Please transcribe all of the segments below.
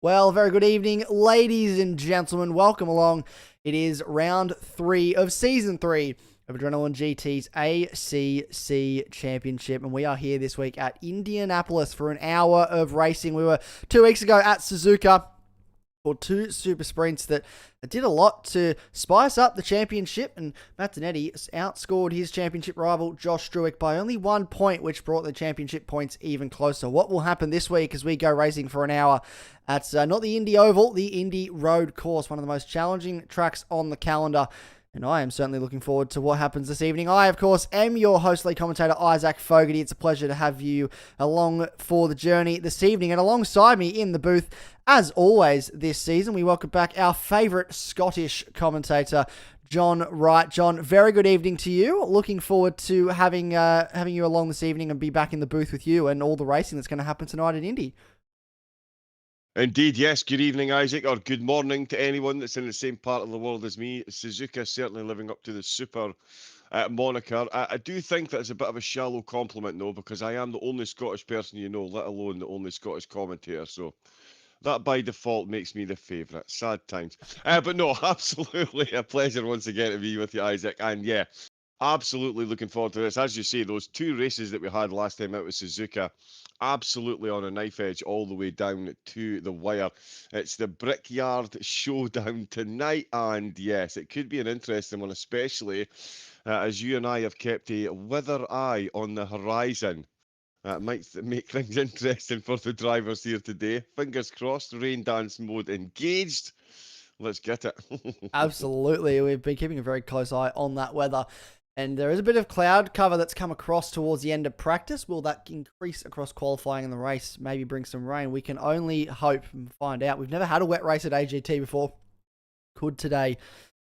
Well, very good evening, ladies and gentlemen. Welcome along. It is round 3 of season 3 of Adrenaline GT's ACC Championship, and we are here this week at Indianapolis for an hour of racing. We were 2 weeks ago at Suzuka for 2 super sprints that did a lot to spice up the championship, and Martinetti outscored his championship rival Josh Struick by only 1 point, which brought the championship points even closer. What will happen this week as we go racing for an hour at not the Indy Oval, the Indy Road Course, one of the most challenging tracks on the calendar, and I am certainly looking forward to what happens this evening. I, of course, am your host, lead commentator, Isaac Fogarty. It's a pleasure to have you along for the journey this evening. And alongside me in the booth, as always this season, we welcome back our favourite Scottish commentator, John Wright. John, very good evening to you. Looking forward to having you along this evening and be back in the booth with you and all the racing that's going to happen tonight at Indy. Indeed, yes. Good evening, Isaac, or good morning to anyone that's in the same part of the world as me. Suzuka certainly living up to the super moniker. I do think that it's a bit of a shallow compliment, though, because I am the only Scottish person you know, let alone the only Scottish commentator. So that by default makes me the favourite. Sad times. But no, absolutely a pleasure once again to be with you, Isaac. And yeah, absolutely looking forward to this. As you say, those two races that we had last time out with Suzuka, absolutely on a knife edge all the way down to the wire. It's the Brickyard Showdown tonight. And yes, it could be an interesting one, especially as you and I have kept a wither eye on the horizon. That might make things interesting for the drivers here today. Fingers crossed, rain dance mode engaged. Let's get it. Absolutely. We've been keeping a very close eye on that weather. And there is a bit of cloud cover that's come across towards the end of practice. Will that increase across qualifying in the race? Maybe bring some rain? We can only hope and find out. We've never had a wet race at AGT before. Could today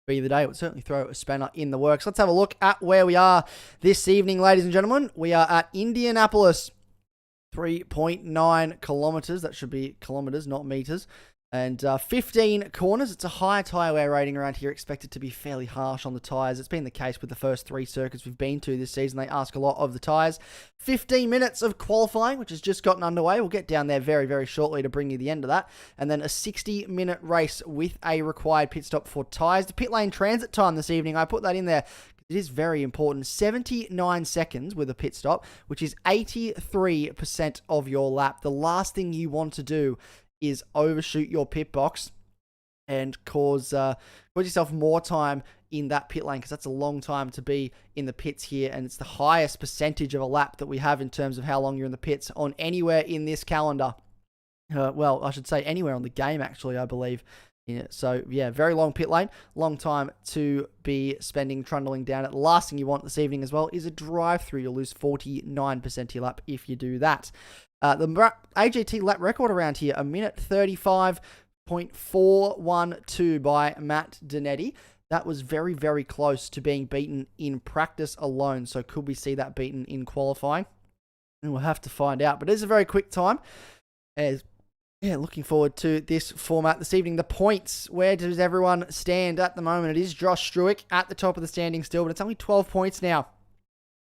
be the day? It would certainly throw a spanner in the works. Let's have a look at where we are this evening, ladies and gentlemen. We are at Indianapolis. 3.9 kilometers. That should be kilometers, not meters. And 15 corners. It's a high tyre wear rating around here, expected to be fairly harsh on the tyres. It's been the case with the first three circuits we've been to this season. They ask a lot of the tyres. 15 minutes of qualifying, which has just gotten underway. We'll get down there very, very shortly to bring you the end of that. And then a 60-minute race with a required pit stop for tyres. The pit lane transit time this evening, I put that in there. It is very important. 79 seconds with a pit stop, which is 83% of your lap. The last thing you want to do is overshoot your pit box and cause yourself more time in that pit lane, because that's a long time to be in the pits here, and it's the highest percentage of a lap that we have in terms of how long you're in the pits on anywhere in this calendar. Well, I should say anywhere on the game, actually, I believe. Yeah, so, yeah, very long pit lane. Long time to be spending trundling down it. The last thing you want this evening as well is a drive-through. You'll lose 49% of your lap if you do that. The AGT lap record around here, 1:35.412 by Matt Donetti. That was very, very close to being beaten in practice alone. So could we see that beaten in qualifying? And we'll have to find out. But it is a very quick time. Yeah, looking forward to this format this evening. The points, where does everyone stand at the moment? It is Josh Struick at the top of the standing still, but it's only 12 points now.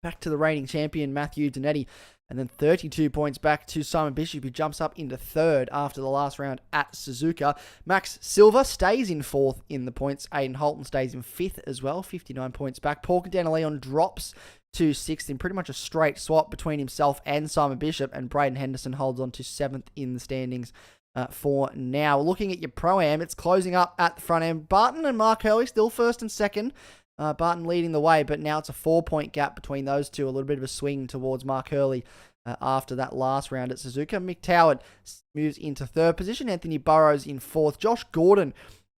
Back to the reigning champion, Matthew Donetti. And then 32 points back to Simon Bishop, who jumps up into third after the last round at Suzuka. Max Silva stays in fourth in the points. Aidan Holton stays in fifth as well, 59 points back. Paul Leon drops to sixth in pretty much a straight swap between himself and Simon Bishop, and Braden Henderson holds on to seventh in the standings for now. Looking at your Pro-Am, it's closing up at the front end. Barton and Mark Hurley still first and second. Barton leading the way, but now it's a 4-point gap between those two. A little bit of a swing towards Mark Hurley after that last round at Suzuka. Mick Toward moves into third position. Anthony Burrows in fourth. Josh Gordon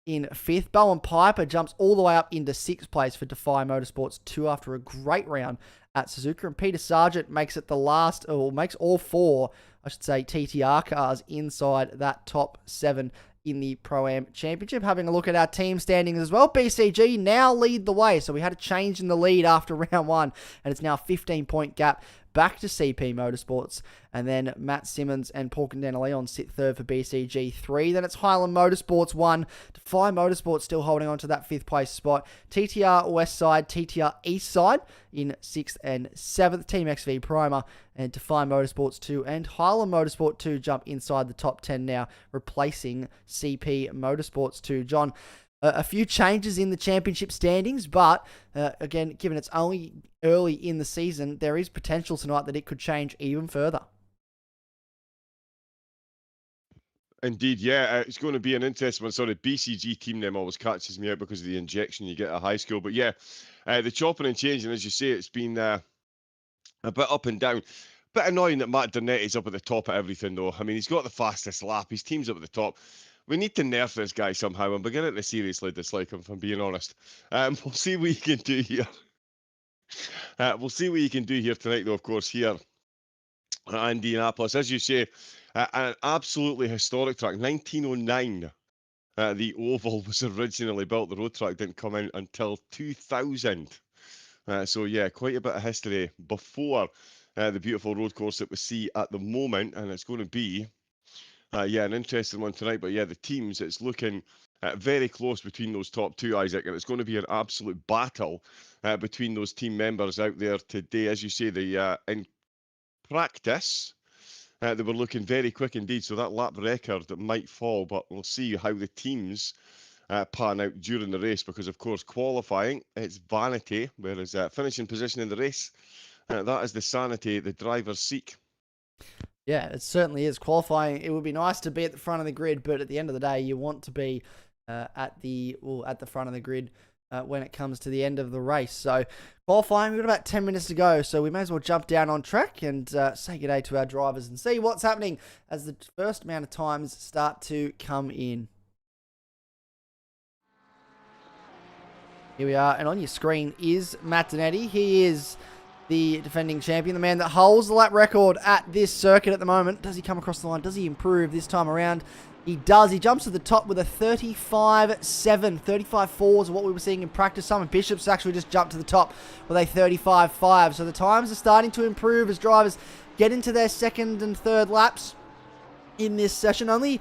in fifth. Bowen Piper jumps all the way up into sixth place for Defy Motorsports 2 after a great round at Suzuka. And Peter Sargent makes it makes all four, I should say, TTR cars inside that top 7 in the Pro-Am Championship. Having a look at our team standings as well. BCG now lead the way. So we had a change in the lead after round 1, and it's now a 15-point gap back to CP Motorsports. And then Matt Simmons and Paul Leon sit third for BCG 3. Then it's Highland Motorsports 1. Defy Motorsports still holding on to that 5th place spot. TTR West Side, TTR East Side in 6th and 7th. Team XV Primer and Defy Motorsports 2 and Highland Motorsport 2 jump inside the top 10 now, replacing CP Motorsports 2. John, a few changes in the championship standings, but again, given it's only early in the season, there is potential tonight that it could change even further. Indeed, yeah, it's going to be an interesting one. Sorry, BCG team name always catches me out because of the injection you get at high school. But yeah, the chopping and changing, as you say, it's been a bit up and down. Bit annoying that Matt Donetti's up at the top of everything, though. I mean, he's got the fastest lap. His team's up at the top. We need to nerf this guy somehow. I'm beginning to seriously dislike him, if I'm being honest. We'll see what you can do here. We'll see what you can do here tonight, though, of course, here at Indianapolis. As you say, an absolutely historic track. 1909 the oval was originally built. The road track didn't come in until 2000. So yeah, quite a bit of history before the beautiful road course that we see at the moment, and it's going to be yeah, an interesting one tonight. But yeah, the teams, it's looking very close between those top two, Isaac, and it's going to be an absolute battle between those team members out there today. As you say, in practice, they were looking very quick indeed, so that lap record might fall, but we'll see how the teams pan out during the race, because of course qualifying, it's vanity, whereas finishing position in the race, that is the sanity the drivers seek. Yeah, it certainly is. Qualifying, it would be nice to be at the front of the grid, but at the end of the day, you want to be at the front of the grid when it comes to the end of the race. So qualifying, we've got about 10 minutes to go, so we may as well jump down on track and say good day to our drivers and see what's happening as the first amount of times start to come in. Here we are, and on your screen is Martinetti. He is the defending champion, the man that holds the lap record at this circuit at the moment. Does he come across the line? Does he improve this time around? He does. He jumps to the top with a 35.7. 35.4 is what we were seeing in practice. Simon Bishop's actually just jumped to the top with a 35.5. So the times are starting to improve as drivers get into their second and third laps in this session. Only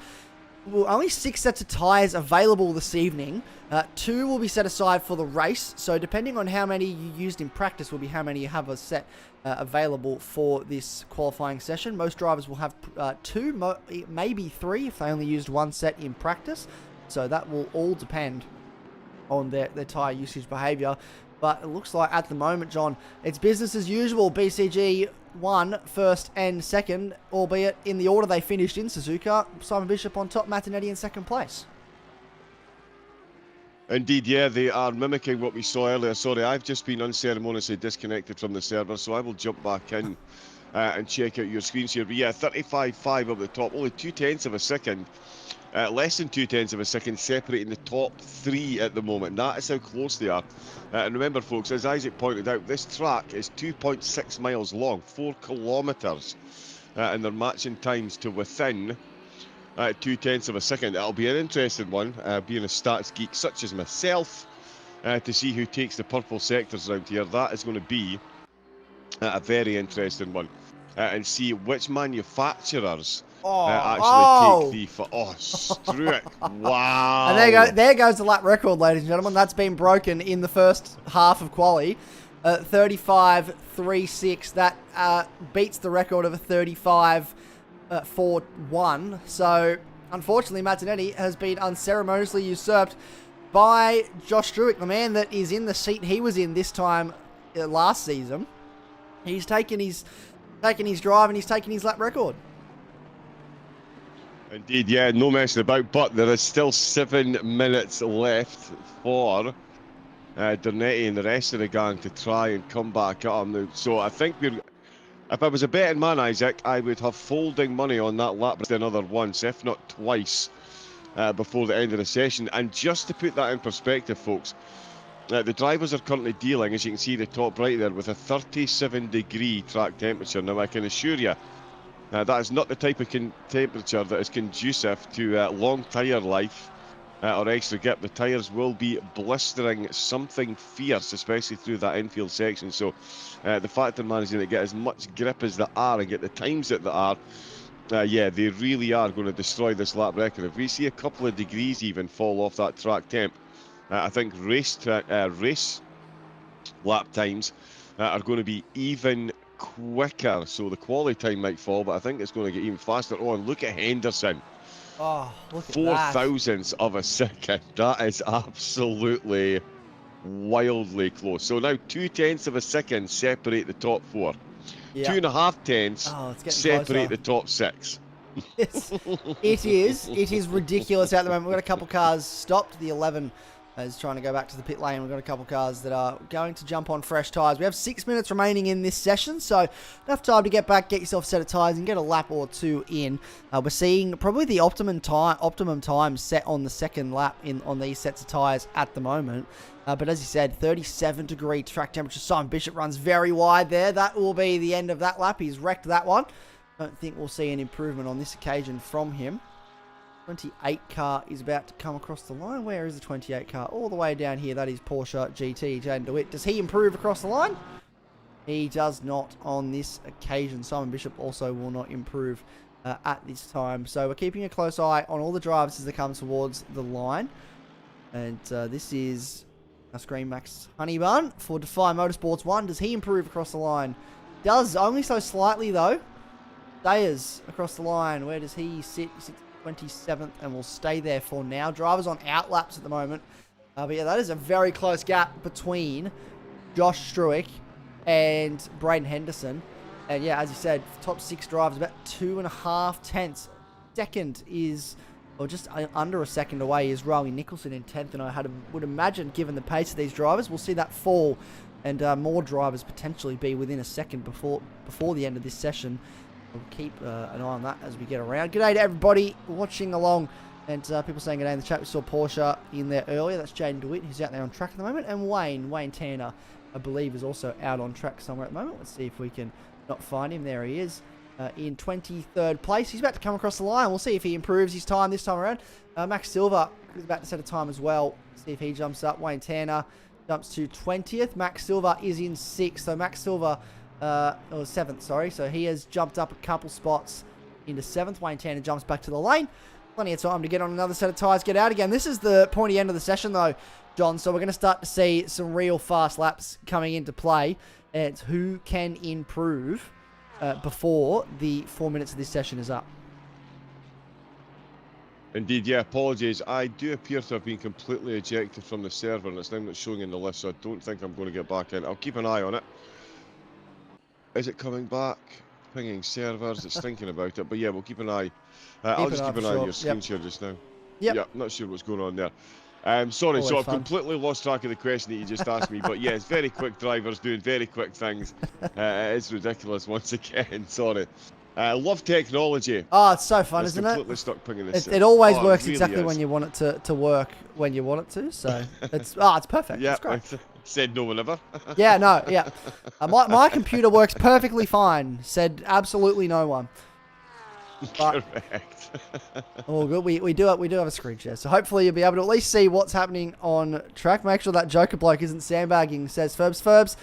6 sets of tyres available this evening. 2 will be set aside for the race. So depending on how many you used in practice will be how many you have a set available for this qualifying session. Most drivers will have 2, maybe 3 if they only used 1 set in practice. So that will all depend on their tyre usage behaviour. But it looks like at the moment, John, it's business as usual. BCG won first and second, albeit in the order they finished in Suzuka. Simon Bishop on top, Martinetti in second place. Indeed, yeah, they are mimicking what we saw earlier. Sorry, I've just been unceremoniously disconnected from the server, so I will jump back in and check out your screens here. But yeah, 35.5 up the top, only 0.2 of a second, less than 0.2 of a second separating the top 3 at the moment. That is how close they are. And remember, folks, as Isaac pointed out, this track is 2.6 miles long, 4 kilometres, and they're matching times to within 0.2 of a second. It'll be an interesting one, being a stats geek such as myself, to see who takes the purple sectors around here. That is going to be a very interesting one, and see which manufacturers actually take the... screw it. Wow. And there goes the lap record, ladies and gentlemen. That's been broken in the first half of quali. 35.36. That beats the record of a 35.41. So, unfortunately, Martinetti has been unceremoniously usurped by Josh Struick, the man that is in the seat he was in this time last season. He's taken his drive and he's taken his lap record. Indeed, yeah, no messing about, but there is still 7 minutes left for Dernetti and the rest of the gang to try and come back at him. So I think if I was a betting man, Isaac, I would have folding money on that lap another once, if not twice, before the end of the session. And just to put that in perspective, folks, the drivers are currently dealing, as you can see the top right there, with a 37-degree track temperature. Now, I can assure you, that is not the type of temperature that is conducive to long tyre life or extra grip. The tyres will be blistering something fierce, especially through that infield section. So the fact of managing to get as much grip as they are and get the times that they are, yeah, they really are going to destroy this lap record. If we see a couple of degrees even fall off that track temp, I think race lap times are going to be even quicker. So the quality time might fall, but I think it's going to get even faster. Oh, and look at Henderson. Oh, look at 4 thousandths of a second. That is absolutely wildly close. So now 0.2 of a second separate the top 4. Yep. 2.5 tenths separate closer. The top 6. It is ridiculous at the moment. We've got a couple cars stopped. The 11 is trying to go back to the pit lane. We've got a couple cars that are going to jump on fresh tyres. We have 6 minutes remaining in this session, so enough time to get back, get yourself a set of tyres, and get a lap or 2 in. We're seeing probably the optimum time set on the second lap on these sets of tyres at the moment. But as you said, 37-degree track temperature. Simon Bishop runs very wide there. That will be the end of that lap. He's wrecked that one. Don't think we'll see an improvement on this occasion from him. 28 car is about to come across the line. Where is the 28 car? All the way down here. That is Porsche GT, Jaden DeWitt. Does he improve across the line? He does not on this occasion. Simon Bishop also will not improve at this time. So we're keeping a close eye on all the drivers as they come towards the line. And this is our Screen Max Honeybun for Defy Motorsports 1. Does he improve across the line? Does, only so slightly though. Sayers across the line. Where does he sit? He sits 27th and will stay there for now. Drivers on outlaps at the moment. But yeah, that is a very close gap between Josh Struick and Braden Henderson. And yeah, as you said, top 6 drivers, about 2.5 tenths. Second is, or just under a second away, is Rowan Nicholson in 10th. And I would imagine, given the pace of these drivers, we'll see that fall and more drivers potentially be within a second before the end of this session. We'll keep an eye on that as we get around. G'day to everybody watching along. And people saying g'day in the chat. We saw Porsche in there earlier. That's Jaden DeWitt, who's out there on track at the moment. And Wayne Tanner, I believe, is also out on track somewhere at the moment. Let's see if we can not find him. There he is in 23rd place. He's about to come across the line. We'll see if he improves his time this time around. Max Silver is about to set a time as well. See if he jumps up. Wayne Tanner jumps to 20th. Max Silver is in 6th. So Max Silver... or 7th, sorry. So he has jumped up a couple spots into 7th. Wayne Tanner jumps back to the lane. Plenty of time to get on another set of tyres, get out again. This is the pointy end of the session, though, John. So we're going to start to see some real fast laps coming into play. It's who can improve before the 4 minutes of this session is up. Indeed, yeah, apologies. I do appear to have been completely ejected from the server, and it's now not showing in the list, so I don't think I'm going to get back in. I'll keep an eye on it. Is it coming back? Pinging servers, it's thinking about it. But yeah, we'll keep an eye. I'll just keep an eye on your screen share just now. Yep. Yeah, not sure what's going on there. Sorry, Always so I've fun. completely lost track of the question that you just asked me. But yeah, it's very quick drivers doing very quick things. It's ridiculous once again. Sorry. Love technology. Oh, it's so fun, It's isn't it? completely stuck pinging this. It always works really exactly is. when you want it to work when you want it to. So it's perfect. Yeah, It's great. said no one ever. Yeah, no, yeah. My computer works perfectly fine. Said absolutely no one. But Correct. all good. We do have a screen share, so hopefully you'll be able to at least see what's happening on track. Make sure that Joker bloke isn't sandbagging. Says Ferbs.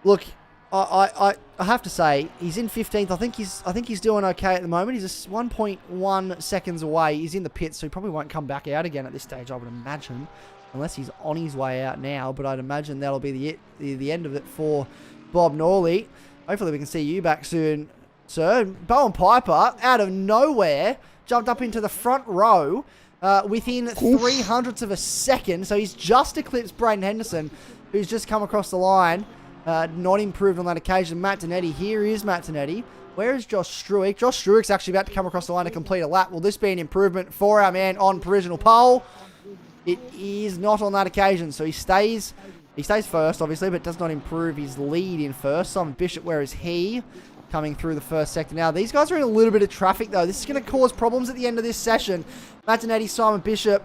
Look, I have to say he's in 15th. I think he's doing okay at the moment. He's just 1.1 seconds away. He's in the pits, so he probably won't come back out again at this stage, I would imagine, unless he's on his way out now. But I'd imagine that'll be the end of it for Bob Norley. Hopefully we can see you back soon, sir. Bowen Piper, out of nowhere, jumped up into the front row within 0.03 of a second. So he's just eclipsed Braden Henderson, who's just come across the line. Not improved on that occasion. Matt Donetti. Here is Matt Donetti. Where is Josh Struick? Josh Struick's actually about to come across the line to complete a lap. Will this be an improvement for our man on provisional pole? It is not on that occasion. So he stays first, obviously, but does not improve his lead in first. Simon Bishop, where is he? Coming through the first sector. Now, these guys are in a little bit of traffic, though. This is going to cause problems at the end of this session. Matt Donetti, Simon Bishop,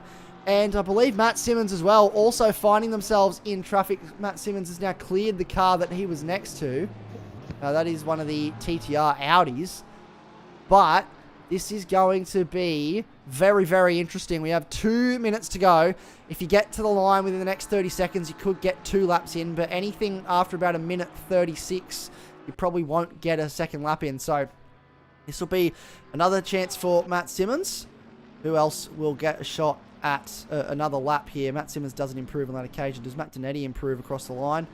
and I believe Matt Simmons as well, also finding themselves in traffic. Matt Simmons has now cleared the car that he was next to. That is one of the TTR Audis. But this is going to be very, very interesting. We have 2 minutes to go. If you get to the line within the next 30 seconds, you could get 2 laps in. But anything after about 1:36, you probably won't get a second lap in. So this will be another chance for Matt Simmons. Who else will get a shot at another lap here? Matt Simmons doesn't improve on that occasion. Does Matt Donetti improve across the line?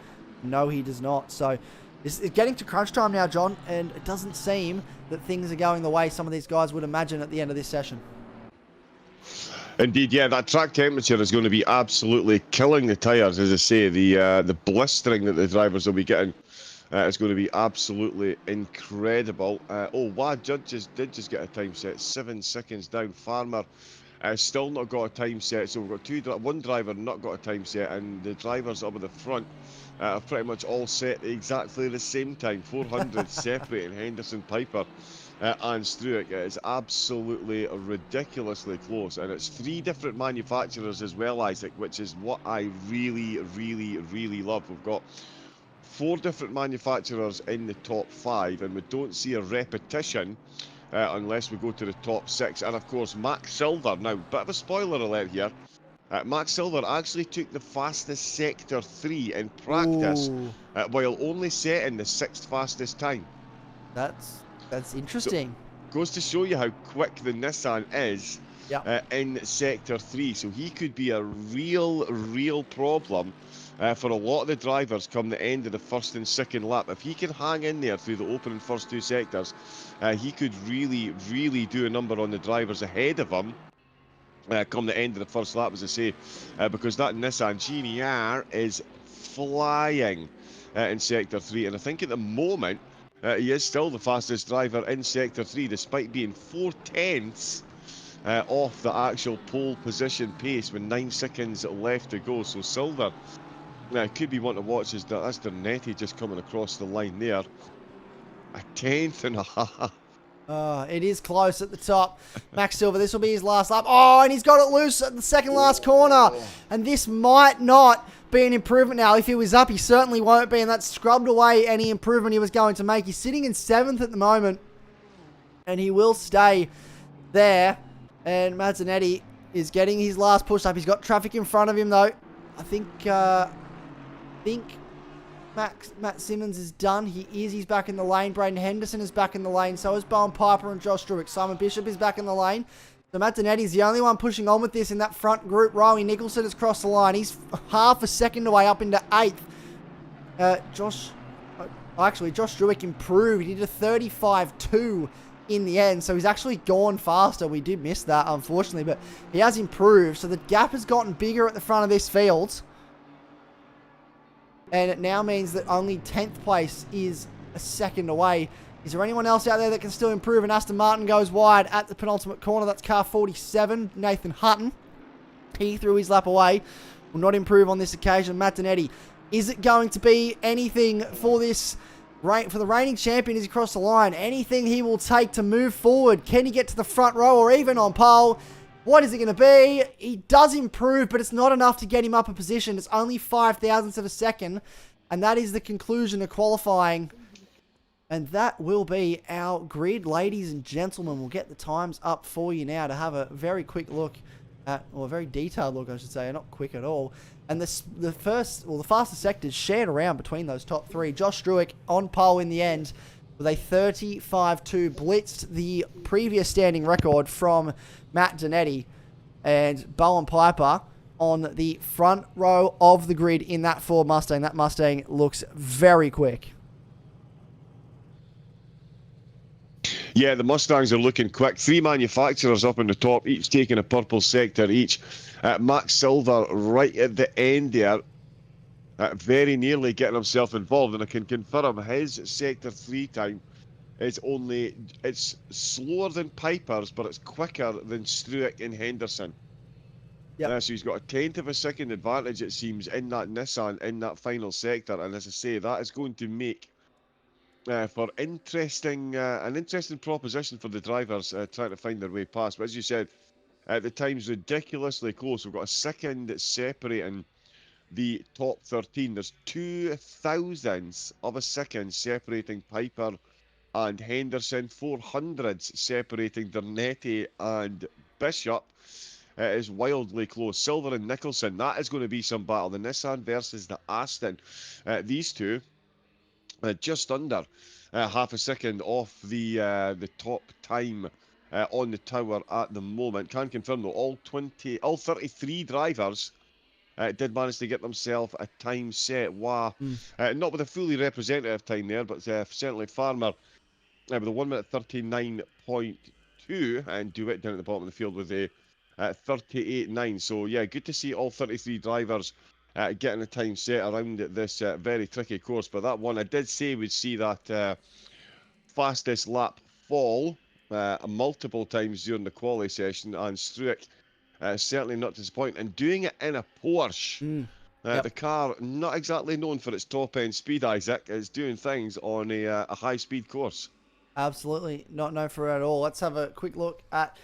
No, he does not. So it's getting to crunch time now, John, and it doesn't seem that things are going the way some of these guys would imagine at the end of this session. Indeed, yeah, that track temperature is going to be absolutely killing the tyres, as I say. The blistering that the drivers will be getting is going to be absolutely incredible. Wad Judges did just get a time set, 7 seconds down. Farmer still not got a time set, so we've got one driver not got a time set, and the drivers up at the front are pretty much all set exactly the same time, 400 separating Henderson, Piper and Struick. It's absolutely ridiculously close, and it's 3 different manufacturers as well, Isaac, which is what I really, really, really love. We've got 4 different manufacturers in the top 5, and we don't see a repetition unless we go to the top 6. And of course, Max Silver. Now, bit of a spoiler alert here. Max Silver actually took the fastest Sector 3 in practice, while only setting the 6th fastest time. That's interesting. So, goes to show you how quick the Nissan is in Sector 3. So he could be a real problem for a lot of the drivers come the end of the first and second lap. If he can hang in there through the opening first 2 sectors, he could really do a number on the drivers ahead of him. Come the end of the first lap, as I say, because that Nissan GT3 is flying in Sector 3. And I think at the moment, he is still the fastest driver in Sector 3, despite being 4/10 off the actual pole position pace with 9 seconds left to go. So Silver could be one to watch. That's Dernetti just coming across the line there. A 10th and a half. It is close at the top. Max Silver, this will be his last lap. Oh, and he's got it loose at the second last corner. And this might not be an improvement now. If he was up, he certainly won't be. And that scrubbed away any improvement he was going to make. He's sitting in 7th at the moment. And he will stay there. And Mazzanetti is getting his last push up. He's got traffic in front of him, though. I think Matt Simmons is done. He's back in the lane. Braden Henderson is back in the lane. So is Bowen Piper and Josh Druick. Simon Bishop is back in the lane. So Matt Zanetti's the only one pushing on with this in that front group. Rowie Nicholson has crossed the line. He's half a second away up into 8th. Josh Druick improved. He did a 35.2 in the end. So he's actually gone faster. We did miss that, unfortunately. But he has improved. So the gap has gotten bigger at the front of this field. And it now means that only 10th place is a second away. Is there anyone else out there that can still improve? And Aston Martin goes wide at the penultimate corner. That's car 47, Nathan Hutton. He threw his lap away. Will not improve on this occasion. Matt Zanetti. Is it going to be anything for this, for the reigning champion as he crossed the line? Anything he will take to move forward? Can he get to the front row or even on pole? What is it going to be? He does improve, but it's not enough to get him up a position. It's only 5 thousandths of a second, and that is the conclusion of qualifying. And that will be our grid, ladies and gentlemen. We'll get the times up for you now to have a very quick look at, or a very detailed look, I should say, not quick at all. And the fastest sectors shared around between those top 3. Josh Druick on pole in the end with a 35.2, blitzed the previous standing record from Matt Zanetti, and Bowen Piper on the front row of the grid in that Ford Mustang. That Mustang looks very quick. Yeah, the Mustangs are looking quick. 3 manufacturers up in the top, each taking a purple sector each. Max Silver right at the end there, very nearly getting himself involved, and I can confirm his Sector 3 time it's slower than Piper's, but it's quicker than Struick and Henderson. Yep. So he's got a 10th of a second advantage, it seems, in that Nissan, in that final sector. And as I say, that is going to make for an interesting proposition for the drivers trying to find their way past. But as you said, the time's ridiculously close. We've got a second separating the top 13. There's 2 thousandths of a second separating Piper and Henderson, 400ths separating Dernetti and Bishop. It is wildly close. Silver and Nicholson, that is going to be some battle. The Nissan versus the Aston. These two, just under half a second off the top time on the tower at the moment. Can confirm though, all 33 drivers did manage to get themselves a time set. Wow. Not with a fully representative time there, but certainly Farmer with a 1 minute 39.2, and DeWitt down at the bottom of the field with a 38.9. So yeah, good to see all 33 drivers getting a time set around this very tricky course. But that one, I did say we'd see that fastest lap fall multiple times during the quali session, and Struick certainly not disappointing, and doing it in a Porsche. Yep. The car not exactly known for its top end speed, Isaac, is doing things on a high speed course. Absolutely not known for it at all. Let's have a quick look at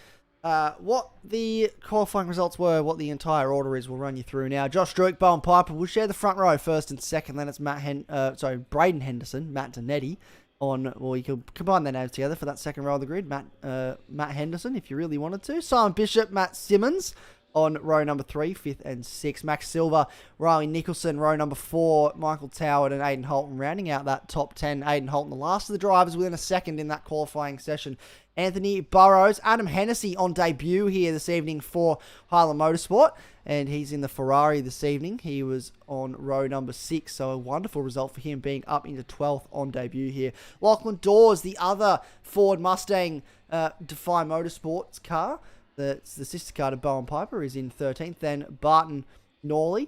what the qualifying results were, what the entire order is. We'll run you through now. Josh Druick, Bowen Piper will share the front row first and second. Then it's Braden Henderson, Matt Zanetti, well, you could combine their names together for that second row of the grid. Matt Henderson, if you really wanted to. Simon Bishop, Matt Simmons on row number 3, 5th and 6th. Max Silver, Riley Nicholson, row number 4. Michael Toward and Aidan Holton rounding out that top 10. Aidan Holton, the last of the drivers within a second in that qualifying session. Anthony Burrows, Adam Hennessy on debut here this evening for Highland Motorsport. And he's in the Ferrari this evening. He was on row number 6, so a wonderful result for him being up into 12th on debut here. Lachlan Dawes, the other Ford Mustang Defy Motorsports car, the sister car to Bowen Piper, is in 13th. Then Barton Norley,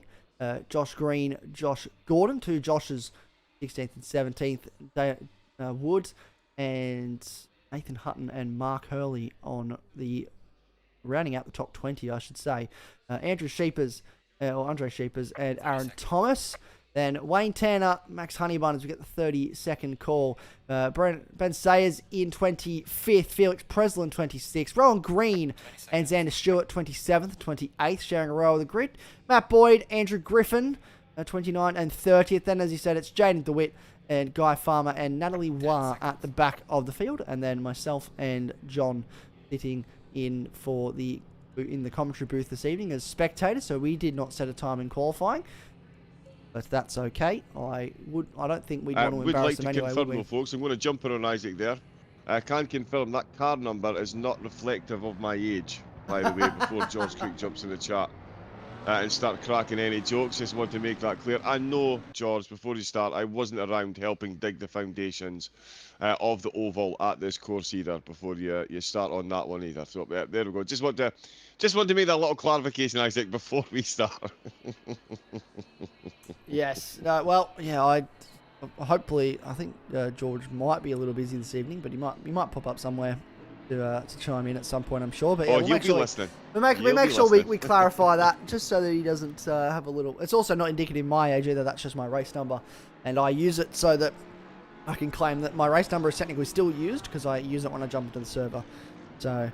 Josh Green, Josh Gordon, 2 Joshes, 16th and 17th. Wood and Nathan Hutton and Mark Hurley on the rounding out the top 20, I should say. Andre Sheepers and Aaron Thomas. Then Wayne Tanner, Max Honeybun as we get the 30-second call. Ben Sayers in 25th. Felix Preslin 26th. Rowan Green and Xander Stewart 27th, 28th, sharing a row of the grid. Matt Boyd, Andrew Griffin 29th and 30th. Then, as you said, it's Jaden DeWitt and Guy Farmer and Natalie Wah at the back of the field. And then myself and John sitting in the commentary booth this evening as spectators. So we did not set a time in qualifying. But that's okay. I don't think we'd want to embarrass them anyway, would we? Though, folks, I'm going to jump in on Isaac there. I can confirm that car number is not reflective of my age, by the way, before George Cook jumps in the chat and start cracking any jokes. Just want to make that clear. I know, George, before you start, I wasn't around helping dig the foundations of the oval at this course either, before you start on that one either. So there we go. Just want to make that little clarification, Isaac, before we start. Yes. Well, yeah. I think George might be a little busy this evening, but he might pop up somewhere to chime in at some point, I'm sure. But yeah, you'll be listening. We make sure we clarify that, just so that he doesn't have a little. It's also not indicative of my age either. That's just my race number, and I use it so that I can claim that my race number is technically still used because I use it when I jump into the server. So.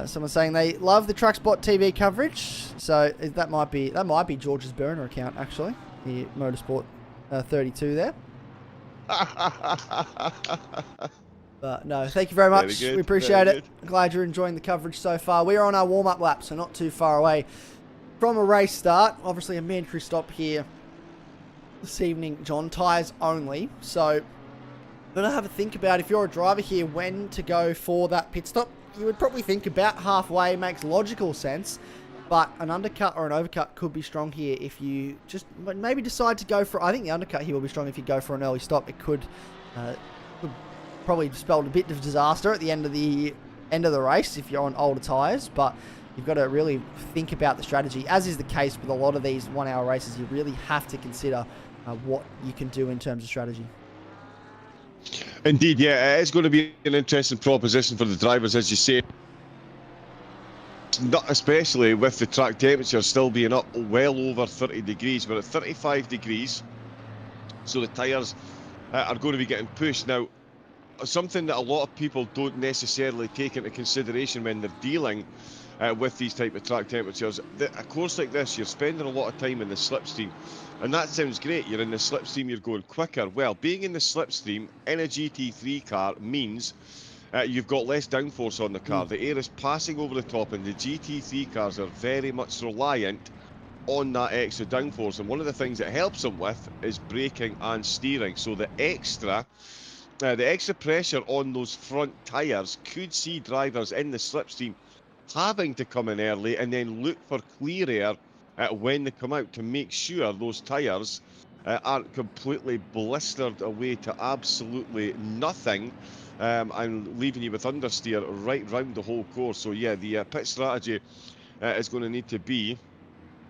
Someone's saying they love the TrackSpotTV coverage, so that might be George's burner account actually. The Motorsport 32 there. But no, thank you very much. We appreciate it. Glad you're enjoying the coverage so far. We are on our warm-up lap, so not too far away from a race start. Obviously, a mandatory stop here this evening, John. Tyres only. So, gonna have a think about if you're a driver here when to go for that pit stop. You would probably think about halfway makes logical sense, but an undercut or an overcut could be strong here if you just maybe decide to go for. I think the undercut here will be strong if you go for an early stop. It could probably spell a bit of disaster at the end of the race if you're on older tyres, but you've got to really think about the strategy. As is the case with a lot of these 1 hour races, you really have to consider what you can do in terms of strategy. Indeed, yeah, it is going to be an interesting proposition for the drivers, as you say. Not especially with the track temperature still being up well over 30 degrees. We're at 35 degrees, so the tyres are going to be getting pushed. Now, something that a lot of people don't necessarily take into consideration when they're dealing with these type of track temperatures. A course like this, you're spending a lot of time in the slipstream. And that sounds great, you're in the slipstream, you're going quicker. Well, being in the slipstream in a GT3 car means you've got less downforce on the car. The air is passing over the top, and the GT3 cars are very much reliant on that extra downforce. And one of the things it helps them with is braking and steering. So the extra pressure on those front tyres could see drivers in the slipstream having to come in early and then look for clear air when they come out to make sure those tyres aren't completely blistered away to absolutely nothing and leaving you with understeer right round the whole course. So yeah, the pit strategy is going to need to be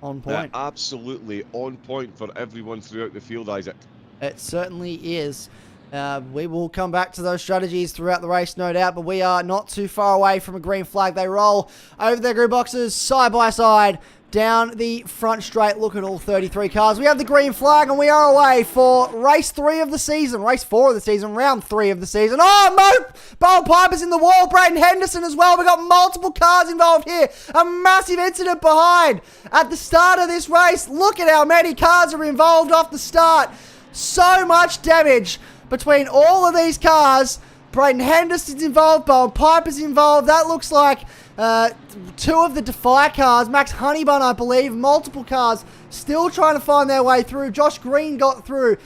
on point. Absolutely on point for everyone throughout the field, Isaac. It certainly is. We will come back to those strategies throughout the race, no doubt, but we are not too far away from a green flag. They roll over their grid boxes side by side down the front straight. Look at all 33 cars. We have the green flag, and we are away for race 3 of the season, race 4 of the season, round 3 of the season. Oh, Bowen Piper's in the wall. Braden Henderson as well. We've got multiple cars involved here. A massive incident behind at the start of this race. Look at how many cars are involved off the start. So much damage. between all of these cars. Braden Henderson's involved, Bowen Piper's involved. That looks like 2 of the Defy cars. Max Honeybun, I believe. Multiple cars still trying to find their way through. Josh Green got through.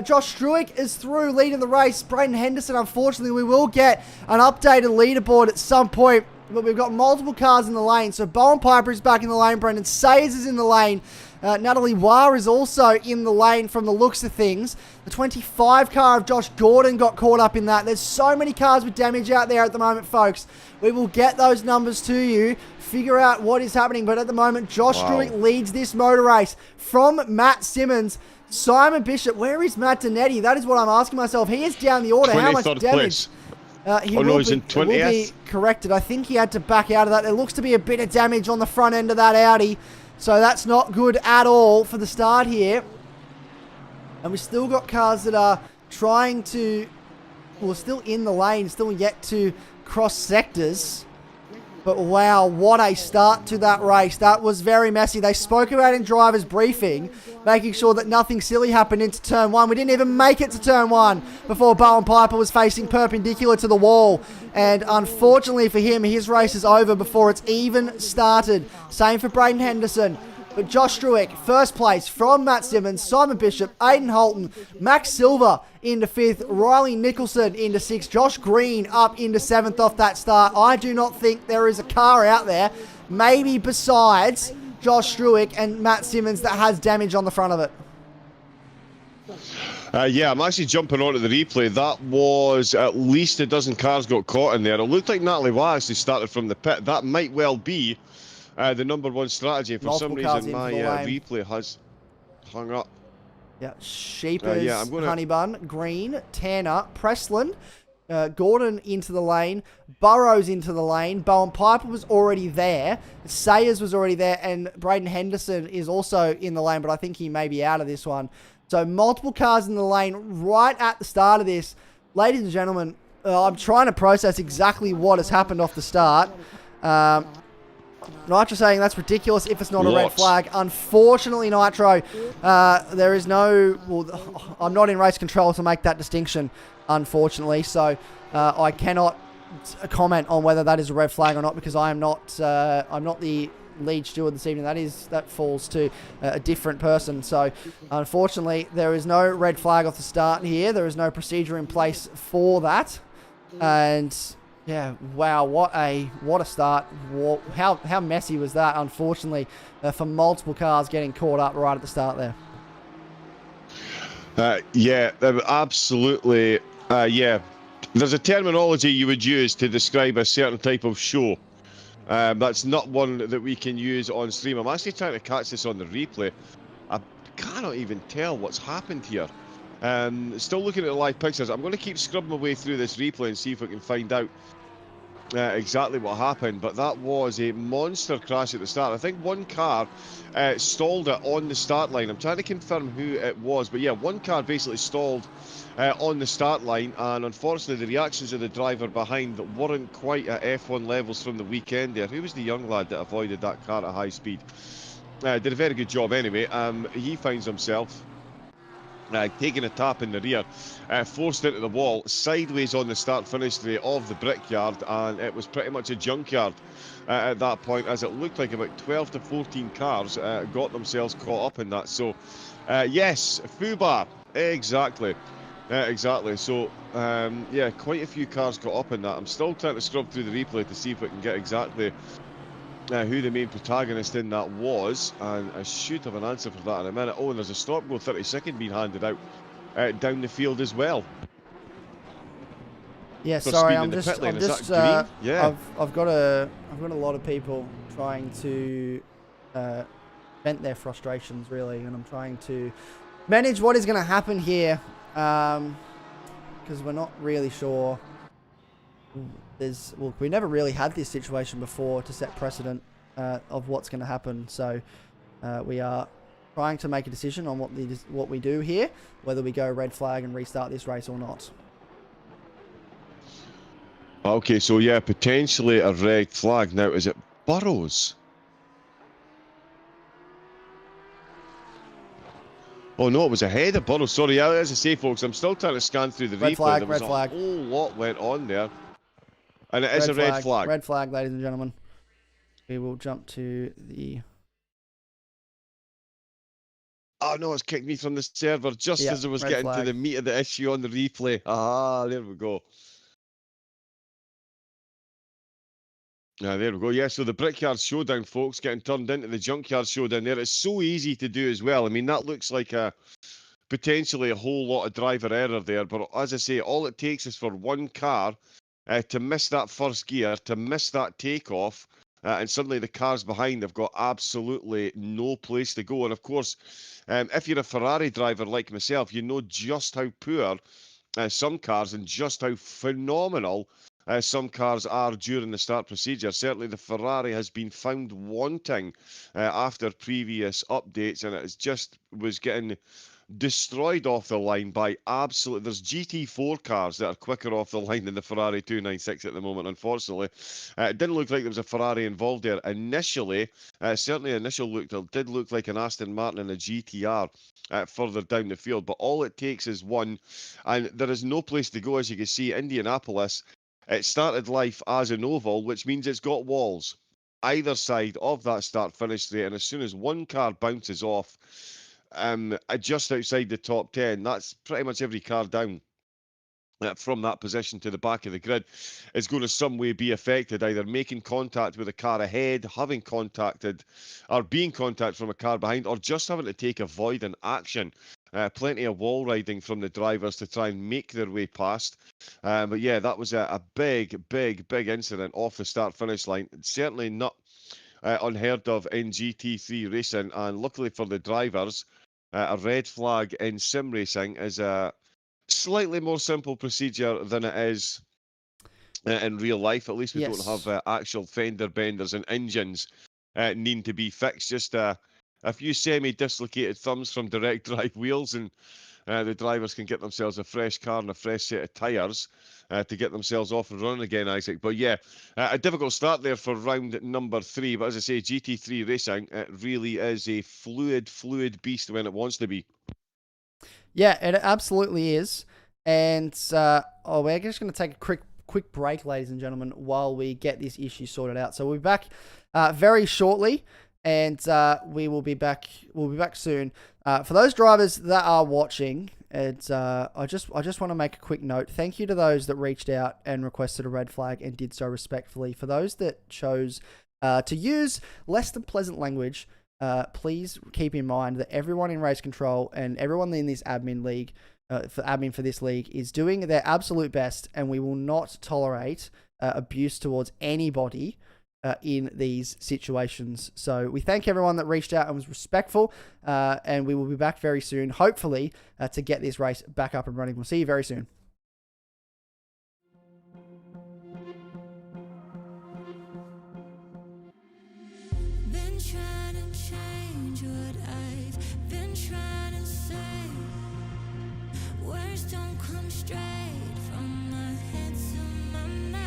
Josh Struick is through, leading the race. Braden Henderson, unfortunately, we will get an updated leaderboard at some point. But we've got multiple cars in the lane. So Bowen Piper is back in the lane. Brendan Sayers is in the lane. Natalie Waugh is also in the lane from the looks of things. The 25 car of Josh Gordon got caught up in that. There's so many cars with damage out there at the moment, folks. We will get those numbers to you, figure out what is happening. But at the moment, Josh Struick leads this motor race from Matt Simmons. Simon Bishop, where is Matt Donetti? That is what I'm asking myself. He is down the order. How much damage? He will be corrected. I think he had to back out of that. There looks to be a bit of damage on the front end of that Audi. So that's not good at all for the start here. And we've still got cars that are trying to... Well, still in the lane, still yet to cross sectors. But wow, what a start to that race. That was very messy. They spoke about in driver's briefing, making sure that nothing silly happened into turn 1. We didn't even make it to turn 1 before Bowen Piper was facing perpendicular to the wall. And unfortunately for him, his race is over before it's even started. Same for Braden Henderson. But Josh Struick, first place from Matt Simmons, Simon Bishop, Aiden Holton, Max Silver into 5th, Riley Nicholson into 6th, Josh Green up into 7th off that start. I do not think there is a car out there, maybe besides Josh Struick and Matt Simmons, that has damage on the front of it. Yeah, I'm actually jumping onto the replay. That was at least a dozen cars got caught in there. It looked like Natalie Waugh actually started from the pit. That might well be the #1 strategy. For some reason, my replay has hung up. Yeah, Sheepers, Honeybun, Green, Tanner, Presslin, Gordon into the lane, Burrows into the lane, Bowen Piper was already there, Sayers was already there, and Braden Henderson is also in the lane, but I think he may be out of this one. So multiple cars in the lane right at the start of this. Ladies and gentlemen, I'm trying to process exactly what has happened off the start. Nitro saying that's ridiculous if it's not a red flag. Unfortunately, Nitro, there is no... Well, I'm not in race control to make that distinction, unfortunately. So I cannot comment on whether that is a red flag or not, because I'm not the lead steward this evening. That falls to a different person. So unfortunately, there is no red flag off the start here. There is no procedure in place for that. And... yeah, wow, what a start. How messy was that, unfortunately, for multiple cars getting caught up right at the start there. Yeah, absolutely. Yeah, there's a terminology you would use to describe a certain type of show. That's not one that we can use on stream. I'm actually trying to catch this on the replay. I cannot even tell what's happened here. Still looking at the live pictures. I'm going to keep scrubbing my way through this replay and see if I can find out exactly what happened. But that was a monster crash at the start. I think one car stalled it on the start line. I'm trying to confirm who it was, but yeah, one car basically stalled on the start line, and unfortunately the reactions of the driver behind weren't quite at F1 levels from the weekend there. Who was the young lad that avoided that car at high speed? Did a very good job anyway. He finds himself taking a tap in the rear, forced into the wall, sideways on the start-finish straight of the Brickyard, and it was pretty much a junkyard at that point, as it looked like about 12 to 14 cars got themselves caught up in that. So, yes, Fubar, exactly. Exactly. So, yeah, quite a few cars got up in that. I'm still trying to scrub through the replay to see if I can get exactly who the main protagonist in that was, and I should have an answer for that in a minute. Oh, and there's a stop-go 30-second being handed out down the field as well. Yeah, sorry, I've got a lot of people trying to vent their frustrations, really, and I'm trying to manage what is going to happen here, because we're not really sure. We never really had this situation before to set precedent of what's going to happen. So we are trying to make a decision on what we do here, whether we go red flag and restart this race or not. Okay, so yeah, potentially a red flag. Now, is it Burrows? Oh no, it was ahead of Burrow. Sorry, as I say, folks, I'm still trying to scan through the replay. There was a whole lot went on there. And it is a red flag. Red flag, ladies and gentlemen. We will jump to the... Oh no, it's kicked me from the server just as I was getting to the meat of the issue on the replay. Ah, there we go. There we go. Yeah, so the Brickyard Showdown, folks, getting turned into the Junkyard Showdown there. It's so easy to do as well. I mean, that looks like potentially a whole lot of driver error there. But as I say, all it takes is for one car to miss that first gear, to miss that takeoff, and suddenly the cars behind have got absolutely no place to go. And of course, if you're a Ferrari driver like myself, you know just how poor some cars and just how phenomenal some cars are during the start procedure. Certainly the Ferrari has been found wanting after previous updates, and it was getting destroyed off the line by absolute... There's GT4 cars that are quicker off the line than the Ferrari 296 at the moment, unfortunately. It didn't look like there was a Ferrari involved there initially. Certainly it did look like an Aston Martin and a GTR further down the field, but all it takes is one, and there is no place to go. As you can see, Indianapolis, it started life as an oval, which means it's got walls either side of that start-finish straight, and as soon as one car bounces off just outside the top 10, that's pretty much every car down from that position to the back of the grid is going to some way be affected, either making contact with a car ahead, having contacted or being contacted from a car behind, or just having to take avoidant action. Plenty of wall riding from the drivers to try and make their way past. But yeah, that was a big incident off the start-finish line. Certainly not unheard of in GT3 racing, and luckily for the drivers, a red flag in sim racing is a slightly more simple procedure than it is in real life. At least we don't have actual fender benders and engines needing to be fixed. Just a few semi-dislocated thumbs from direct drive wheels, and the drivers can get themselves a fresh car and a fresh set of tyres to get themselves off and running again, Isaac. But yeah, a difficult start there for round number 3. But as I say, GT3 racing, it really is a fluid beast when it wants to be. Yeah, it absolutely is. And we're just going to take a quick break, ladies and gentlemen, while we get this issue sorted out. So we'll be back very shortly, and we will be back. We'll be back soon. For those drivers that are watching, it's I just want to make a quick note. Thank you to those that reached out and requested a red flag and did so respectfully. For those that chose to use less than pleasant language, please keep in mind that everyone in race control and everyone in this admin league, for this league, is doing their absolute best, and we will not tolerate abuse towards anybody in these situations. So we thank everyone that reached out and was respectful, and we will be back very soon, hopefully, to get this race back up and running. We'll see you very soon. Been trying to change what I've been trying to say. Words don't come straight from my head to my mouth.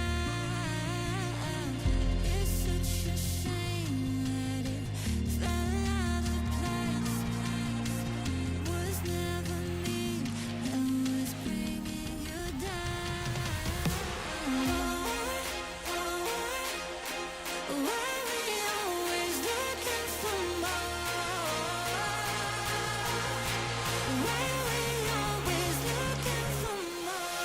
It's such a shame that it fell out of place. Was never me that was bringing you down. Why we always looking for more? Why we always looking for more?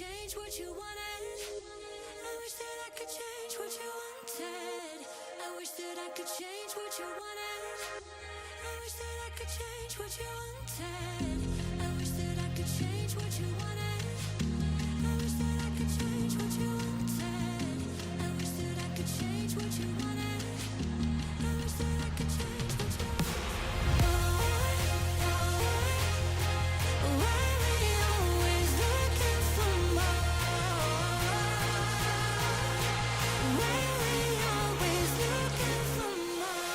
change what you wanted. I wish that I could change what you wanted. I wish that I could change what you wanted. I wish that I could change what you wanted. I wish that I could change what you wanted. I wish that I could change what you wanted. I wish that I could change what you wanted. I wish that I could change what you Why we always looking for more? Why we always looking for more?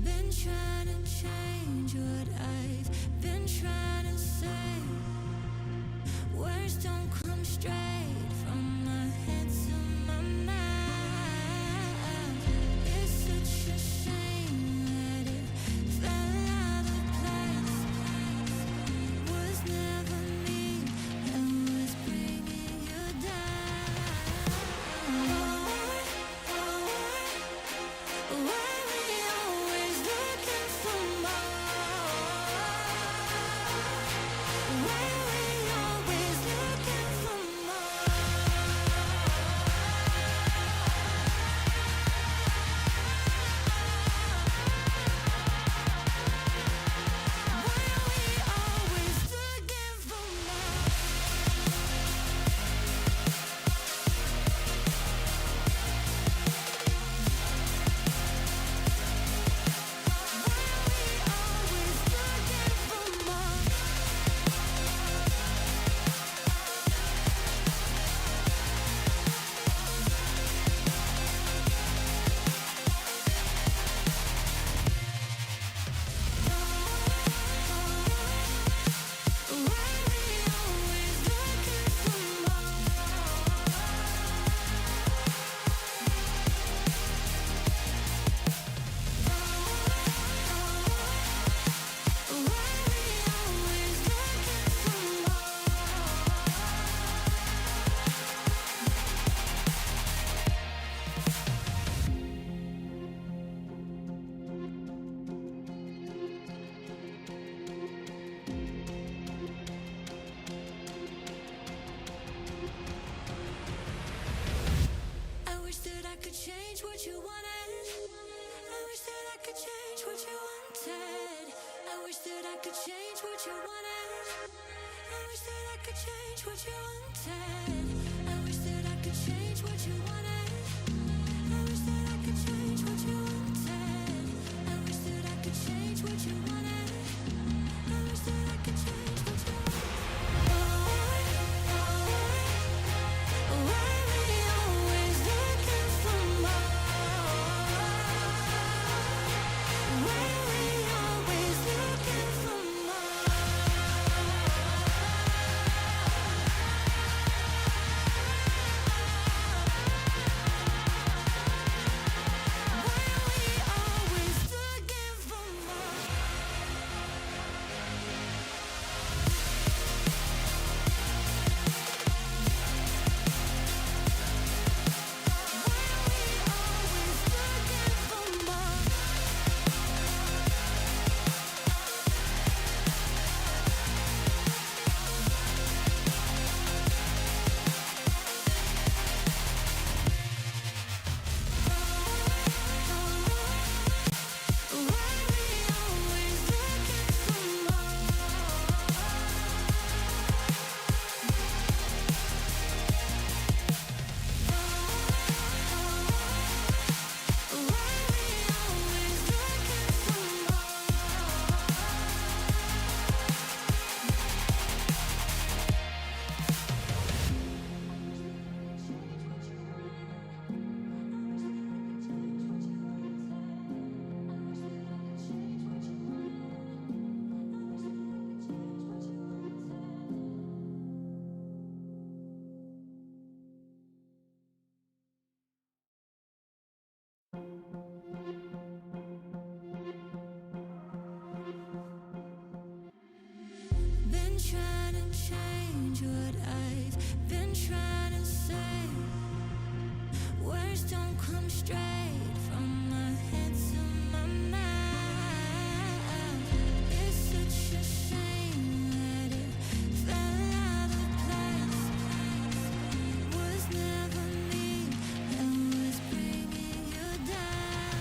Been trying to change what I've been trying to say. Words don't come straight from my head to my mouth. It's such a shame that it fell out of place. Was never me that was bringing you down. Why we always looking for more? Why we always looking for more? Why we always looking for more? Always looking for more. Why we always looking for more? Why we always looking for I wish that I could change what you wanted. I wish that I could change what you wanted. I wish that I could change what you wanted. I wish that I could change what you wanted. I wish that I could change what you wanted. I wish that I could change what you wanted. I wish that I could change what you wanted. I wish that I could change what you Why we always looking for more? Why we always looking for more? been trying to say. Words don't come straight from my head to my mouth. It's such a shame that it fell out of place. Was never me that was bringing you down.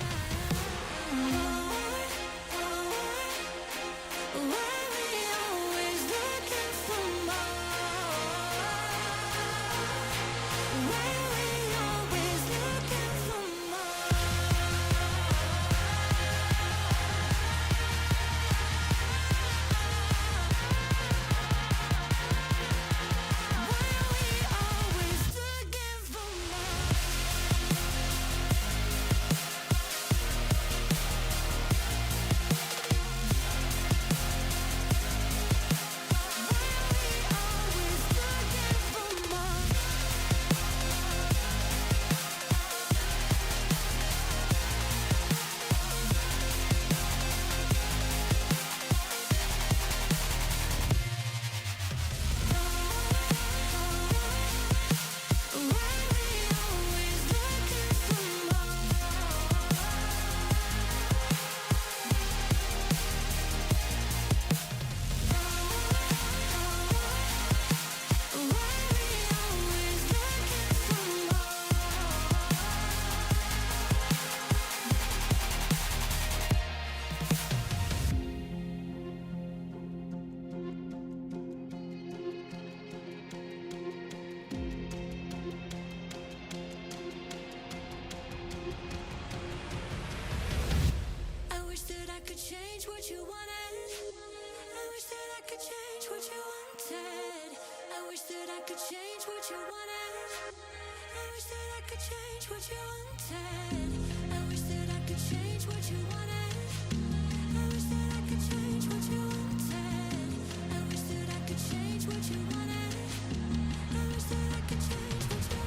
Why we always looking for more? Why we always looking for more? Why we always looking for more? Always looking for more. Why we always looking for more? Why we always looking for I wish that I could change what you wanted. I wish that I could change what you wanted. I wish that I could change what you wanted. I wish that I could change what you wanted. I wish that I could change what you wanted. I wish that I could change what you wanted. I wish that I could change what you wanted. I wish that I could change what you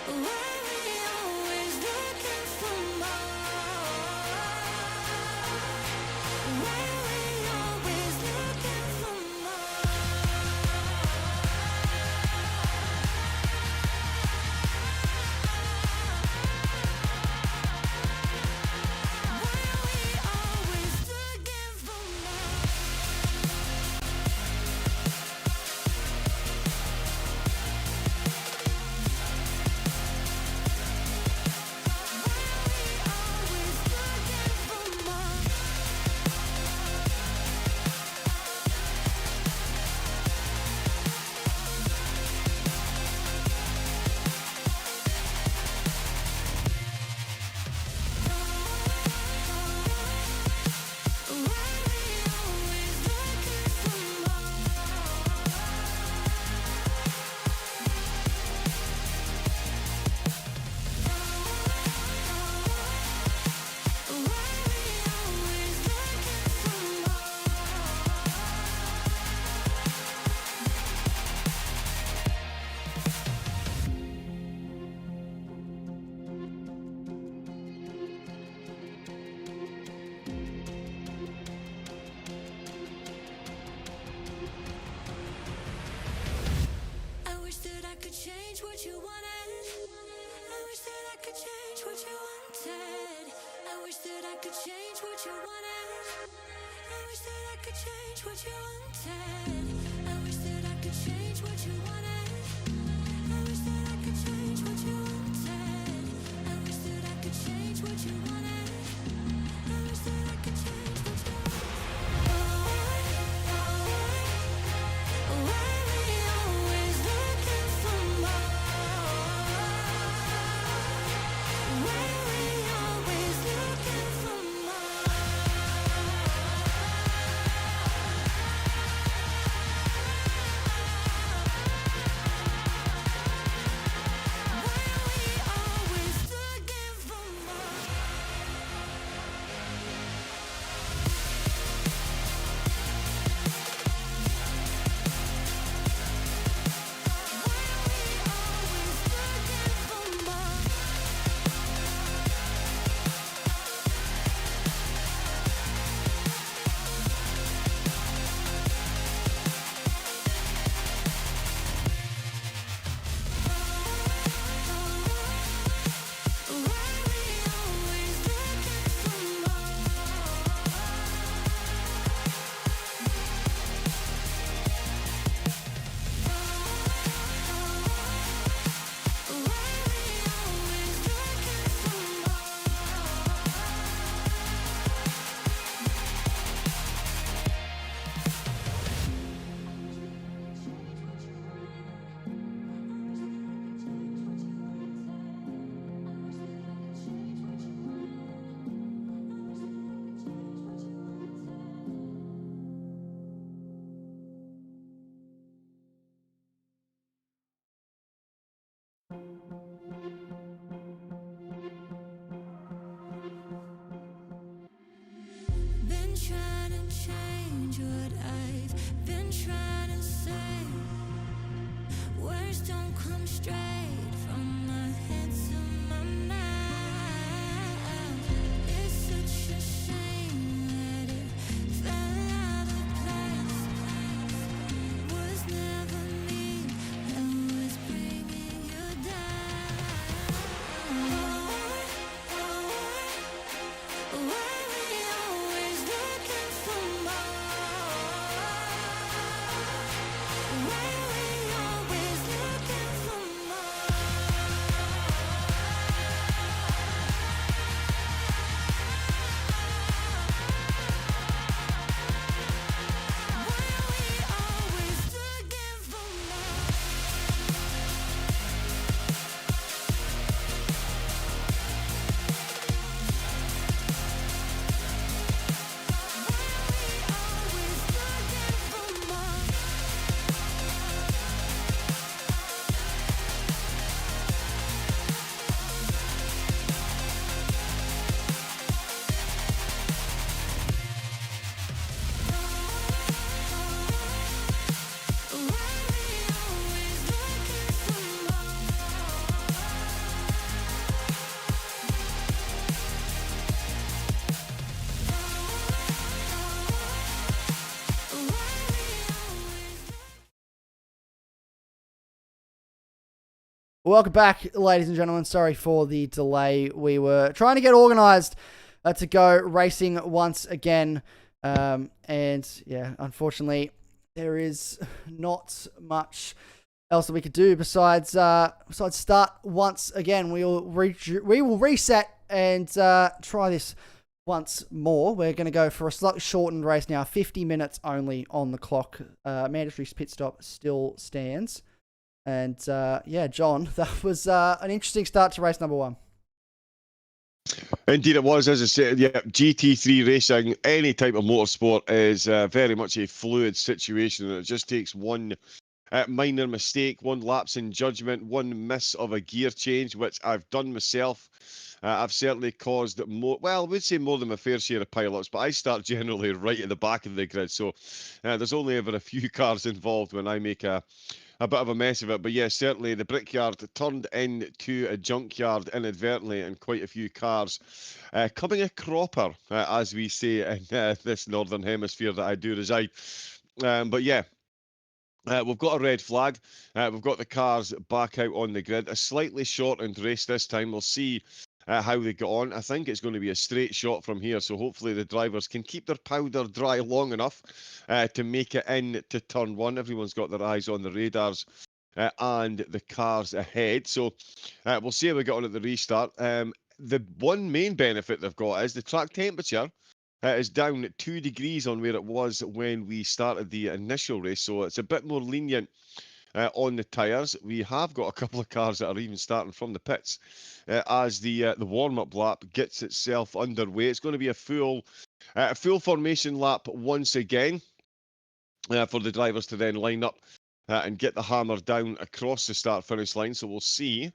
Why we always looking for more? Why we always looking for more? wanted. I wish that I could change what you wanted. I wish that I could change what you wanted. I wish that I could change what you wanted. I wish that I could change what you wanted. I wish that I could change what you wanted. I wish that I could change what you wanted. Why we always looking for more? Why we always looking for more? Been trying to change what I've been trying to say. Words don't come straight from my head to my mouth. It's such a shame that it fell out of place. Was never me that was bringing you down. Why we always looking for more? Why we always looking for more? Why we always looking for more? Always looking for more. Why we always looking for more? Welcome back, ladies and gentlemen. Sorry for the delay. We were trying to get organized to go racing once again. And yeah, unfortunately, there is not much else that we could do besides start once again. We will reset and try this once more. We're going to go for a slightly shortened race now, 50 minutes only on the clock. Mandatory pit stop still stands. And yeah, John, that was an interesting start to race number one. Indeed, it was. As I said, yeah, GT3 racing, any type of motorsport is very much a fluid situation, and it just takes one minor mistake, one lapse in judgment, one miss of a gear change, which I've done myself. I've certainly caused more, well, I would say more than my fair share of pileups, but I start generally right at the back of the grid, so there's only ever a few cars involved when I make a bit of a mess of it. But yeah, certainly the Brickyard turned into a junkyard inadvertently, and quite a few cars coming a cropper, as we say in this northern hemisphere that I do reside. But yeah, we've got a red flag. We've got the cars back out on the grid. A slightly shortened race this time. We'll see how they got on. I think it's going to be a straight shot from here, so hopefully the drivers can keep their powder dry long enough to make it in to turn 1. Everyone's got their eyes on the radars and the cars ahead. So we'll see how we get on at the restart. The one main benefit they've got is the track temperature is down at 2 degrees on where it was when we started the initial race. So it's a bit more lenient on the tyres. We have got a couple of cars that are even starting from the pits as the warm-up lap gets itself underway. It's going to be a full formation lap once again for the drivers to then line up and get the hammer down across the start-finish line. So we'll see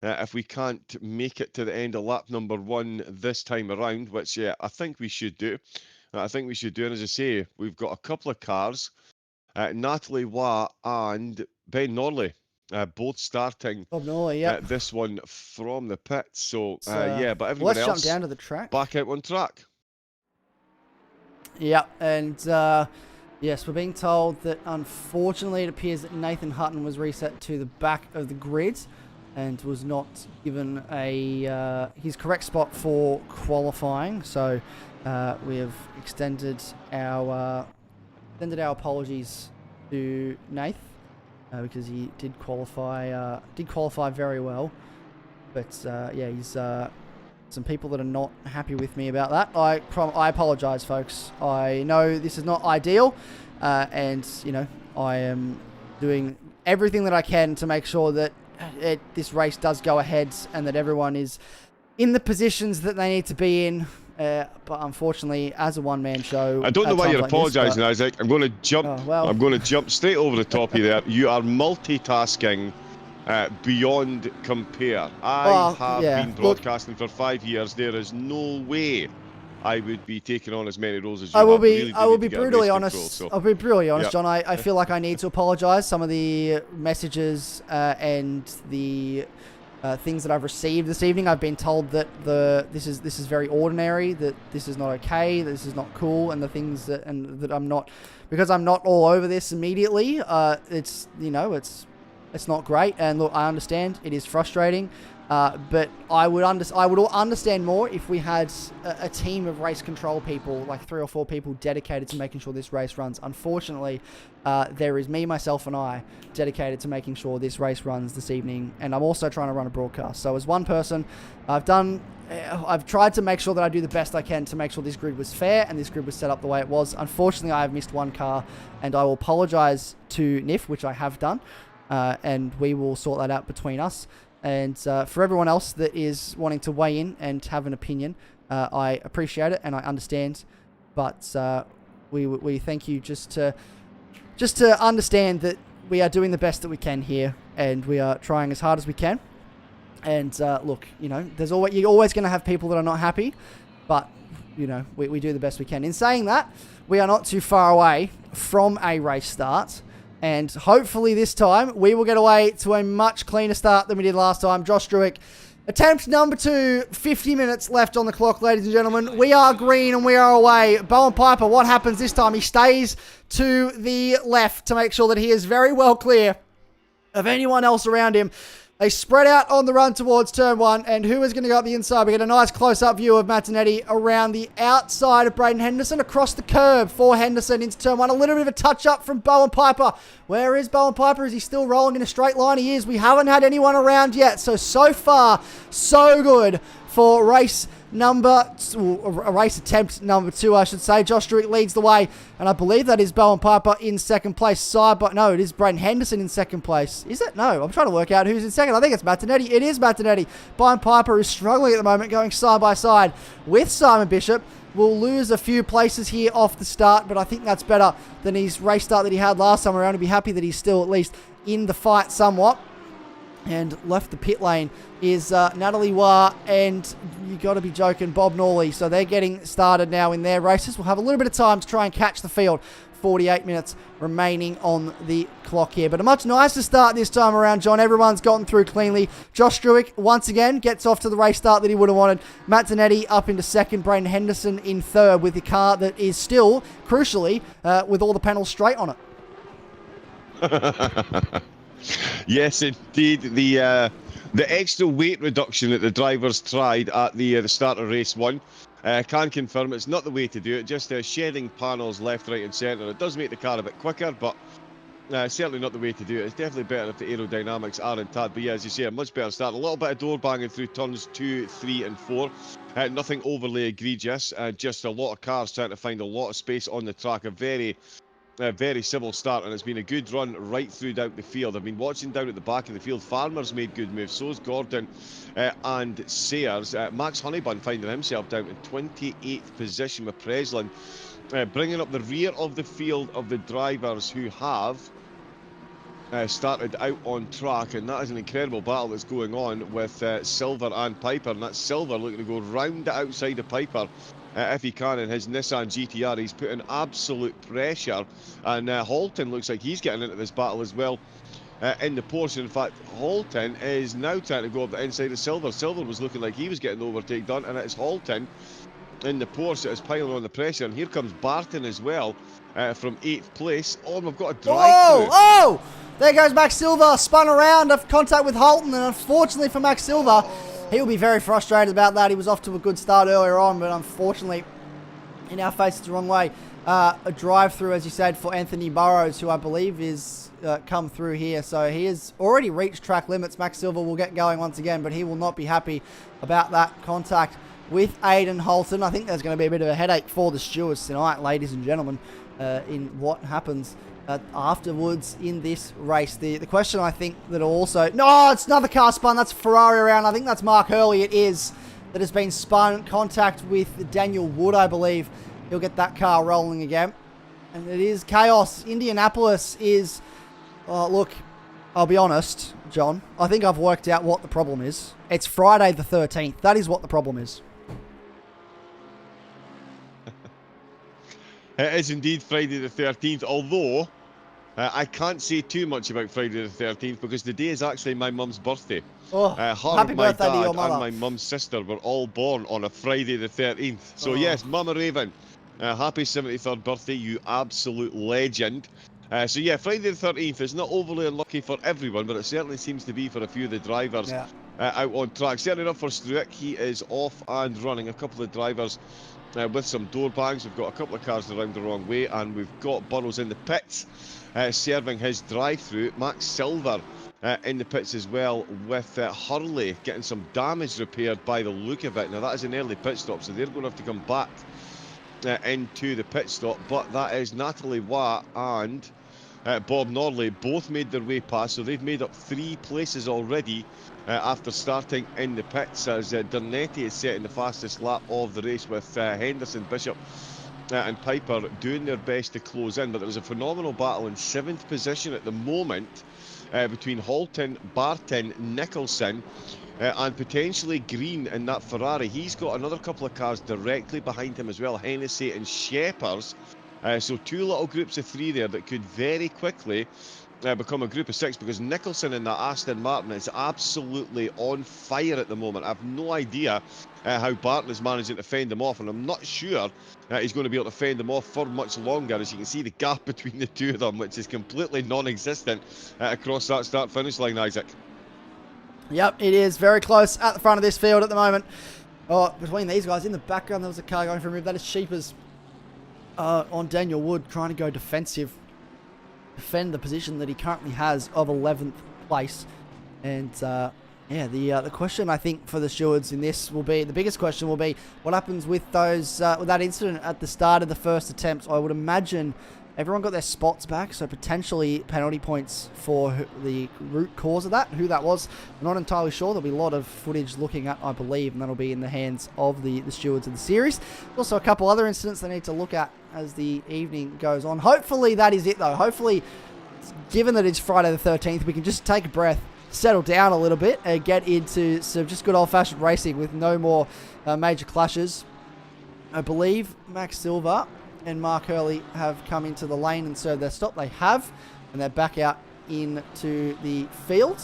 if we can't make it to the end of lap number 1 this time around, which I think we should do. And as I say, we've got a couple of cars, Natalie Waugh and Ben Norley, both starting this one from the pits. So, but everyone else let's jump down to the track. Back out on track. Yeah, and yes, we're being told that unfortunately it appears that Nathan Hutton was reset to the back of the grid and was not given his correct spot for qualifying. So we have extended our apologies to Nath because he did qualify very well. But he's some people that are not happy with me about that. I apologise, folks. I know this is not ideal, and I am doing everything that I can to make sure that this race does go ahead and that everyone is in the positions that they need to be in. But unfortunately, as a one-man show, I don't know why you're apologising, Isaac. I'm going to jump. I'm going to jump straight over the top of you there. You are multitasking beyond compare. I have been broadcasting for 5 years. There is no way I would be taking on as many roles as you. I will be brutally honest. I'll be brutally honest, John. I feel like I need to apologise. Some of the messages and the things that I've received this evening, I've been told that this is very ordinary, that this is not okay, that this is not cool, and the things that I'm not, because I'm not all over this immediately. It's not great, and look, I understand it is frustrating. But I would understand more if we had a team of race control people, like 3 or 4 people dedicated to making sure this race runs. Unfortunately, there is me, myself, and I dedicated to making sure this race runs this evening. And I'm also trying to run a broadcast. So as one person, I've tried to make sure that I do the best I can to make sure this grid was fair and this grid was set up the way it was. Unfortunately, I have missed one car, and I will apologise to NIF, which I have done, and we will sort that out between us. And for everyone else that is wanting to weigh in and have an opinion, I appreciate it and I understand. But we thank you just to understand that we are doing the best that we can here, and we are trying as hard as we can. And look, you're always going to have people that are not happy, but we do the best we can. In saying that, we are not too far away from a race start. And hopefully this time we will get away to a much cleaner start than we did last time. Josh Druick, attempt number 2, 50 minutes left on the clock, ladies and gentlemen. We are green and we are away. Bowen Piper, what happens this time? He stays to the left to make sure that he is very well clear of anyone else around him. They spread out on the run towards turn 1, and who is going to go up the inside? We get a nice close-up view of Martinetti around the outside of Braden Henderson, across the curb for Henderson into turn 1. A little bit of a touch-up from Bowen Piper. Where is Bowen Piper? Is he still rolling in a straight line? He is. We haven't had anyone around yet, so far, so good for race attempt number 2, I should say. Josh Druick leads the way, and I believe that is Bowen Piper in second place. No, it is Braden Henderson in second place. Is it? No, I'm trying to work out who's in second. I think it's Martinetti. It is Martinetti. Bowen Piper is struggling at the moment, going side by side with Simon Bishop. Will lose a few places here off the start, but I think that's better than his race start that he had last time around. To be happy that he's still at least in the fight somewhat. And left the pit lane is Natalie Waugh and, you got to be joking, Bob Norley. So they're getting started now in their races. We'll have a little bit of time to try and catch the field. 48 minutes remaining on the clock here. But a much nicer start this time around, John. Everyone's gotten through cleanly. Josh Druick, once again, gets off to the race start that he would have wanted. Matt Zanetti up into second. Braden Henderson in third with the car that is still, crucially, with all the panels straight on it. Yes, indeed. The extra weight reduction that the drivers tried at the start of race 1, can confirm it's not the way to do it. Just shedding panels left, right and centre. It does make the car a bit quicker, but certainly not the way to do it. It's definitely better if the aerodynamics are intact. But yeah, as you say, a much better start. A little bit of door banging through turns 2, 3 and 4. Nothing overly egregious. Just a lot of cars trying to find a lot of space on the track. A very civil start, and it's been a good run right through down the field. I've been watching down at the back of the field. Farmer's made good moves, so's Gordon and Sayers. Max Honeybun finding himself down in 28th position with Breslin, bringing up the rear of the field of the drivers who have started out on track, and that is an incredible battle that's going on with Silver and Piper, and that's Silver looking to go round the outside of Piper if he can in his Nissan GTR. He's putting absolute pressure, and Halton looks like he's getting into this battle as well in the Porsche. In fact, Halton is now trying to go up the inside of Silver. Silver was looking like he was getting the overtake done, and it's Halton in the Porsche that is piling on the pressure, and here comes Barton as well from 8th place. Oh, we've got a drive-through. Oh! There goes Max Silver, spun around, of contact with Halton, and unfortunately for Max Silver, he'll be very frustrated about that. He was off to a good start earlier on, but unfortunately, he now faces the wrong way. A drive-through, as you said, for Anthony Burrows, who I believe is come through here. So he has already reached track limits. Max Silver will get going once again, but he will not be happy about that contact with Aiden Halton. I think there's going to be a bit of a headache for the stewards tonight, ladies and gentlemen, in what happens afterwards in this race. The question I think that also... No, it's another car spun. That's Ferrari around. I think that's Mark Hurley. It is. That has been spun. Contact with Daniel Wood, I believe. He'll get that car rolling again. And it is chaos. Indianapolis is... look, I'll be honest, John. I think I've worked out what the problem is. It's Friday the 13th. That is what the problem is. It is indeed Friday the 13th, although I can't say too much about Friday the 13th because the day is actually my mum's birthday. Oh, happy my birthday to your dad mother. and my mum's sister were all born on a Friday the 13th. So yes, Mama Raven, happy 73rd birthday, you absolute legend. So yeah, Friday the 13th is not overly unlucky for everyone, but it certainly seems to be for a few of the drivers out on track. Certainly not for Struick. He is off and running. A couple of drivers with some door bangs. We've got a couple of cars around the wrong way, and we've got Burrows in the pits serving his drive-through. Max Silver in the pits as well, with Hurley getting some damage repaired by the look of it. Now that is an early pit stop, so they're going to have to come back into the pit stop, but that is Natalie Watt and Bob Norley both made their way past, so they've made up 3 places already after starting in the pits, as Dernetti is setting the fastest lap of the race, with Henderson, Bishop and Piper doing their best to close in. But there is a phenomenal battle in 7th position at the moment between Halton, Barton, Nicholson and potentially Green in that Ferrari. He's got another couple of cars directly behind him as well, Hennessy and Sheppers. So 2 little groups of 3 there that could very quickly become a group of 6, because Nicholson in that Aston Martin is absolutely on fire at the moment. I have no idea how Barton is managing to fend him off, and I'm not sure he's going to be able to fend him off for much longer. As you can see, the gap between the 2 of them, which is completely non-existent across that start-finish line, Isaac. Yep, it is very close at the front of this field at the moment. Oh, between these guys, in the background, there was a car going for a move. That is Sheepers on Daniel Wood, trying to go defensive, defend the position that he currently has of 11th place. And yeah, the question I think for the stewards in this will be, the biggest question will be, what happens with those with that incident at the start of the first attempt. I would imagine everyone got their spots back, so potentially penalty points for the root cause of that, who that was. I'm not entirely sure. There'll be a lot of footage looking at, I believe, and that'll be in the hands of the stewards of the series. Also a couple other incidents they need to look at as the evening goes on. Hopefully that is it, though. Hopefully, given that it's Friday the 13th, we can just take a breath, settle down a little bit, and get into some just good old-fashioned racing with no more major clashes. I believe Max Silver and Mark Hurley have come into the lane and served their stop. They have, and they're back out into the field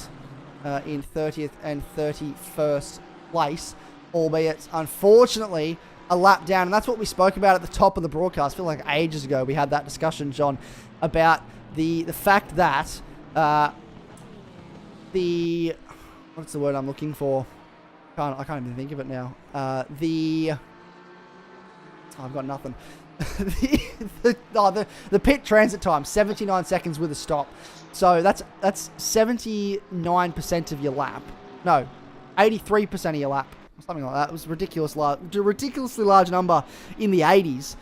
in 30th and 31st place, albeit, unfortunately, a lap down. And that's what we spoke about at the top of the broadcast. I feel like ages ago we had that discussion, John, about the fact that the what's the word I'm looking for? I can't even think of it now. I've got nothing. The pit transit time, 79 seconds with a stop. So that's 79% of your lap. No, 83% of your lap. Something like that. It was ridiculously large number in the 80s.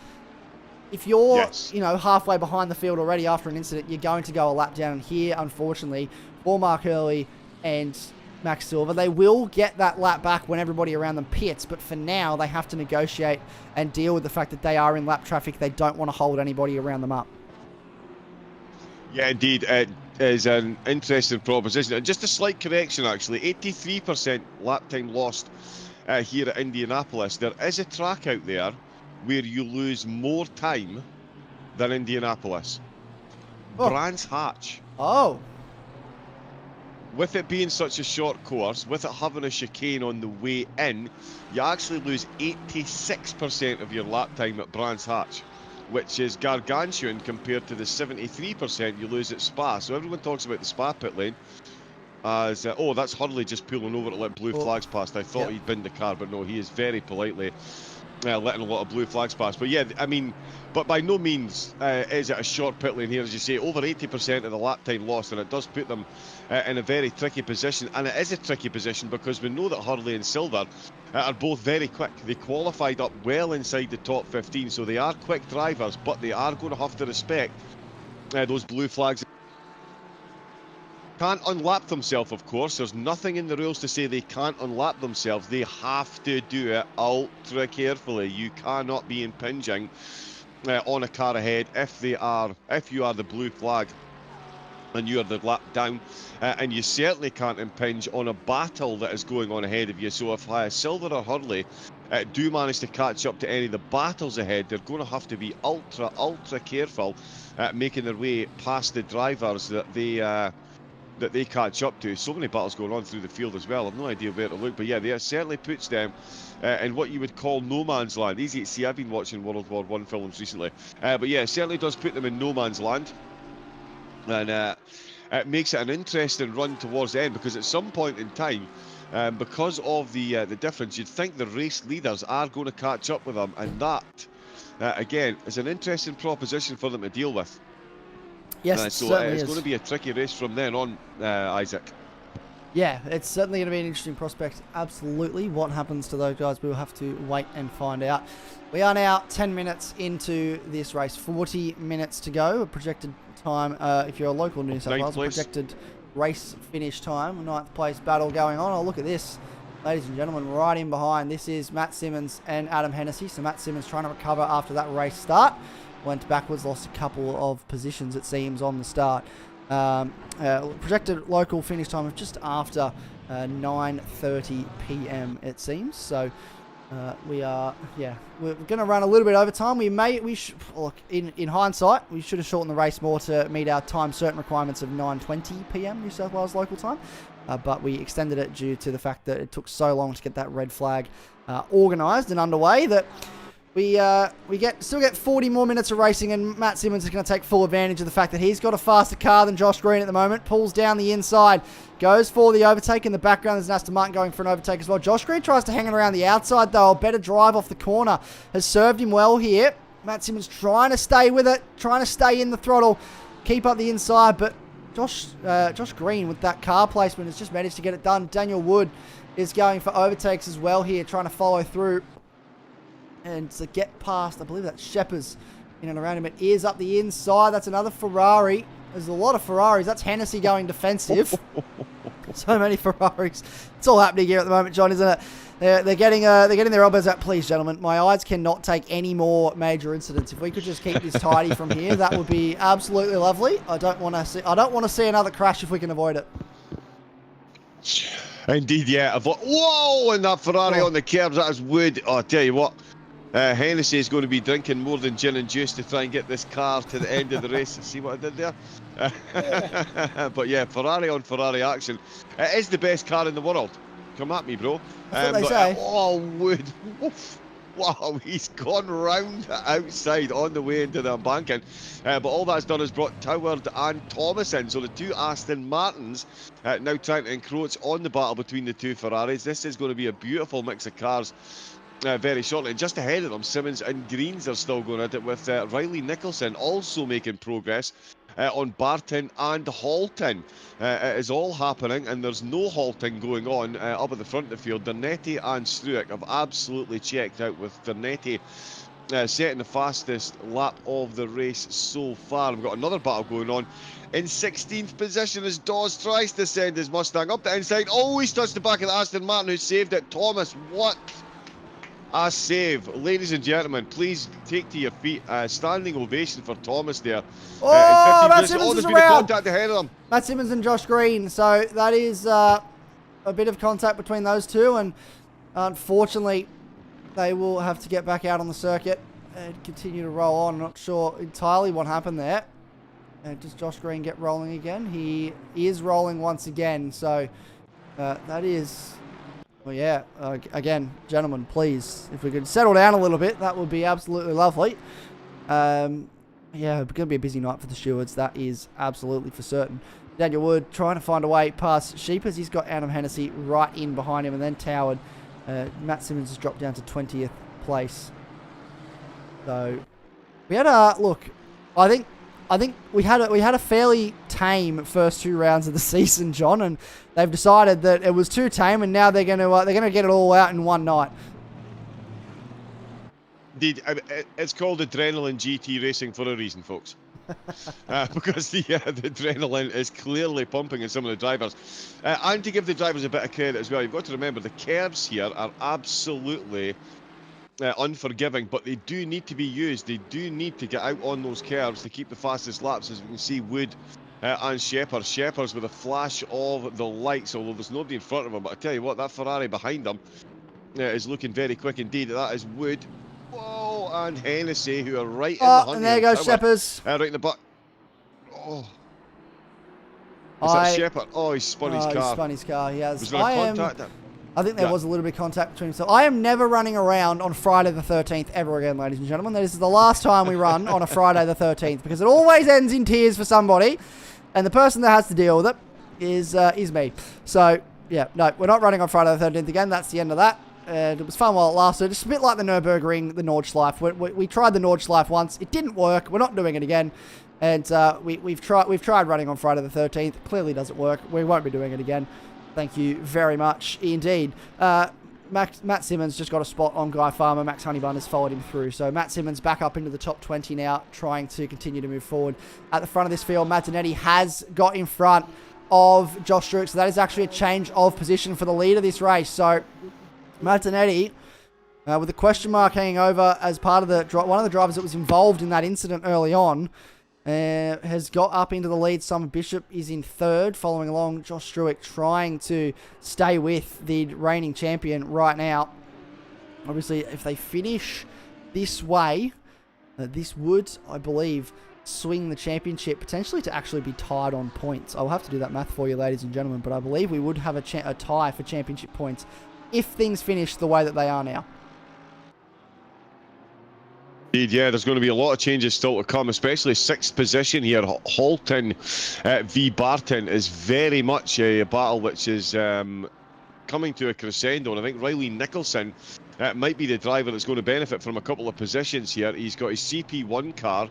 If you're, halfway behind the field already after an incident, you're going to go a lap down. And here, unfortunately, for Mark Hurley and Max Silver, they will get that lap back when everybody around them pits. But for now, they have to negotiate and deal with the fact that they are in lap traffic. They don't want to hold anybody around them up. Yeah, indeed. It is an interesting proposition. And just a slight correction, actually. 83% lap time lost here at Indianapolis. There is a track out there where you lose more time than Indianapolis. Oh. Brands Hatch. Oh. With it being such a short course, with it having a chicane on the way in, you actually lose 86% of your lap time at Brands Hatch, which is gargantuan compared to the 73% you lose at Spa. So everyone talks about the Spa pit lane as, that's Hurley just pulling over to let blue flags past. I thought he'd binned the car, but no, he is very politely letting a lot of blue flags pass. But yeah, I mean, but by no means is it a short pit lane here. As you say, over 80% of the lap time lost, and it does put them in a very tricky position. And it is a tricky position because we know that Hurley and Silver are both very quick. They qualified up well inside the top 15, so they are quick drivers, but they are going to have to respect those blue flags. Can't unlap themselves, of course. There's nothing in the rules to say they can't unlap themselves. They have to do it ultra carefully. You cannot be impinging on a car ahead if you are the blue flag and you are the lap down, and you certainly can't impinge on a battle that is going on ahead of you. So if Silver or Hurley do manage to catch up to any of the battles ahead, they're going to have to be ultra careful making their way past the drivers that they catch up to. So many battles going on through the field as well. I've no idea where to look, but yeah, it certainly puts them in what you would call no man's land. Easy to see. I've been watching World War I films recently, but yeah, it certainly does put them in no man's land, and it makes it an interesting run towards the end, because at some point in time, because of the difference, you'd think the race leaders are going to catch up with them, and that again is an interesting proposition for them to deal with. Yes, so it's going to be a tricky race from then on, Isaac. Yeah, it's certainly going to be an interesting prospect. Absolutely. What happens to those guys, we'll have to wait and find out. We are now 10 minutes into this race, 40 minutes to go. A projected time, if you're a local New South Wales, projected race finish time. 9th place battle going on. Oh, look at this. Ladies and gentlemen, right in behind, this is Matt Simmons and Adam Hennessy. So Matt Simmons trying to recover after that race start. Went backwards, lost a couple of positions, it seems, on the start. Projected local finish time of just after 9:30 p.m. it seems. So we're going to run a little bit over time. Look, in hindsight, we should have shortened the race more to meet our time certain requirements of 9:20 p.m. New South Wales local time. But we extended it due to the fact that it took so long to get that red flag organised and underway that we still get 40 more minutes of racing, and Matt Simmons is going to take full advantage of the fact that he's got a faster car than Josh Green at the moment. Pulls down the inside, goes for the overtake. In the background, there's an Aston Martin going for an overtake as well. Josh Green tries to hang it around the outside, though. A better drive off the corner has served him well here. Matt Simmons trying to stay with it, trying to stay in the throttle, keep up the inside, but Josh Green with that car placement has just managed to get it done. Daniel Wood is going for overtakes as well here, trying to follow through and to get past, I believe that's Sheppers in and around him. It is up the inside. That's another Ferrari. There's a lot of Ferraris. That's Hennessy going defensive. So many Ferraris. It's all happening here at the moment, John, isn't it? They're getting their elbows out. Please, gentlemen, my eyes cannot take any more major incidents. If we could just keep this tidy from here, that would be absolutely lovely. I don't want to see another crash if we can avoid it. Indeed, yeah. Whoa, and that Ferrari on the curbs, that is Wood. Oh, I tell you what. Hennessy is going to be drinking more than gin and juice to try and get this car to the end of the race. See what I did there? But yeah, Ferrari on Ferrari action. It is the best car in the world. Come at me, bro. That's what they say. Oh, Wood. Oof. Wow, he's gone round the outside on the way into the embankment. But all that's done is brought Toward and Thomas in. So the two Aston Martins now trying to encroach on the battle between the two Ferraris. This is going to be a beautiful mix of cars very shortly. And just ahead of them, Simmons and Greens are still going at it with Riley Nicholson also making progress on Barton and Halton. It is all happening, and there's no halting going on up at the front of the field. Vernetti and Struick have absolutely checked out, with Vernetti setting the fastest lap of the race so far. We've got another battle going on. In 16th position as Dawes tries to send his Mustang up the inside. Oh, he's touched the back of the Aston Martin, who saved it. Thomas, what a save. Ladies and gentlemen, please take to your feet. Standing ovation for Thomas there. Oh, Matt Simmons there's is been a around. contact ahead of them. Matt Simmons and Josh Green. So that is a bit of contact between those two, and unfortunately, they will have to get back out on the circuit and continue to roll on. Not sure entirely what happened there. Does Josh Green get rolling again? He is rolling once again. So that is... Well, yeah, again, gentlemen, please, if we could settle down a little bit, that would be absolutely lovely. Yeah, it's going to be a busy night for the stewards, that is absolutely for certain. Daniel Wood trying to find a way past Sheepers. He's got Adam Hennessy right in behind him, and then Toward. Matt Simmons has dropped down to 20th place. So, we had a, look, I think we had a fairly tame first two rounds of the season, John, and they've decided that it was too tame, and now they're going to get it all out in one night. Indeed, it's called adrenaline GT racing for a reason, folks. Because the adrenaline is clearly pumping in some of the drivers. And to give the drivers a bit of credit as well, you've got to remember the curves here are absolutely unforgiving, but they do need to be used. They do need to get out on those curves to keep the fastest laps, as we can see Wood and Shepherd. Shepherd's with a flash of the lights, although there's nobody in front of him. But I tell you what, that Ferrari behind him is looking very quick indeed. That is Wood. Whoa, and Hennessy, who are right in the hunt. And there goes Shepherd's. Right in the butt. Oh. Is that Shepherd? Oh, he spun his car. He spun his car, he has. Was there a contact? I think there was a little bit of contact between them. So I am never running around on Friday the 13th ever again, ladies and gentlemen. This is the last time we run on a Friday the 13th, because it always ends in tears for somebody, and the person that has to deal with it is me. So, yeah, no, we're not running on Friday the 13th again. That's the end of that. And it was fun while it lasted. It's a bit like the Nürburgring, the Nordschleife. We tried the Nordschleife once. It didn't work. We're not doing it again. And we've tried running on Friday the 13th. Clearly doesn't work. We won't be doing it again. Thank you very much indeed. Matt Simmons just got a spot on Guy Farmer. Max Honeybun has followed him through. So Matt Simmons back up into the top 20 now, trying to continue to move forward. At the front of this field, Martinetti has got in front of Josh Struick. So that is actually a change of position for the lead of this race. So Martinetti, with a question mark hanging over as part of one of the drivers that was involved in that incident early on, has got up into the lead. Simon Bishop is in third, following along. Josh Struick trying to stay with the reigning champion right now. Obviously, if they finish this way, this would, I believe, swing the championship potentially to actually be tied on points. I'll have to do that math for you, ladies and gentlemen, but I believe we would have a tie for championship points if things finish the way that they are now. Yeah, there's going to be a lot of changes still to come, especially sixth position here. Halton v Barton is very much a battle which is coming to a crescendo, and I think Riley Nicholson might be the driver that's going to benefit from a couple of positions here. He's got his CP1 car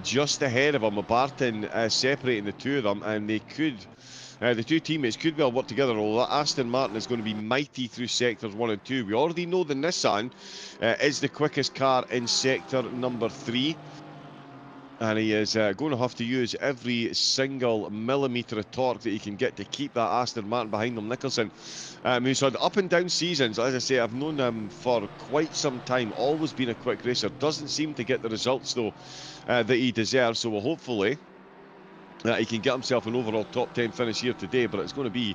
just ahead of him, with Barton separating the two of them, and they could... the two teammates could well work together, although Aston Martin is going to be mighty through sectors 1 and 2. We already know the Nissan is the quickest car in sector number 3. And he is going to have to use every single millimetre of torque that he can get to keep that Aston Martin behind him. Nicholson, who's had up and down seasons, as I say, I've known him for quite some time, always been a quick racer. Doesn't seem to get the results, though, that he deserves. So hopefully... he can get himself an overall top 10 finish here today, but it's going to be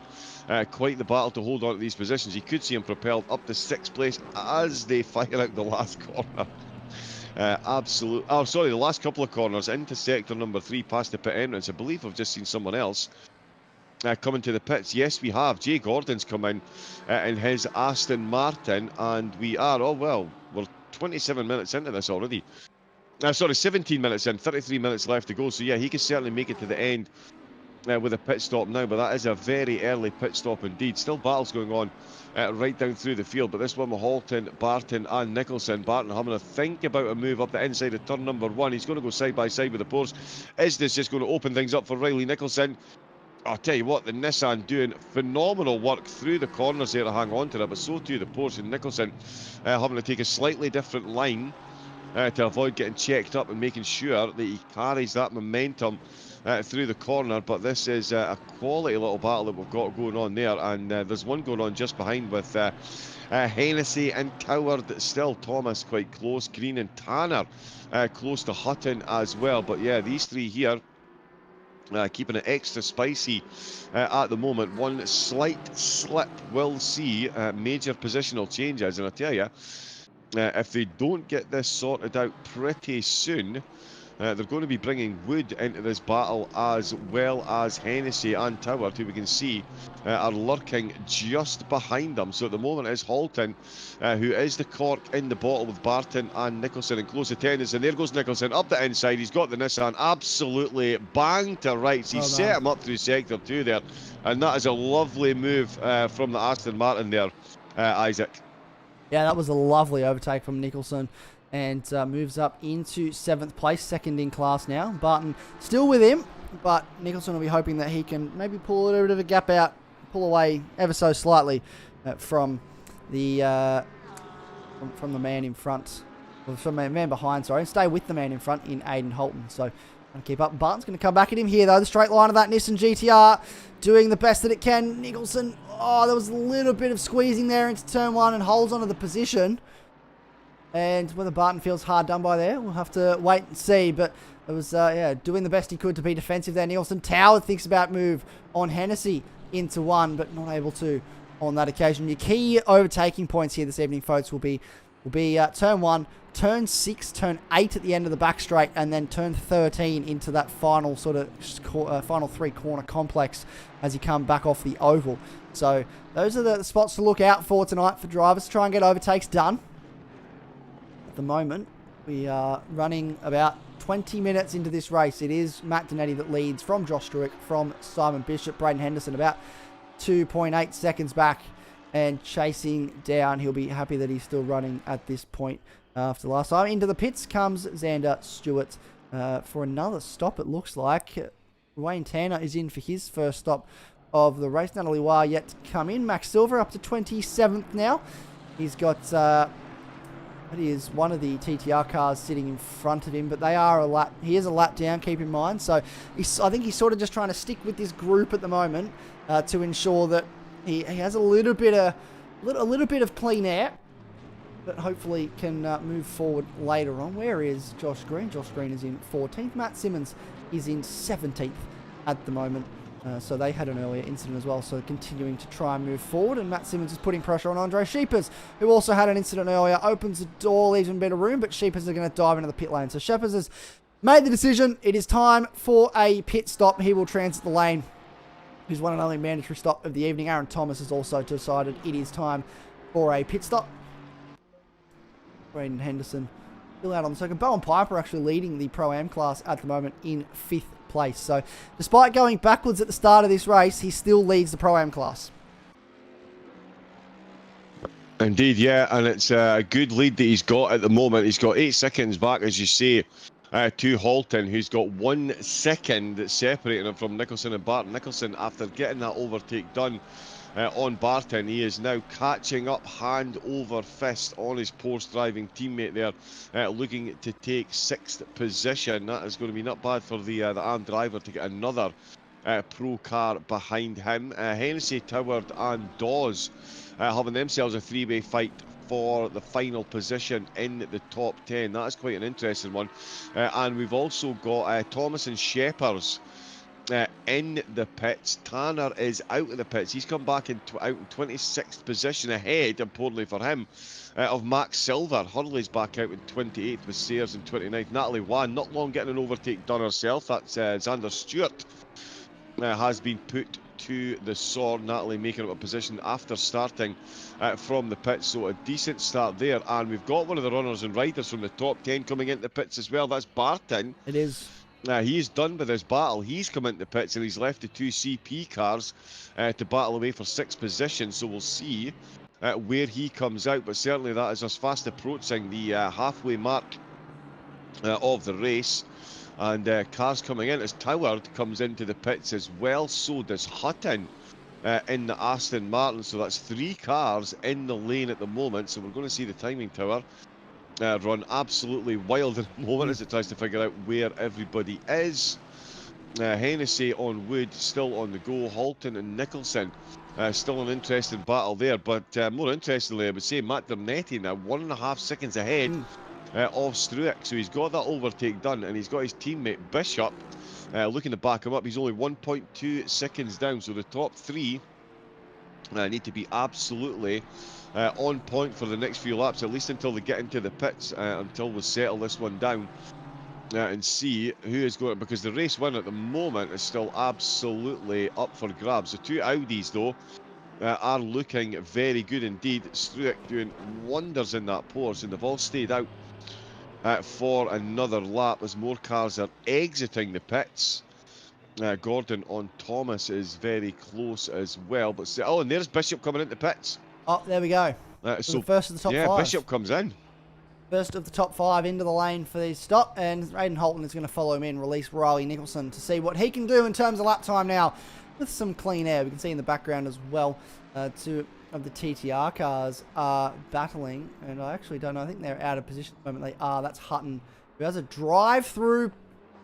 quite the battle to hold on to these positions. You could see him propelled up to 6th place as they fire out the last corner. The last couple of corners into sector number 3 past the pit entrance. I believe I've just seen someone else coming to the pits. Yes, we have. Jay Gordon's come in his Aston Martin, and we are, oh well, we're 27 minutes into this already. Sorry, 17 minutes in, 33 minutes left to go. So yeah, he can certainly make it to the end with a pit stop now, but that is a very early pit stop indeed. Still battles going on right down through the field, but this one with Halton, Barton and Nicholson. Barton having a think about a move up the inside of turn number 1. He's going to go side by side with the Porsche. Is this just going to open things up for Riley Nicholson? I'll tell you what, the Nissan doing phenomenal work through the corners there to hang on to that, but so too the Porsche, and Nicholson having to take a slightly different line to avoid getting checked up and making sure that he carries that momentum through the corner. But this is a quality little battle that we've got going on there, and there's one going on just behind with Hennessy and Coward still. Thomas quite close, Green and Tanner close to Hutton as well. But yeah, these three here keeping it extra spicy at the moment. One slight slip will see major positional changes, and I tell you, if they don't get this sorted out pretty soon, they're going to be bringing Wood into this battle, as well as Hennessy and Toward, who we can see are lurking just behind them. So at the moment is Halton, who is the cork in the bottle with Barton and Nicholson in close attendance. And there goes Nicholson up the inside. He's got the Nissan absolutely banged to rights. He set him up through sector 2 there. And that is a lovely move from the Aston Martin there, Isaac. Yeah, that was a lovely overtake from Nicholson, and moves up into 7th place, second in class now. Barton still with him, but Nicholson will be hoping that he can maybe pull a little bit of a gap out, pull away ever so slightly from the from the man in front, or from the man behind, sorry, and stay with the man in front in Aiden Holton. So trying to keep up. Barton's going to come back at him here, though. The straight line of that Nissan GTR doing the best that it can. Nicholson, oh, there was a little bit of squeezing there into turn 1 and holds onto the position. And whether Barton feels hard done by there, we'll have to wait and see. But it was, yeah, doing the best he could to be defensive there. Nicholson Tower thinks about move on Hennessy into 1, but not able to on that occasion. Your key overtaking points here this evening, folks, will be turn 1, turn 6, turn 8 at the end of the back straight, and then turn 13 into that final sort of final 3-corner complex as you come back off the oval. So those are the spots to look out for tonight for drivers to try and get overtakes done. At the moment, we are running about 20 minutes into this race. It is Matt Donetti that leads from Josh Struick, from Simon Bishop. Braden Henderson about 2.8 seconds back and chasing down. He'll be happy that he's still running at this point after last time. Into the pits comes Xander Stewart for another stop, it looks like. Wayne Tanner is in for his first stop of the race. Natalie Wah yet to come in. Max Silver up to 27th now. He's got... that is one of the TTR cars sitting in front of him, but they are a lap. He is a lap down, keep in mind. So I think he's sort of just trying to stick with this group at the moment to ensure that he has a little bit of clean air, but hopefully can move forward later on. Where is Josh Green? Josh Green is in 14th. Matt Simmons is in 17th at the moment. So they had an earlier incident as well, so continuing to try and move forward. And Matt Simmons is putting pressure on Andre Sheepers, who also had an incident earlier. Opens the door, leaves him a bit of room, but Sheepers are going to dive into the pit lane. So Sheepers has made the decision. It is time for a pit stop. He will transit the lane. His one and only mandatory stop of the evening. Aaron Thomas has also decided it is time for a pit stop. Braden Henderson still out on the circuit. Bowen Piper actually leading the Pro-Am class at the moment in 5th place. So despite going backwards at the start of this race, he still leads the Pro-Am class. Indeed, yeah, and it's a good lead that he's got at the moment. He's got 8 seconds back, as you say, to Halton, who's got 1 second separating him from Nicholson and Barton. Nicholson, after getting that overtake done on Barton, he is now catching up hand over fist on his post-driving teammate there, looking to take 6th position. That is going to be not bad for the armed driver to get another pro car behind him. Hennessy, Toward and Dawes having themselves a 3-way fight for the final position in the top 10. That is quite an interesting one. And we've also got Thomas and Sheppers in the pits. Tanner is out of the pits. He's come back out in 26th position, ahead, importantly for him, of Max Silver. Hurley's back out in 28th with Sayers in 29th. Natalie Wan not long getting an overtake done herself. That's Xander Stewart has been put to the sword. Natalie making up a position after starting from the pits, so a decent start there. And we've got one of the runners and riders from the top 10 coming into the pits as well. That's Barton. It is. He's done with his battle. He's come into the pits and he's left the 2 CP cars to battle away for 6th position. So we'll see where he comes out. But certainly that is us fast approaching the halfway mark of the race. And cars coming in as Toward comes into the pits as well. So does Hutton in the Aston Martin. So that's 3 cars in the lane at the moment. So we're going to see the timing tower run absolutely wild at the moment as it tries to figure out where everybody is. Hennessy on Wood still on the go. Halton and Nicholson still an interesting battle there, but more interestingly I would say Matt Dernetti now 1.5 seconds ahead of Struick, so he's got that overtake done, and he's got his teammate Bishop looking to back him up. He's only 1.2 seconds down, so the top 3 need to be absolutely on point for the next few laps, at least until they get into the pits, until we settle this one down and see who is going, because the race win at the moment is still absolutely up for grabs. The 2 Audis though are looking very good indeed. Struick doing wonders in that Porsche, and they've all stayed out for another lap as more cars are exiting the pits. Gordon on Thomas is very close as well, but oh, and there's Bishop coming into the pits. Oh, there we go. So the first of the top 5. Yeah, Bishop comes in. First of the top 5 into the lane for the stop, and Aiden Holton is going to follow him in, release Riley Nicholson to see what he can do in terms of lap time now with some clean air. We can see in the background as well 2 of the TTR cars are battling, and I actually don't know, I think they're out of position at the moment. They are. That's Hutton, who has a drive-through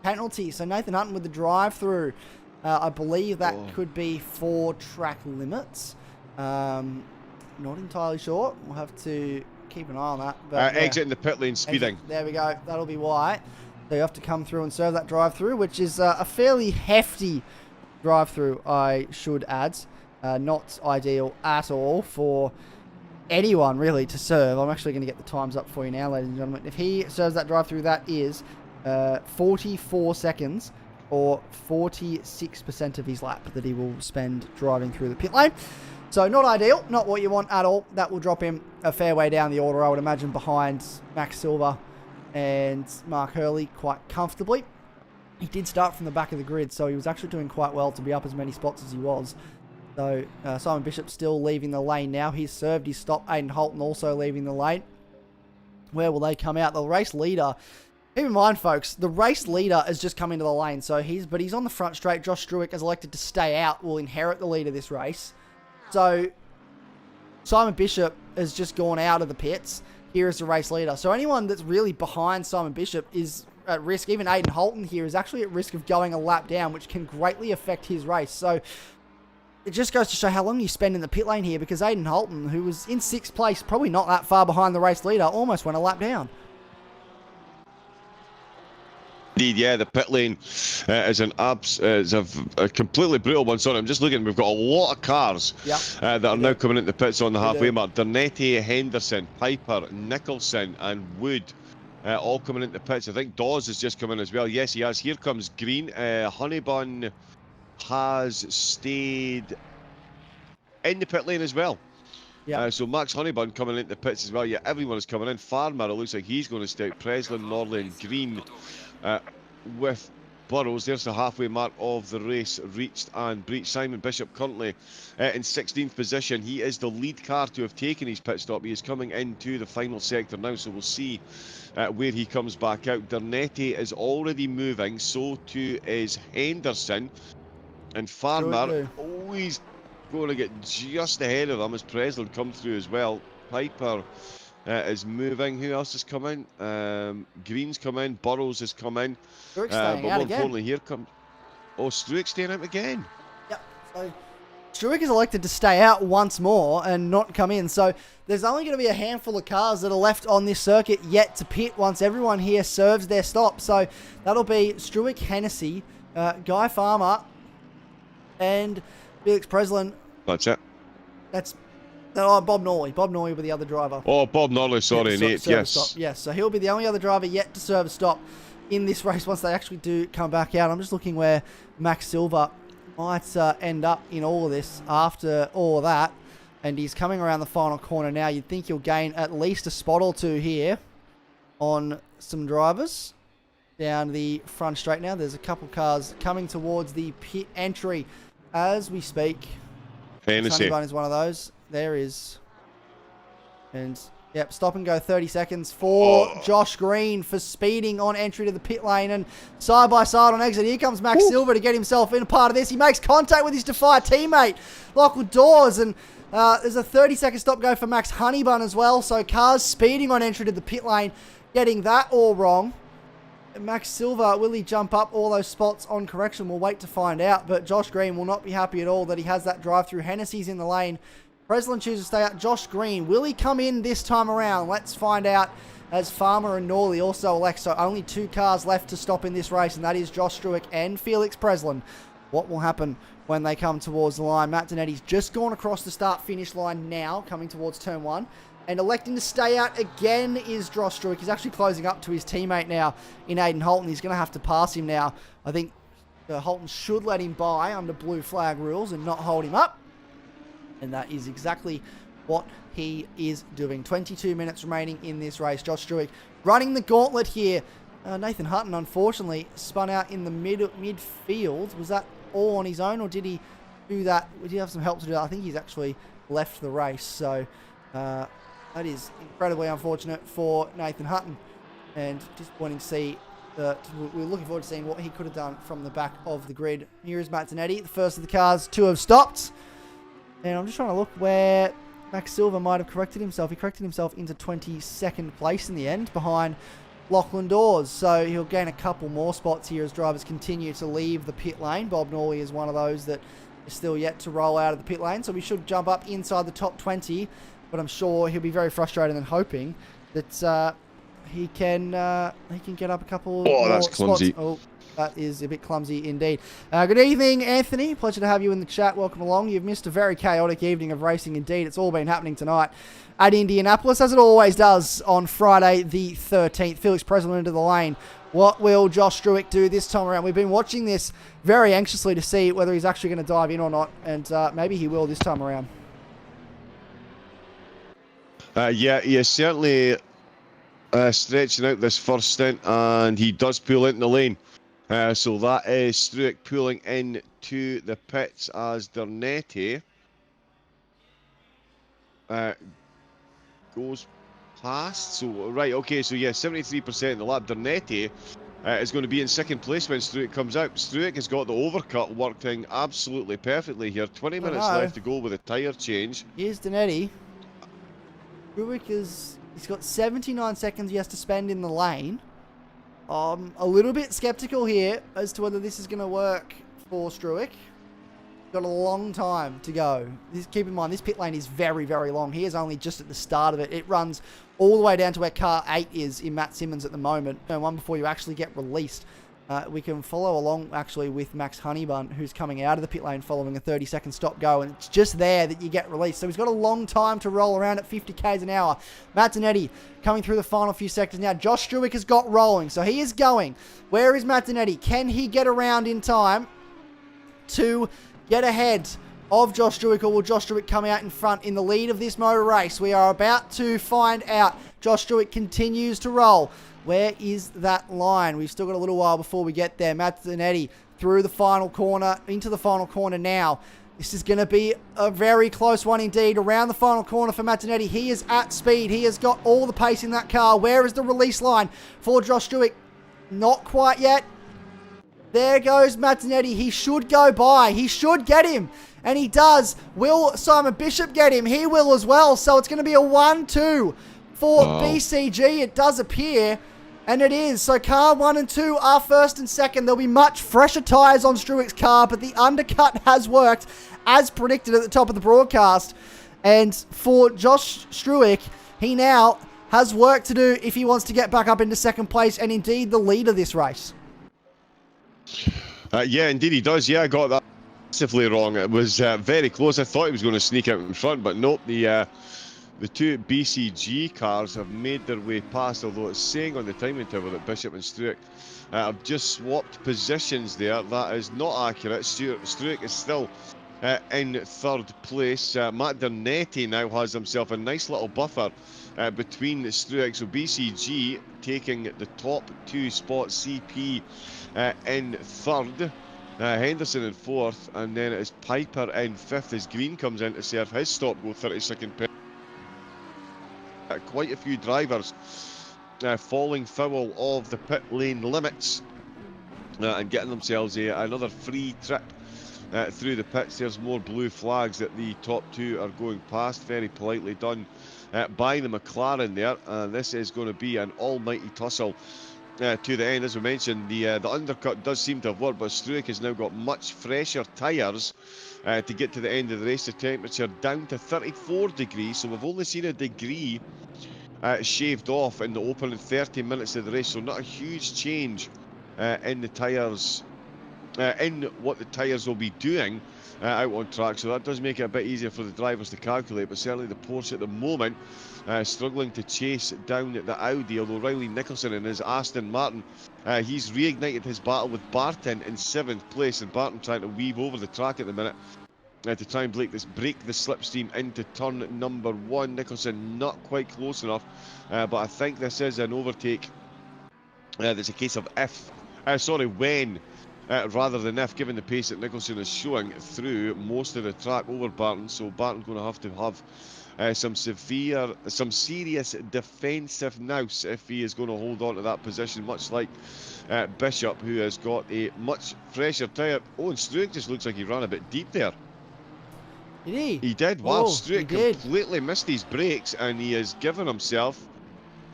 penalty. So Nathan Hutton with the drive-through. I believe that could be for track limits. Not entirely sure. We'll have to keep an eye on that. But exiting the pit lane, speeding. There we go. That'll be why. So you have to come through and serve that drive-through, which is a fairly hefty drive-through, I should add. Not ideal at all for anyone, really, to serve. I'm actually going to get the times up for you now, ladies and gentlemen. If he serves that drive-through, that is 44 seconds, or 46% of his lap that he will spend driving through the pit lane. So not ideal, not what you want at all. That will drop him a fair way down the order, I would imagine, behind Max Silver and Mark Hurley quite comfortably. He did start from the back of the grid, so he was actually doing quite well to be up as many spots as he was. So Simon Bishop still leaving the lane now. He's served his stop. Aiden Holton also leaving the lane. Where will they come out? The race leader, keep in mind, folks, the race leader has just come into the lane. So he's on the front straight. Josh Struick has elected to stay out, will inherit the lead of this race. So Simon Bishop has just gone out of the pits. Here is the race leader. So anyone that's really behind Simon Bishop is at risk. Even Aiden Holton here is actually at risk of going a lap down, which can greatly affect his race. So it just goes to show how long you spend in the pit lane here, because Aiden Holton, who was in 6th place, probably not that far behind the race leader, almost went a lap down. Indeed, yeah, the pit lane is a completely brutal one. Sorry, I'm just looking. We've got a lot of cars that are now coming into the pits on the halfway mark. Dernetti, Henderson, Piper, Nicholson, and Wood all coming into the pits. I think Dawes has just come in as well. Yes, he has. Here comes Green. Honeybun has stayed in the pit lane as well. Yeah. So Max Honeybun coming into the pits as well. Yeah, everyone is coming in. Farmer, it looks like he's going to stay out. Preslin, Norley, and Green with Burrows. There's the halfway mark of the race reached and breached. Simon Bishop currently in 16th position. He is the lead car to have taken his pit stop. He is coming into the final sector now, so we'll see where he comes back out. Dernetti is already moving, so too is Henderson. And Farmer, he's going to get just ahead of them as Preslin comes through as well. Piper is moving. Who else has come in? Green's come in. Burrows has come in. Struick's staying out again. Importantly, here comes... Oh, Struick's staying out again. Yep. So Struick is elected to stay out once more and not come in. So there's only going to be a handful of cars that are left on this circuit yet to pit once everyone here serves their stop. So that'll be Struick, Hennessy, Guy Farmer, and Felix Preslin. That's it. That's Bob Norley. Bob Norley will be the other driver. Oh, Bob Norley, sorry, Nate, yes. Yes, so he'll be the only other driver yet to serve a stop in this race once they actually do come back out. I'm just looking where Max Silver might end up in all of this after all of that. And he's coming around the final corner now. You'd think he'll gain at least a spot or two here on some drivers. Down the front straight now. There's a couple cars coming towards the pit entry as we speak. Hennessy. Honeyburn is one of those. There is. And, yep, stop and go 30 seconds for Josh Green for speeding on entry to the pit lane. And side by side on exit, here comes Max Silver to get himself in a part of this. He makes contact with his Defy teammate, Lachlan Dawes. And there's a 30-second stop go for Max Honeybun as well. So cars speeding on entry to the pit lane, getting that all wrong. Max Silver, will he jump up all those spots on correction? We'll wait to find out. But Josh Green will not be happy at all that he has that drive-through. Hennessy's in the lane. Breslin chooses to stay out. Josh Green, will he come in this time around? Let's find out as Farmer and Norley also elect. So only 2 cars left to stop in this race, and that is Josh Struick and Felix Breslin. What will happen when they come towards the line? Matt Donetti's just gone across the start-finish line now, coming towards turn 1. And electing to stay out again is Josh Struick. He's actually closing up to his teammate now in Aiden Holton. He's going to have to pass him now. I think Holton should let him by under blue flag rules and not hold him up. And that is exactly what he is doing. 22 minutes remaining in this race. Josh Struick running the gauntlet here. Nathan Hutton, unfortunately, spun out in the midfield. Was that all on his own, or did he do that? Did he have some help to do that? I think he's actually left the race. So that is incredibly unfortunate for Nathan Hutton, and disappointing to see. We're looking forward to seeing what he could have done from the back of the grid. Here is Matt Zanetti, the first of the cars to have stopped. And I'm just trying to look where Max Silver might have corrected himself. He corrected himself into 22nd place in the end, behind Lachlan Dawes. So he'll gain a couple more spots here as drivers continue to leave the pit lane. Bob Norley is one of those that is still yet to roll out of the pit lane. So we should jump up inside the top 20. But I'm sure he'll be very frustrated and hoping that he can get up a couple more that's clumsy. spots. Oh, that is a bit clumsy indeed. Good evening, Anthony. Pleasure to have you in the chat. Welcome along. You've missed a very chaotic evening of racing indeed. It's all been happening tonight at Indianapolis, as it always does on Friday the 13th. Felix Breslin into the lane. What will Josh Struick do this time around? We've been watching this very anxiously to see whether he's actually going to dive in or not, and maybe he will this time around. Yeah, he is certainly stretching out this first stint, and he does pull into the lane. So that is Struick pulling into the pits as Dernetti goes past. So, right, okay, so yeah, 73% of the lap. Dernetti is going to be in second place when Struick comes out. Struick has got the overcut working absolutely perfectly here. 20 minutes left to go with a tyre change. Here's Donetti. Struick he's got 79 seconds he has to spend in the lane. A little bit skeptical here as to whether this is going to work for Struick. Got a long time to go. Keep in mind, this pit lane is very, very long. He is only just at the start of it. It runs all the way down to where car 8 is in Matt Simmons at the moment. And one before you actually get released. We can follow along actually with Max Honeybun, who's coming out of the pit lane following a 30-second stop go, and it's just there that you get released. So he's got a long time to roll around at 50 k's an hour. Matt Zanetti coming through the final few sectors now. Josh Struick has got rolling, so he is going. Where is Matt Zanetti? Can he get around in time to get ahead of Josh Struick, or will Josh Struick come out in front in the lead of this motor race? We are about to find out. Josh Struick continues to roll. Where is that line? We've still got a little while before we get there. Matt Zanetti through the final corner, into the final corner now. This is going to be a very close one indeed. Around the final corner for Matt Zanetti. He is at speed. He has got all the pace in that car. Where is the release line for Josh Struick? Not quite yet. There goes Matt Zanetti. He should go by. He should get him. And he does. Will Simon Bishop get him? He will as well. So it's going to be a 1-2 for BCG. It does appear. And it is. So car 1 and 2 are first and second. There'll be much fresher tyres on Struick's car, but the undercut has worked as predicted at the top of the broadcast. And for Josh Struick, he now has work to do if he wants to get back up into second place and indeed the lead of this race. Yeah, indeed he does. Yeah, I got that massively wrong. It was very close. I thought he was going to sneak out in front, but nope. The two BCG cars have made their way past, although it's saying on the timing tower that Bishop and Struick have just swapped positions there. That is not accurate. Struick is still in third place. Matt Dernetti now has himself a nice little buffer between Struick. So BCG taking the top two spots, CP in third. Henderson in fourth, and then it is Piper in fifth as Green comes in to serve his stop-go 30-second penalty. Quite a few drivers falling foul of the pit lane limits and getting themselves another free trip through the pits. There's more blue flags that the top two are going past. Very politely done by the McLaren there, and this is going to be an almighty tussle to the end. As we mentioned, the undercut does seem to have worked, but Struick has now got much fresher tyres to get to the end of the race. The temperature down to 34 degrees, so we've only seen a degree shaved off in the opening 30 minutes of the race, so not a huge change in the tyres, in what the tyres will be doing out on track, so that does make it a bit easier for the drivers to calculate. But certainly the Porsche at the moment struggling to chase down the Audi, although Riley Nicholson in his Aston Martin, he's reignited his battle with Barton in 7th place, and Barton trying to weave over the track at the minute to try and break the slipstream into turn number 1. Nicholson not quite close enough, but I think this is an overtake that's a case of when rather than if, given the pace that Nicholson is showing through most of the track over Barton. So Barton's going to have some serious defensive nous if he is going to hold on to that position, much like Bishop, who has got a much fresher tyre. Oh, and Struick just looks like he ran a bit deep there. Did he? He did. Wow, Oh, Struick completely missed his brakes, and he has given himself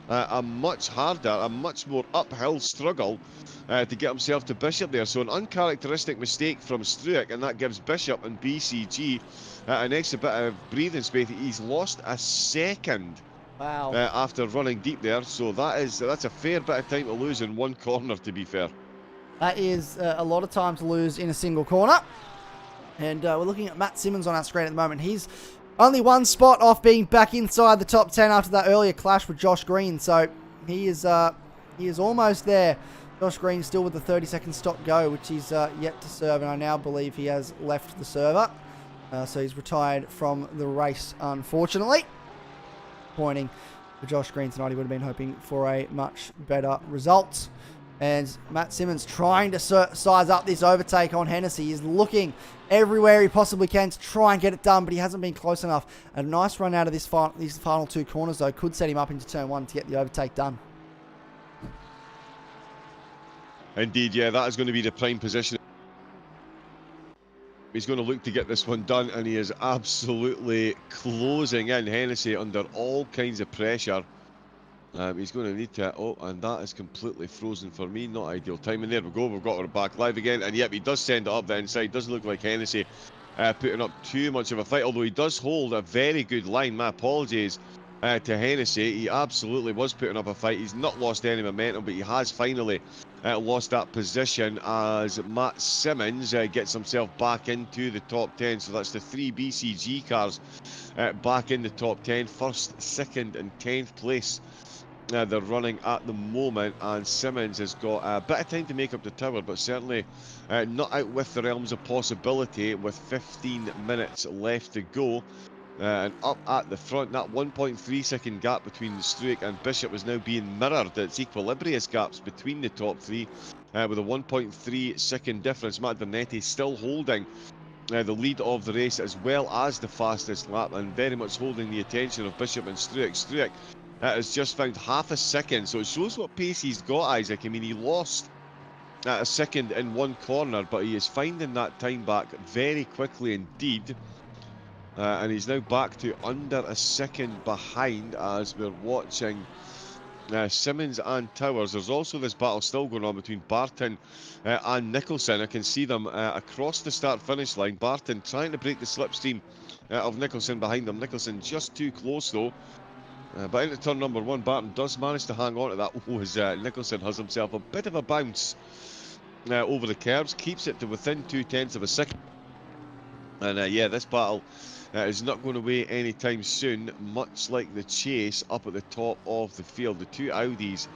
a much harder, a much more uphill struggle to get himself to Bishop there. So an uncharacteristic mistake from Struick, and that gives Bishop and BCG an extra bit of breathing space. He's lost a second Wow. after running deep there, so that's a fair bit of time to lose in one corner, to be fair. That is a lot of time to lose in a single corner. And we're looking at Matt Simmons on our screen at the moment. He's only one spot off being back inside the top 10 after that earlier clash with Josh Green. So he is almost there. Josh Green still with the 30-second stop go, which he's yet to serve. And I now believe he has left the server. So he's retired from the race, unfortunately. Pointing for Josh Green tonight. He would have been hoping for a much better result. And Matt Simmons trying to size up this overtake on Hennessy. He's looking everywhere he possibly can to try and get it done, but he hasn't been close enough. A nice run out of these final two corners, though, could set him up into turn 1 to get the overtake done. Indeed, yeah, that is going to be the prime position. He's going to look to get this one done, and he is absolutely closing in Hennessy under all kinds of pressure. He's going to need to... Oh, and that is completely frozen for me. Not ideal timing. There we go. We've got her back live again. And yep, he does send it up the inside. Doesn't look like Hennessy putting up too much of a fight, although he does hold a very good line. My apologies to Hennessy. He absolutely was putting up a fight. He's not lost any momentum, but he has finally lost that position as Matt Simmons gets himself back into the top 10. So that's the 3 BCG cars back in the top 10. First, second and 10th place. They're running at the moment, and Simmons has got a bit of time to make up the tower, but certainly not out with the realms of possibility with 15 minutes left to go. And up at the front, that 1.3 second gap between Struick and Bishop is now being mirrored. It's equilibrious gaps between the top 3 with a 1.3 second difference. Matt Dernetti still holding the lead of the race as well as the fastest lap, and very much holding the attention of Bishop and Struick. Struick has just found half a second, so it shows what pace he's got, Isaac. I mean, he lost a second in one corner, but he is finding that time back very quickly indeed. And he's now back to under a second behind as we're watching Simmons and Towers. There's also this battle still going on between Barton and Nicholson. I can see them across the start-finish line. Barton trying to break the slipstream of Nicholson behind them. Nicholson just too close though. But into turn number 1, Barton does manage to hang on to that. Oh, as Nicholson has himself a bit of a bounce over the curbs, keeps it to within 0.2 of a second. And yeah, this battle is not going away anytime soon, much like the chase up at the top of the field. The two Audis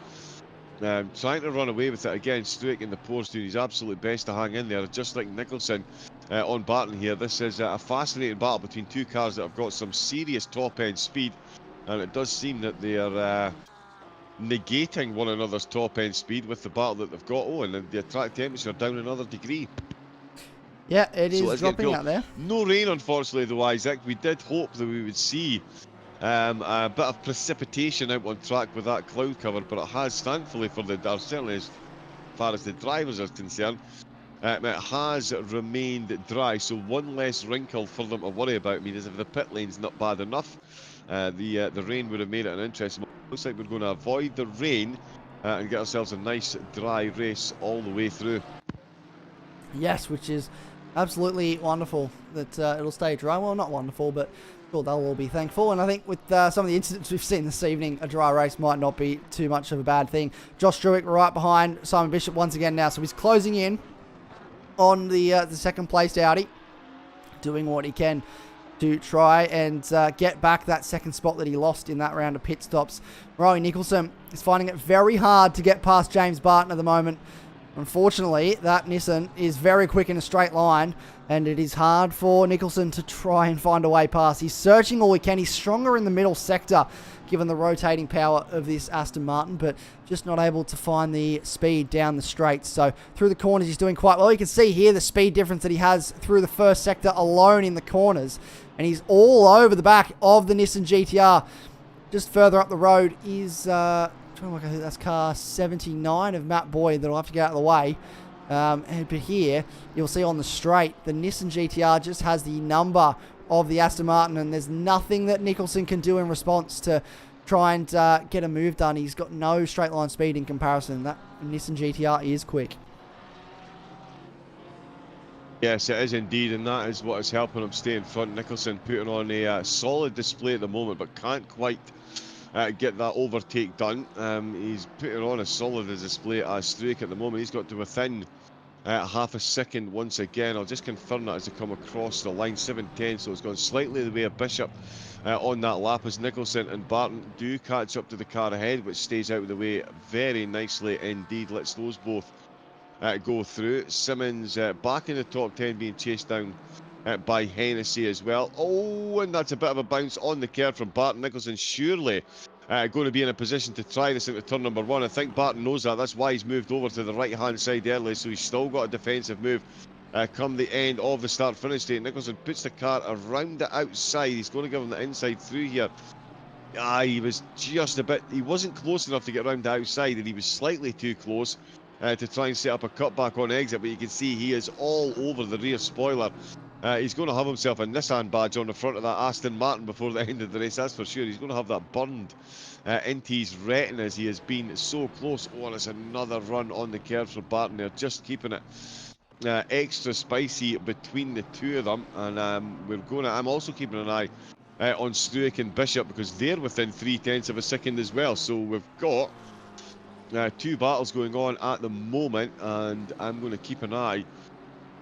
trying to run away with it again. Struick in the post doing his absolute best to hang in there, just like Nicholson on Barton here. This is a fascinating battle between two cars that have got some serious top-end speed, and it does seem that they are negating one another's top-end speed with the battle that they've got. Oh, and the track temperature down another degree. Yeah, it is So dropping out there. No rain, unfortunately, though, Isaac. We did hope that we would see a bit of precipitation out on track with that cloud cover, but it has, thankfully, certainly as far as the drivers are concerned, it has remained dry. So one less wrinkle for them to worry about. I mean, as if the pit lane's not bad enough, the rain would have made it an interesting. Looks like we're going to avoid the rain and get ourselves a nice dry race all the way through. Yes, which is absolutely wonderful that it'll stay dry. Well, not wonderful, but sure they'll all be thankful. And I think with some of the incidents we've seen this evening, a dry race might not be too much of a bad thing. Josh Struick right behind Simon Bishop once again now, so he's closing in on the second place Audi, doing what he can to try and get back that second spot that he lost in that round of pit stops. Rory Nicholson is finding it very hard to get past James Barton at the moment. Unfortunately, that Nissan is very quick in a straight line, and it is hard for Nicholson to try and find a way past. He's searching all he can. He's stronger in the middle sector, given the rotating power of this Aston Martin, but just not able to find the speed down the straights. So through the corners, he's doing quite well. You can see here the speed difference that he has through the first sector alone in the corners, and he's all over the back of the Nissan GTR. Just further up the road is... I think that's car 79 of Matt Boyd that'll have to get out of the way. But here, you'll see on the straight, the Nissan GTR just has the number of the Aston Martin, and there's nothing that Nicholson can do in response to try and get a move done. He's got no straight line speed in comparison. That Nissan GTR is quick. Yes, it is indeed, and that is what is helping him stay in front. Nicholson putting on a solid display at the moment, but can't quite get that overtake done. He's putting on as solid a display as Struick at the moment. He's got to within half a second once again. I'll just confirm that as they come across the line. 7:10, so it's gone slightly the way of Bishop on that lap as Nicholson and Barton do catch up to the car ahead, which stays out of the way very nicely indeed. Let's those both go through. Simmons back in the top 10, being chased down by Hennessy as well. Oh, and that's a bit of a bounce on the curve from Barton. Nicholson surely going to be in a position to try this into turn number one. I think Barton knows that. That's why he's moved over to the right-hand side early, so he's still got a defensive move come the end of the start-finish straight. Nicholson puts the car around the outside. He's going to give him the inside through here. He was just a bit... He wasn't close enough to get around the outside, and he was slightly too close to try and set up a cutback on exit, but you can see he is all over the rear spoiler. He's going to have himself a Nissan badge on the front of that Aston Martin before the end of the race, that's for sure. He's going to have that burned into his retinas. He has been so close. Oh, and it's another run on the curves for Barton. They're just keeping it extra spicy between the two of them. And I'm also keeping an eye on Struick and Bishop, because they're within 0.3 of a second as well. So we've got two battles going on at the moment, and I'm going to keep an eye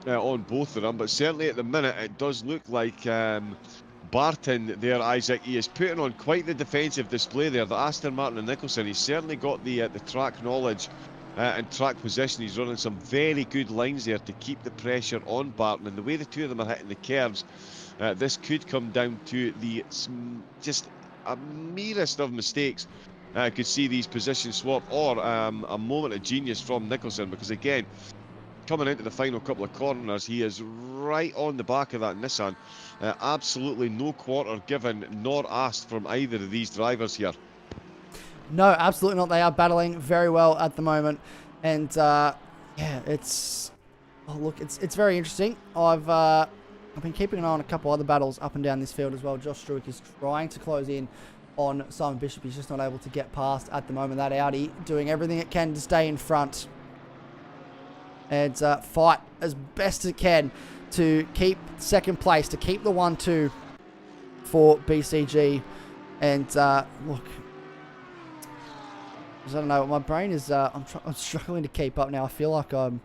on both of them, but certainly at the minute it does look like Barton there, Isaac, he is putting on quite the defensive display there. The Aston Martin and Nicholson, he's certainly got the track knowledge and track position. He's running some very good lines there to keep the pressure on Barton, and the way the two of them are hitting the curves, this could come down to the just a merest of mistakes. Could see these positions swap, or a moment of genius from Nicholson, because again, coming into the final couple of corners, he is right on the back of that Nissan. Absolutely no quarter given nor asked from either of these drivers here. No, absolutely not. They are battling very well at the moment, and yeah, it's it's very interesting. I've been keeping an eye on a couple other battles up and down this field as well. Josh Struick is trying to close in on Simon Bishop. He's just not able to get past at the moment. That Audi doing everything it can to stay in front and fight as best it can to keep second place, to keep the 1-2 for BCG. And look, I don't know, my brain is I'm struggling to keep up now. I feel like I'm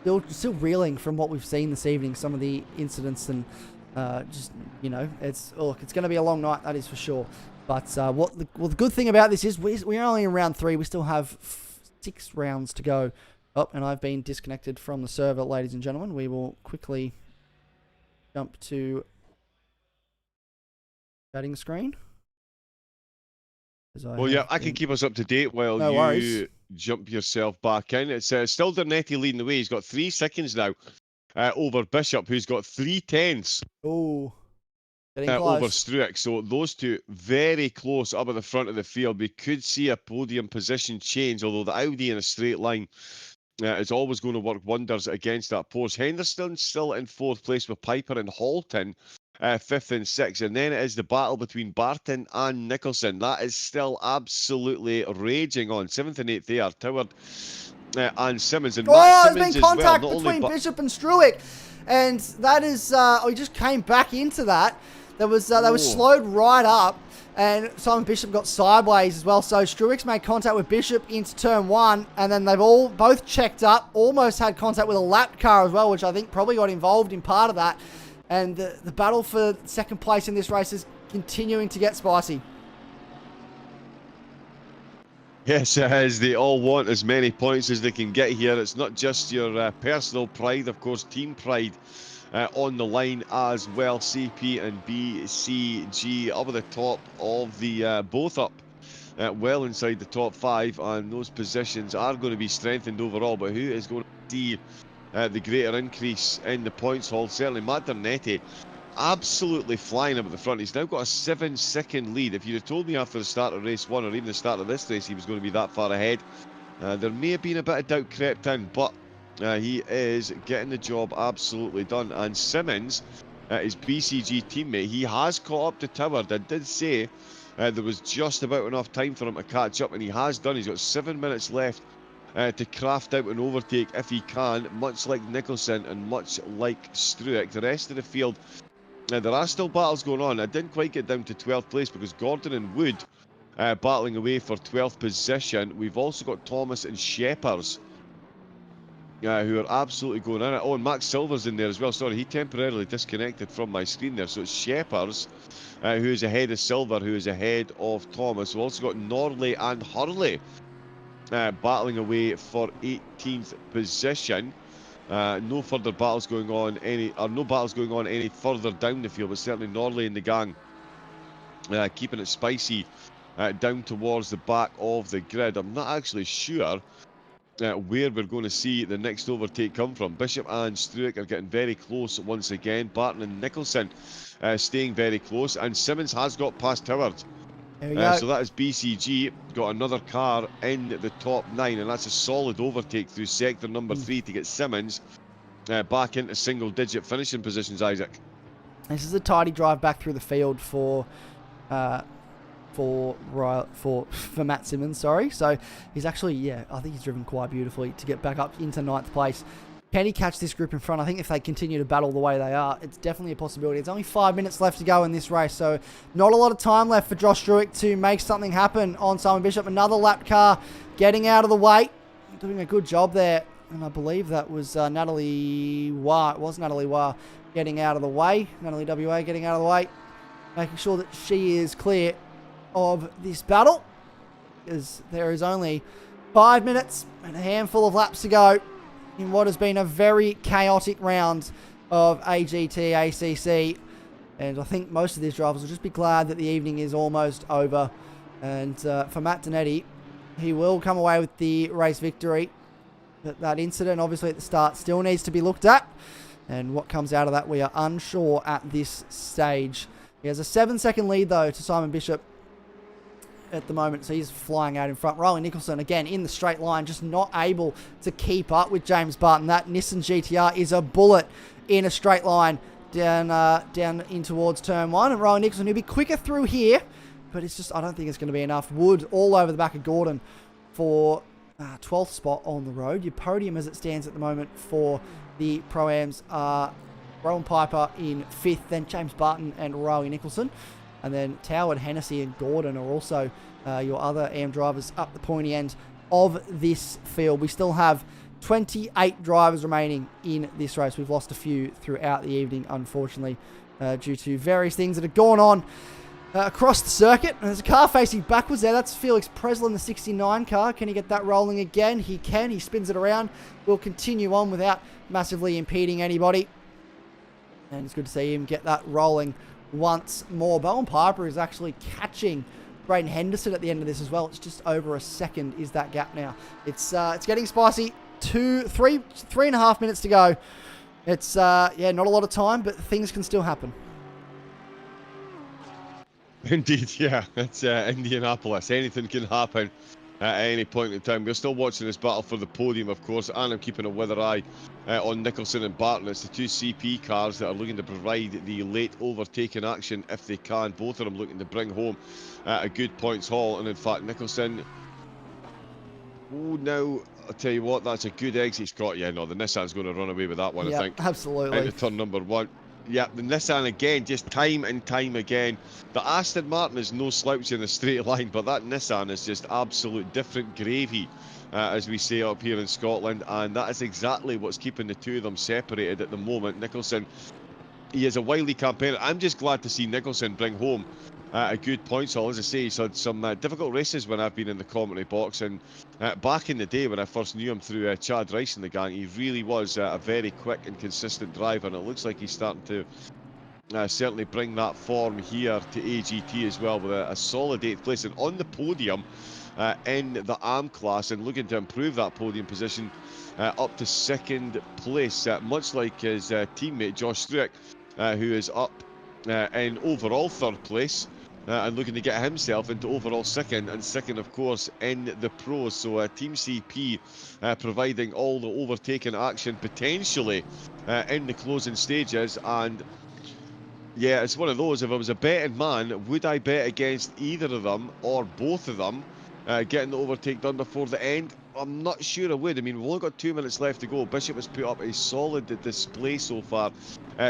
still reeling from what we've seen this evening. Some of the incidents and just, you know, it's going to be a long night, that is for sure. But the good thing about this is we're only in round 3. We still have 6 rounds to go. Oh, and I've been disconnected from the server, ladies and gentlemen. We will quickly jump to chatting screen. Well, yeah, I can keep us up to date while No you worries. jump yourself back in. It's still Dernetti leading the way. He's got 3 seconds now over Bishop, who's got 3/10 Oh, getting over close. Struick. So those two very close up at the front of the field. We could see a podium position change, although the Audi in a straight line is always going to work wonders against that post. Henderson still in 4th place with Piper and Halton 5th and 6th, and then it is the battle between Barton and Nicholson. That is still absolutely raging on. 7th and 8th they are, Toward and Simmons. And Matt There's Simmons been as well, contact not only between Bishop and Struick, and that is we just came back into that. There was they were slowed right up, and Simon Bishop got sideways as well. So Struick's made contact with Bishop into turn 1, and then they've both checked up, almost had contact with a lap car as well, which I think probably got involved in part of that. And the battle for second place in this race is continuing to get spicy. Yes, it is. They all want as many points as they can get here. It's not just your personal pride, of course, team pride on the line as well. CP and BCG up at the top of the both up well inside the top 5, and those positions are going to be strengthened overall. But who is going to see the greater increase in the points haul? Certainly Matt Dernetti absolutely flying up at the front. He's now got a 7-second lead. If you'd have told me after the start of race 1 or even the start of this race he was going to be that far ahead, there may have been a bit of doubt crept in, but he is getting the job absolutely done. And Simmons, his BCG teammate, he has caught up to Toward. I did say there was just about enough time for him to catch up, and he has done. He's got 7 minutes left to craft out an overtake if he can, much like Nicholson and much like Struick. The rest of the field, there are still battles going on. I didn't quite get down to 12th place because Gordon and Wood battling away for 12th position. We've also got Thomas and Sheppers who are absolutely going in it. Oh, and Max Silver's in there as well. Sorry, he temporarily disconnected from my screen there. So it's Sheppers who is ahead of Silver, who is ahead of Thomas. We've also got Norley and Hurley battling away for 18th position. No further battles going on any further down the field, but certainly Norley and the gang keeping it spicy down towards the back of the grid. I'm not actually sure where we're going to see the next overtake come from. Bishop and Struick are getting very close once again. Barton and Nicholson staying very close, and Simmons has got past Toward. So that is BCG, got another car in the top 9, and that's a solid overtake through sector number 3 to get Simmons back into single-digit finishing positions, Isaac. This is a tidy drive back through the field for Matt Simmons, sorry. So he's actually, I think he's driven quite beautifully to get back up into 9th place. Can he catch this group in front? I think if they continue to battle the way they are, it's definitely a possibility. It's only 5 minutes left to go in this race, so not a lot of time left for Josh Struick to make something happen on Simon Bishop. Another lap car getting out of the way. Doing a good job there. And I believe that was Natalie Wah. It was Natalie Wah getting out of the way. Natalie WA getting out of the way. Making sure that she is clear of this battle, because there is only 5 minutes and a handful of laps to go in what has been a very chaotic round of AGT ACC, and I think most of these drivers will just be glad that the evening is almost over. And for Matt Dernetti, he will come away with the race victory, but that incident obviously at the start still needs to be looked at, and what comes out of that we are unsure at this stage. He has a 7-second lead though to Simon Bishop at the moment, so he's flying out in front. Riley Nicholson again in the straight line, just not able to keep up with James Barton. That Nissan GTR is a bullet in a straight line down in towards turn 1, and Riley Nicholson, he'll be quicker through here, but it's just, I don't think it's going to be enough. Wood all over the back of Gordon for 12th spot on the road. Your podium as it stands at the moment for the Pro-Ams are Rowan Piper in 5th, then James Barton and Riley Nicholson. And then Toward, Hennessy and Gordon are also your other AM drivers up the pointy end of this field. We still have 28 drivers remaining in this race. We've lost a few throughout the evening, unfortunately, due to various things that have gone on across the circuit. And there's a car facing backwards there. That's Felix Preslin, the 69 car. Can he get that rolling again? He can. He spins it around. We'll continue on without massively impeding anybody. And it's good to see him get that rolling once more. Bowen Piper is actually catching Braden Henderson at the end of this as well. It's just over a second is that gap now. It's getting spicy. 3.5 minutes to go. It's yeah, not a lot of time, but things can still happen. Indeed, yeah. It's Indianapolis. Anything can happen at any point in time. We're still watching this battle for the podium, of course, and I'm keeping a weather eye on Nicholson and Barton. It's the two CP cars that are looking to provide the late overtaking action if they can. Both of them looking to bring home a good points haul, and in fact, Nicholson... Oh, now, I'll tell you what, that's a good exit, Scott. Yeah, no, the Nissan's going to run away with that one, I think. Absolutely. Into turn number 1. Yeah, the Nissan again, just time and time again. The Aston Martin is no slouch in a straight line, but that Nissan is just absolute different gravy, as we say up here in Scotland, and that is exactly what's keeping the two of them separated at the moment. Nicholson, he is a wily campaigner. I'm just glad to see Nicholson bring home a good points haul. As I say, he's had some difficult races when I've been in the commentary box, and back in the day when I first knew him through Chad Rice and the gang, he really was a very quick and consistent driver, and it looks like he's starting to certainly bring that form here to AGT as well, with a solid 8th place and on the podium in the AM class, and looking to improve that podium position up to 2nd place, much like his teammate Josh Struick, who is up in overall 3rd place. And looking to get himself into overall 2nd, and 2nd, of course, in the pros. So Team CP providing all the overtaking action potentially in the closing stages. And yeah, it's one of those. If I was a betting man, would I bet against either of them or both of them getting the overtake done before the end? I'm not sure I would. I mean, we've only got 2 minutes left to go. Bishop has put up a solid display so far,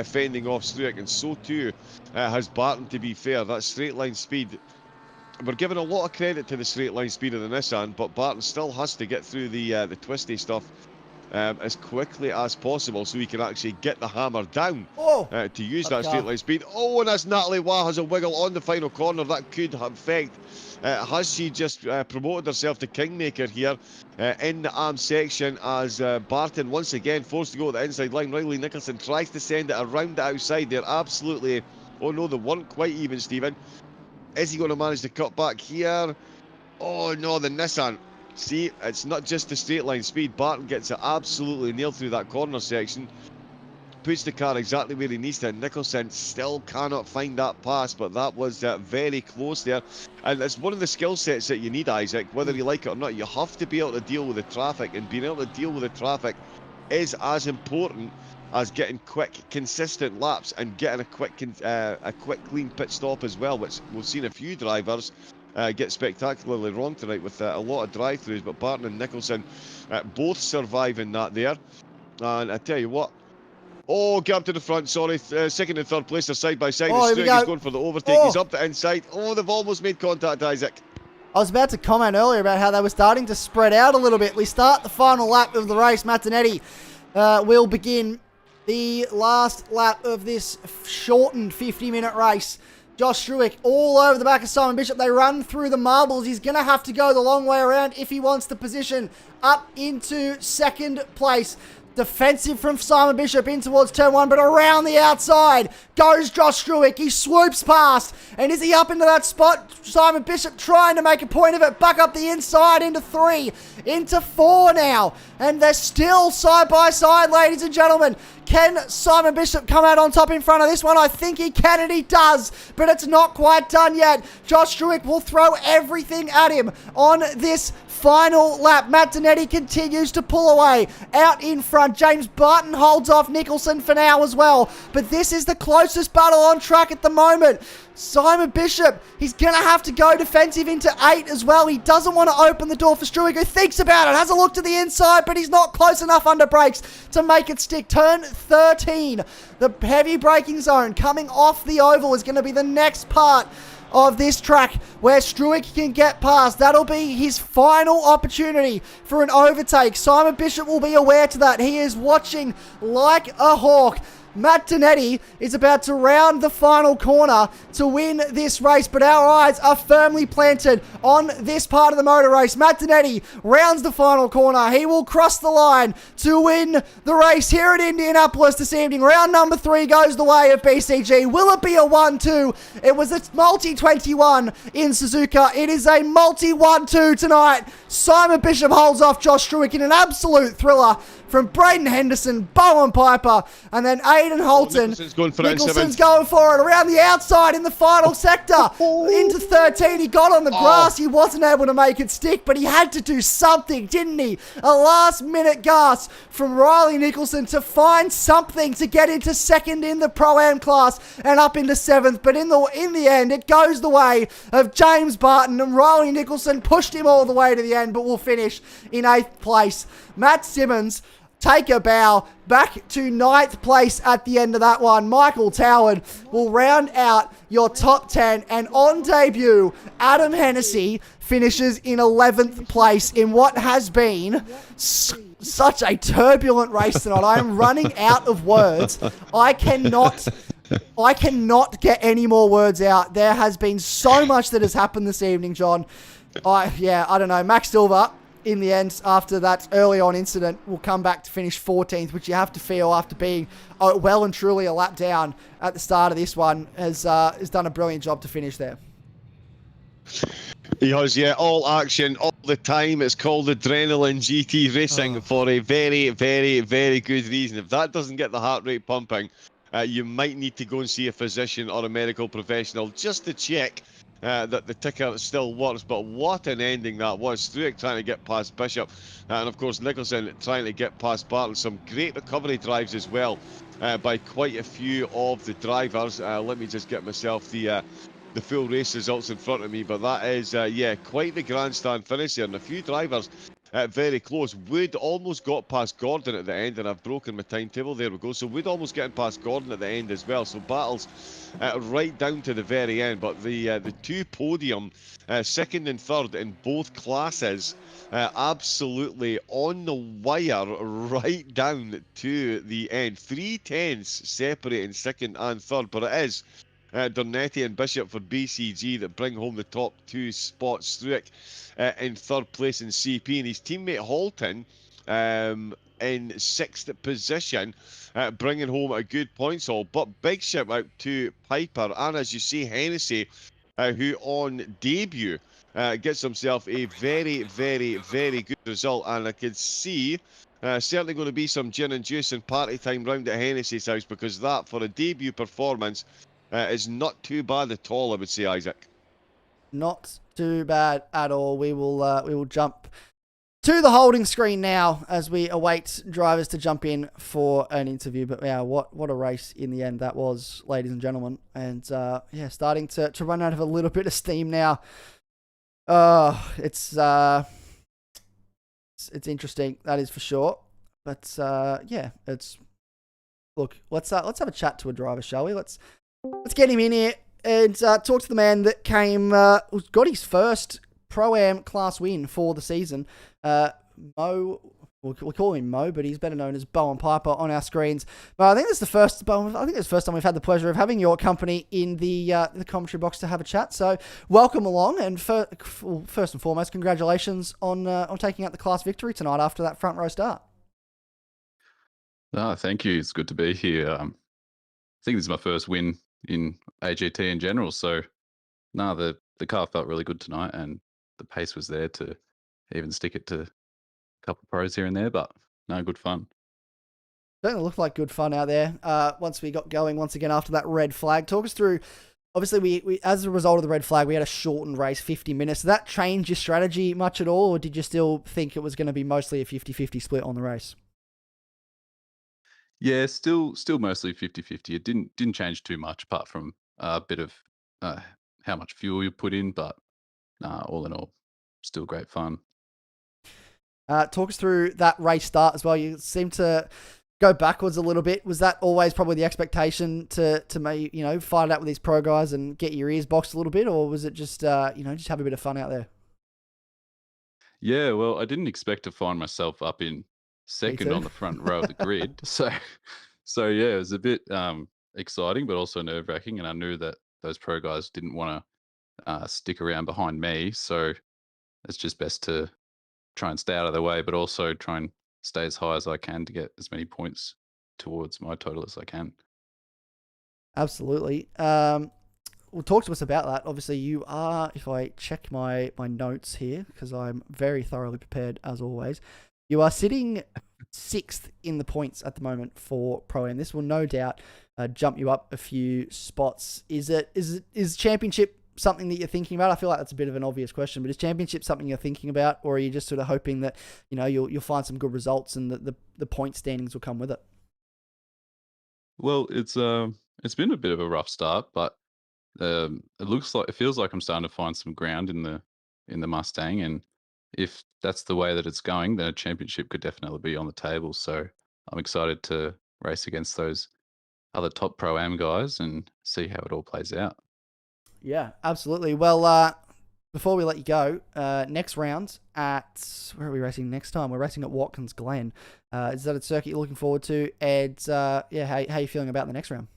fending off Struick, and so too has Barton, to be fair. That straight line speed, we're giving a lot of credit to the straight line speed of the Nissan, but Barton still has to get through the twisty stuff as quickly as possible so he can actually get the hammer down to use that straight line speed. Oh, and as Natalie Waugh has a wiggle on the final corner, that could affect. Has she just promoted herself to Kingmaker here in the AM section, as Barton once again forced to go to the inside line. Riley Nicholson tries to send it around the outside. They're absolutely... Oh no, they weren't quite even, Stephen. Is he going to manage to cut back here? Oh no, the Nissan. See, it's not just the straight line speed. Barton gets it absolutely nailed through that corner section. Puts the car exactly where he needs to. Nicholson still cannot find that pass, but that was very close there. And it's one of the skill sets that you need, Isaac, whether you like it or not. You have to be able to deal with the traffic, and being able to deal with the traffic is as important as getting quick, consistent laps and getting a quick, clean pit stop as well, which we've seen a few drivers get spectacularly wrong tonight with a lot of drive-throughs. But Barton and Nicholson both surviving that there. And I tell you what, oh, get up to the front, sorry. 2nd and 3rd place are side by side. Oh, Struick is going for the overtake. He's up the inside. Oh, they've almost made contact, Isaac. I was about to comment earlier about how they were starting to spread out a little bit. We start the final lap of the race. Martinetti will begin the last lap of this shortened 50-minute race. Josh Struick all over the back of Simon Bishop. They run through the marbles. He's going to have to go the long way around if he wants the position up into 2nd place. Defensive from Simon Bishop in towards turn 1, but around the outside goes Josh Struick. He swoops past, and is he up into that spot? Simon Bishop trying to make a point of it. Back up the inside into 3, into 4 now, and they're still side by side, ladies and gentlemen. Can Simon Bishop come out on top in front of this one? I think he can, and he does, but it's not quite done yet. Josh Struick will throw everything at him on this final lap. Matt Donetti continues to pull away out in front. James Barton holds off Nicholson for now as well, but this is the closest battle on track at the moment. Simon Bishop, he's going to have to go defensive into 8 as well. He doesn't want to open the door for Struick, who thinks about it, has a look to the inside, but he's not close enough under brakes to make it stick. Turn 13, the heavy braking zone coming off the oval is going to be the next part of this track where Struick can get past. That'll be his final opportunity for an overtake. Simon Bishop will be aware to that. He is watching like a hawk. Matt Donetti is about to round the final corner to win this race, but our eyes are firmly planted on this part of the motor race. Matt Donetti rounds the final corner. He will cross the line to win the race here at Indianapolis this evening. Round number 3 goes the way of BCG. Will it be a 1-2? It was a multi-21 in Suzuka. It is a multi-1-2 tonight. Simon Bishop holds off Josh Struick in an absolute thriller from Braden Henderson, Bowen Piper, and then Aidan Holton. Nicholson's going for it around the outside in the final sector. Into 13, he got on the grass. He wasn't able to make it stick, but he had to do something, didn't he? A last-minute gasp from Riley Nicholson to find something to get into second in the Pro-Am class and up into 7th. But in the end, it goes the way of James Barton, and Riley Nicholson pushed him all the way to the end, but will finish in 8th place. Matt Simmons take a bow back to 9th place at the end of that one. Michael Toward will round out your top 10. And on debut, Adam Hennessy finishes in 11th place in what has been such a turbulent race tonight. I am running out of words. I cannot get any more words out. There has been so much that has happened this evening, John. I don't know. Max Silver, in the end, after that early on incident, will come back to finish 14th, which you have to feel after being well and truly a lap down at the start of this one, has done a brilliant job to finish there. He has, yeah, all action, all the time. It's called adrenaline GT racing for a very, very, very good reason. If that doesn't get the heart rate pumping, you might need to go and see a physician or a medical professional just to check that the ticker still works. But what an ending that was. Struick trying to get past Bishop, and of course Nicholson trying to get past Barton. Some great recovery drives as well by quite a few of the drivers. Let me just get myself the full race results in front of me, but that is quite the grandstand finish here, and a few drivers very close. Wood almost got past Gordon at the end, and I've broken my timetable. There we go. So Wood almost getting past Gordon at the end as well. So battles right down to the very end. But the two podium, second and third in both classes, absolutely on the wire right down to the end. 3 tenths separating second and third, but it is Donetti and Bishop for BCG that bring home the top 2 spots. Struick in 3rd place in CP, and his teammate Holton in 6th position, bringing home a good points haul. But big shout out to Piper, and as you see, Hennessy, who on debut gets himself a very, very, very good result. And I can see certainly going to be some gin and juice and party time round at Hennessy's house, because that, for a debut performance, is not too bad at all, I would say, Isaac. Not too bad at all. We will jump to the holding screen now as we await drivers to jump in for an interview. But yeah, what a race in the end that was, ladies and gentlemen. And starting to run out of a little bit of steam now. It's interesting, that is for sure. But let's have a chat to a driver, shall we? Let's get him in here and talk to the man that got his first Pro-Am class win for the season. Mo, we'll call him Mo, but he's better known as Bowen Piper on our screens. But I think it's the first time we've had the pleasure of having your company in the commentary box to have a chat. So welcome along, and first and foremost, congratulations on taking out the class victory tonight after that front row start. Thank you. It's good to be here. I think this is my first win in AGT in general. So, the car felt really good tonight, and the pace was there to even stick it to a couple of pros here and there. But good fun. Certainly looked like good fun out there. Once we got going once again after that red flag, talk us through. Obviously, we as a result of the red flag, we had a shortened race, 50 minutes. Did that change your strategy much at all, or did you still think it was going to be mostly a 50-50 split on the race? Yeah, still mostly 50-50. It didn't change too much, apart from a bit of how much fuel you put in. But all in all, still great fun. Talk us through that race start as well. You seem to go backwards a little bit. Was that always probably the expectation to maybe, fight it out with these pro guys and get your ears boxed a little bit, or was it just just have a bit of fun out there? Yeah, well, I didn't expect to find myself up in second too. on the front row of the grid. So yeah, it was a bit exciting, but also nerve-wracking. And I knew that those pro guys didn't want to stick around behind me. So it's just best to try and stay out of the way, but also try and stay as high as I can to get as many points towards my total as I can. Absolutely. Well, talk to us about that. Obviously, you are, if I check my notes here, because I'm very thoroughly prepared as always, you are sitting 6th in the points at the moment for Pro-Am. This will no doubt jump you up a few spots. Is championship something that you're thinking about? I feel like that's a bit of an obvious question, but is championship something you're thinking about, or are you just sort of hoping that you'll find some good results and that the point standings will come with it? Well, it's been a bit of a rough start, but it feels like I'm starting to find some ground in the Mustang, and if that's the way that it's going, then a championship could definitely be on the table. So I'm excited to race against those other top Pro-Am guys and see how it all plays out. Yeah, absolutely. Well, before we let you go, next round where are we racing next time? We're racing at Watkins Glen. Is that a circuit you're looking forward to? And how are you feeling about the next round?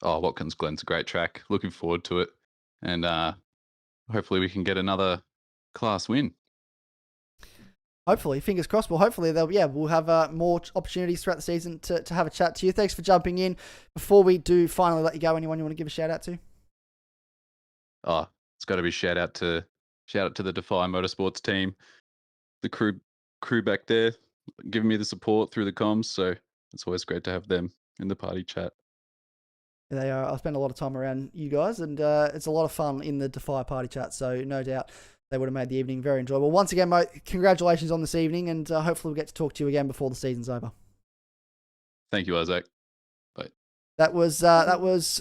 Oh, Watkins Glen's a great track. Looking forward to it, and hopefully we can get another class win. Hopefully, fingers crossed. Well, hopefully we'll have more opportunities throughout the season to have a chat to you. Thanks for jumping in. Before we do finally let you go, anyone you want to give a shout out to? Oh, it's got to be shout out to the Defy Motorsports team, the crew back there, giving me the support through the comms. So it's always great to have them in the party chat. They are. I spend a lot of time around you guys, and it's a lot of fun in the Defy party chat. So no doubt they would have made the evening very enjoyable. Once again, Mo, congratulations on this evening, and hopefully we'll get to talk to you again before the season's over. Thank you, Isaac. Bye. That was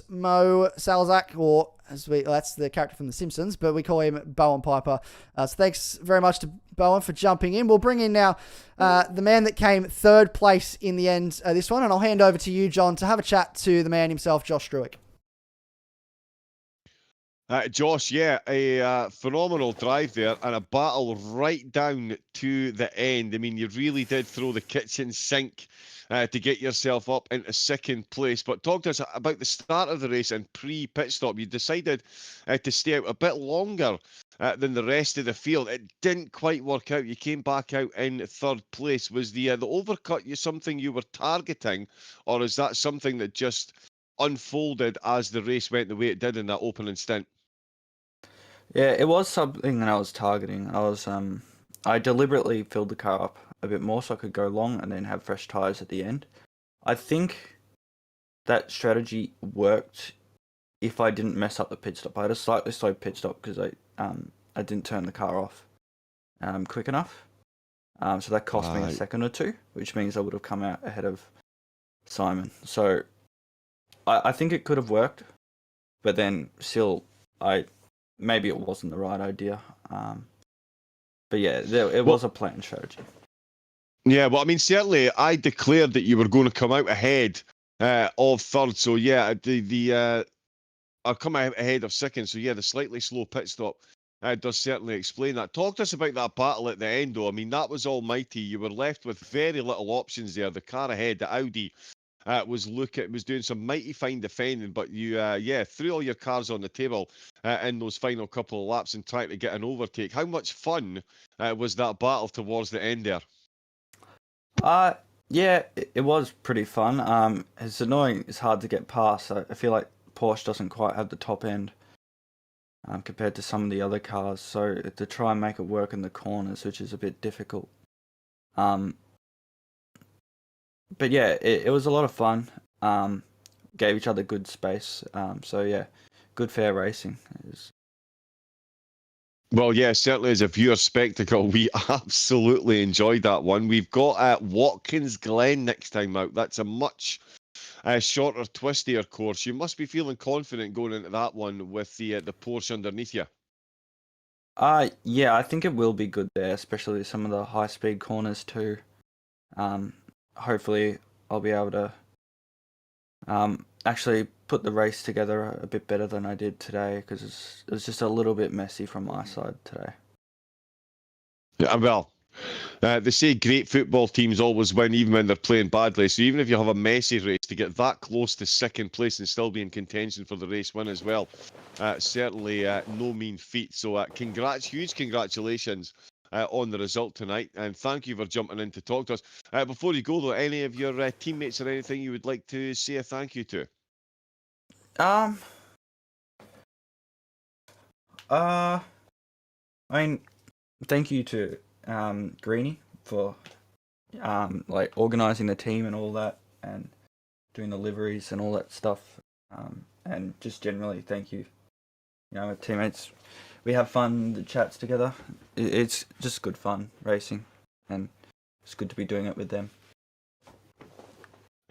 Mo Salzak, or that's the character from The Simpsons, but we call him Bowen Piper. So thanks very much to Bowen for jumping in. We'll bring in now the man that came 3rd place in the end this one, and I'll hand over to you, John, to have a chat to the man himself, Josh Struick. Josh, yeah, a phenomenal drive there and a battle right down to the end. I mean, you really did throw the kitchen sink to get yourself up into 2nd place. But talk to us about the start of the race and pre-pit stop. You decided to stay out a bit longer than the rest of the field. It didn't quite work out. You came back out in 3rd place. Was the overcut something you were targeting, or is that something that just unfolded as the race went the way it did in that opening stint? Yeah, it was something that I was targeting. I deliberately filled the car up a bit more so I could go long and then have fresh tyres at the end. I think that strategy worked if I didn't mess up the pit stop. I had a slightly slow pit stop because I didn't turn the car off quick enough. So that cost me a second or two, which means I would have come out ahead of Simon. So I think it could have worked, but then still maybe it wasn't the right idea. But yeah, it was a planned strategy. Yeah, well, I mean, certainly I declared that you were going to come out ahead of 3rd. So yeah, I'll come out ahead of 2nd. So yeah, the slightly slow pit stop does certainly explain that. Talk to us about that battle at the end, though. I mean, that was almighty. You were left with very little options there. The car ahead, the Audi, was doing some mighty fine defending, but you threw all your cards on the table in those final couple of laps and trying to get an overtake. How much fun was that battle towards the end there? Yeah, it was pretty fun. It's annoying. It's hard to get past. I feel like Porsche doesn't quite have the top end compared to some of the other cars. So to try and make it work in the corners, which is a bit difficult. But yeah, it was a lot of fun. Gave each other good space. So yeah, good fair racing. Well, yeah, certainly as a viewer spectacle, we absolutely enjoyed that one. We've got Watkins Glen next time out. That's a much shorter, twistier course. You must be feeling confident going into that one with the Porsche underneath you. Yeah, I think it will be good there, especially some of the high-speed corners too. hopefully I'll be able to actually put the race together a bit better than I did today, because it was just a little bit messy from my side today. Yeah, well, they say great football teams always win, even when they're playing badly. So even if you have a messy race, to get that close to second place and still be in contention for the race win as well, certainly no mean feat. So huge congratulations on the result tonight, and thank you for jumping in to talk to us. Before you go though, any of your teammates or anything you would like to say a thank you to? I mean, thank you to Greenie for like organising the team and all that, and doing the liveries and all that stuff. And just generally, thank you. You know, teammates, we have fun, the chats together. It's just good fun racing, and it's good to be doing it with them.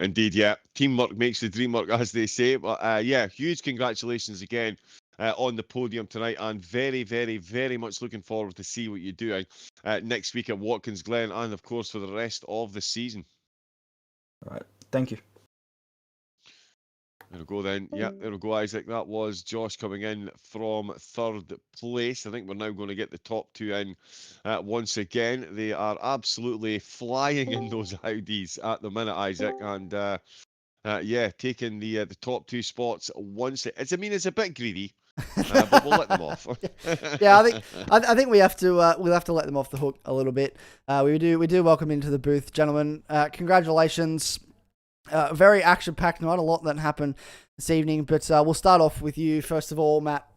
Indeed, yeah. Teamwork makes the dream work, as they say. But yeah, huge congratulations again on the podium tonight, and very, very, very much looking forward to see what you do next week at Watkins Glen, and of course for the rest of the season. All right, thank you. There we go then. Yeah, there we go, Isaac. That was Josh coming in from third place. I think we're now going to get the top two in once again. They are absolutely flying in those Audis at the minute, Isaac. And yeah, taking the top two spots once. It's a bit greedy, but we'll let them off. Yeah, I think we have to we'll have to let them off the hook a little bit. We do welcome into the booth, gentlemen. Congratulations. Very action-packed night, a lot that happened this evening, but we'll start off with you first of all, Matt.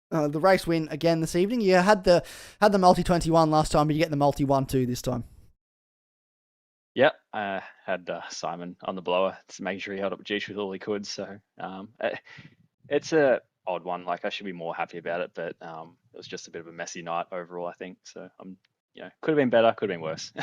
The race win again this evening. You had the multi-21 last time, but you get the multi-1-2 this time. Yeah, I had Simon on the blower to make sure he held up Jeesh with all he could. So it's a odd one. Like, I should be more happy about it, but it was just a bit of a messy night overall, I think. So could have been better, could have been worse.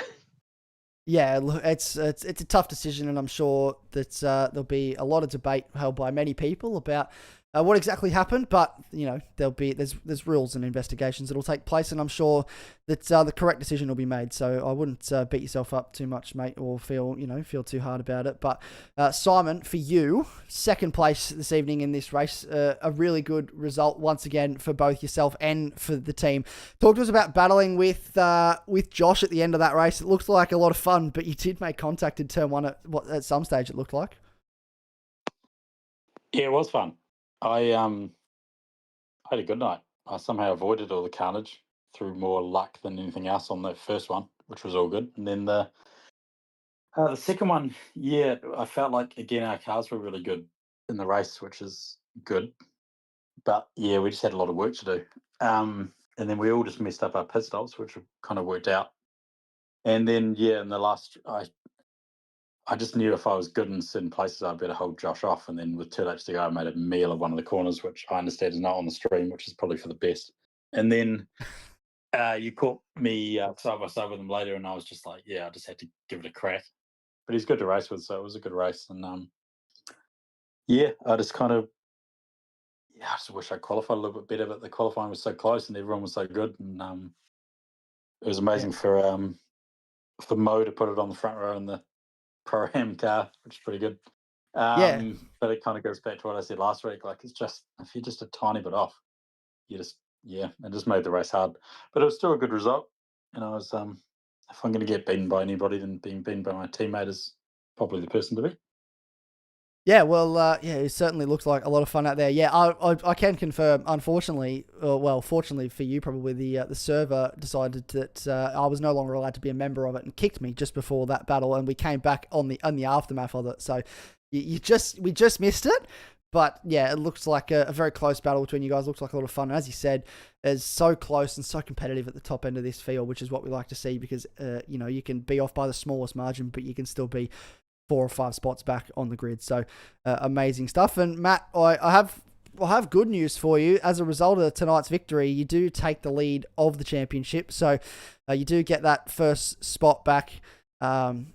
Yeah, it's a tough decision, and I'm sure that there'll be a lot of debate held by many people about what exactly happened. But there's rules and investigations that'll take place, and I'm sure that the correct decision will be made. So I wouldn't beat yourself up too much, mate, or feel too hard about it. But Simon, for you, second place this evening in this race, a really good result once again for both yourself and for the team. Talk to us about battling with Josh at the end of that race. It looked like a lot of fun, but you did make contact in turn one at some stage. It looked like. Yeah, it was fun. I had a good night. I somehow avoided all the carnage through more luck than anything else on the first one, which was all good. And then the second one, yeah, I felt like, again, our cars were really good in the race, which is good. But yeah, we just had a lot of work to do. And then we all just messed up our pit stops, which kind of worked out. And then, yeah, in the last, I just knew if I was good in certain places, I'd better hold Josh off. And then with 2 laps to go, I made a meal of one of the corners, which I understand is not on the stream, which is probably for the best. And then you caught me side by side with him later, and I was just like, yeah, I just had to give it a crack. But he's good to race with, so it was a good race. And yeah, I just I just wish I qualified a little bit better, but the qualifying was so close and everyone was so good. And it was amazing for Mo to put it on the front row in the Pro-Am car, which is pretty good. Yeah. But it kind of goes back to what I said last week. Like, it's just, if you're just a tiny bit off, it just made the race hard. But it was still a good result. And I was, if I'm going to get beaten by anybody, then being beaten by my teammate is probably the person to be. Yeah, well, it certainly looked like a lot of fun out there. Yeah, I can confirm, unfortunately, fortunately for you, probably the server decided that I was no longer allowed to be a member of it and kicked me just before that battle, and we came back on the aftermath of it. So we just missed it. But yeah, it looks like a very close battle between you guys. Looks like a lot of fun. And as you said, it's so close and so competitive at the top end of this field, which is what we like to see, because you can be off by the smallest margin, but you can still be 4 or 5 spots back on the grid. So amazing stuff. And Matt, I have good news for you. As a result of tonight's victory, you do take the lead of the championship. So you do get that first spot back,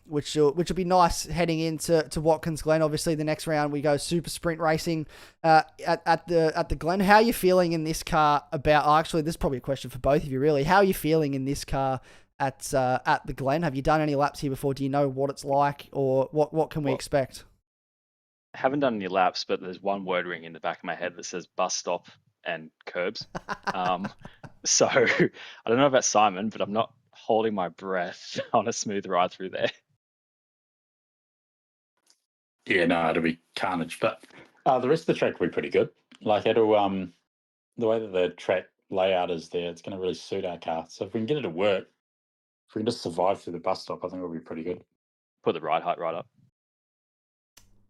which will be nice heading into Watkins Glen. Obviously, the next round we go super sprint racing at the Glen. How are you feeling in this car? Actually, this is probably a question for both of you, really. How are you feeling in this car at the Glen. Have you done any laps here before? Do you know what it's like, or what can we Well, expect? I haven't done any laps, but there's one word ring in the back of my head that says bus stop and curbs. So I don't know about Simon, but I'm not holding my breath on a smooth ride through there. Yeah, no, it'll be carnage. But the rest of the track will be pretty good. Like it'll the way that the track layout is there, it's going to really suit our car. So if we can get it to work, if we can just survive through the bus stop, I think it'll be pretty good. Put the ride height right up.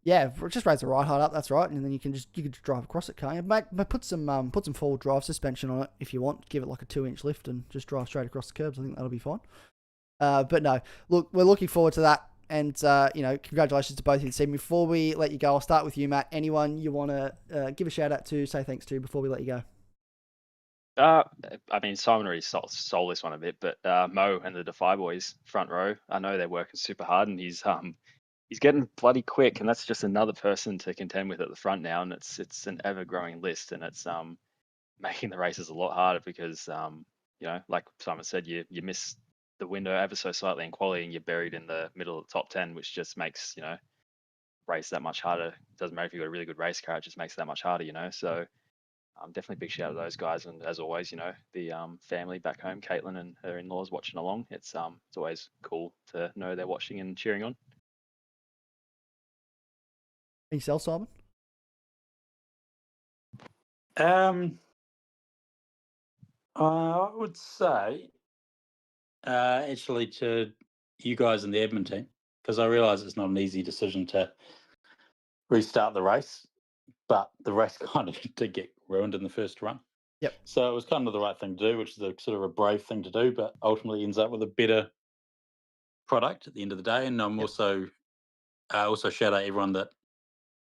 Yeah, just raise the ride height up. That's right, and then you can just drive across it, can't you? Mate, put some forward drive suspension on it if you want. Give it like a 2-inch lift and just drive straight across the curbs. I think that'll be fine. But no, look, we're looking forward to that. And, congratulations to both of you this evening. Before we let you go, I'll start with you, Matt. Anyone you want to give a shout out to, say thanks to before we let you go? I mean, Simon already sold this one a bit, but Mo and the Defy boys front row, I know they're working super hard, and he's getting bloody quick, and that's just another person to contend with at the front now, and it's an ever growing list, and it's making the races a lot harder because like Simon said, you miss the window ever so slightly in quality, and you're buried in the middle of the top 10, which just makes race that much harder. Doesn't matter if you've got a really good race car, it just makes it that much harder, So definitely big shout out to those guys, and as always, the family back home, Caitlin and her in-laws watching along. It's always cool to know they're watching and cheering on. And yourself, Simon? I would say actually to you guys in the admin team, because I realise it's not an easy decision to restart the race, but the race kind of did get ruined in the first run. Yep. So it was kind of the right thing to do, which is a sort of a brave thing to do, but ultimately ends up with a better product at the end of the day. And I'm also shout out everyone that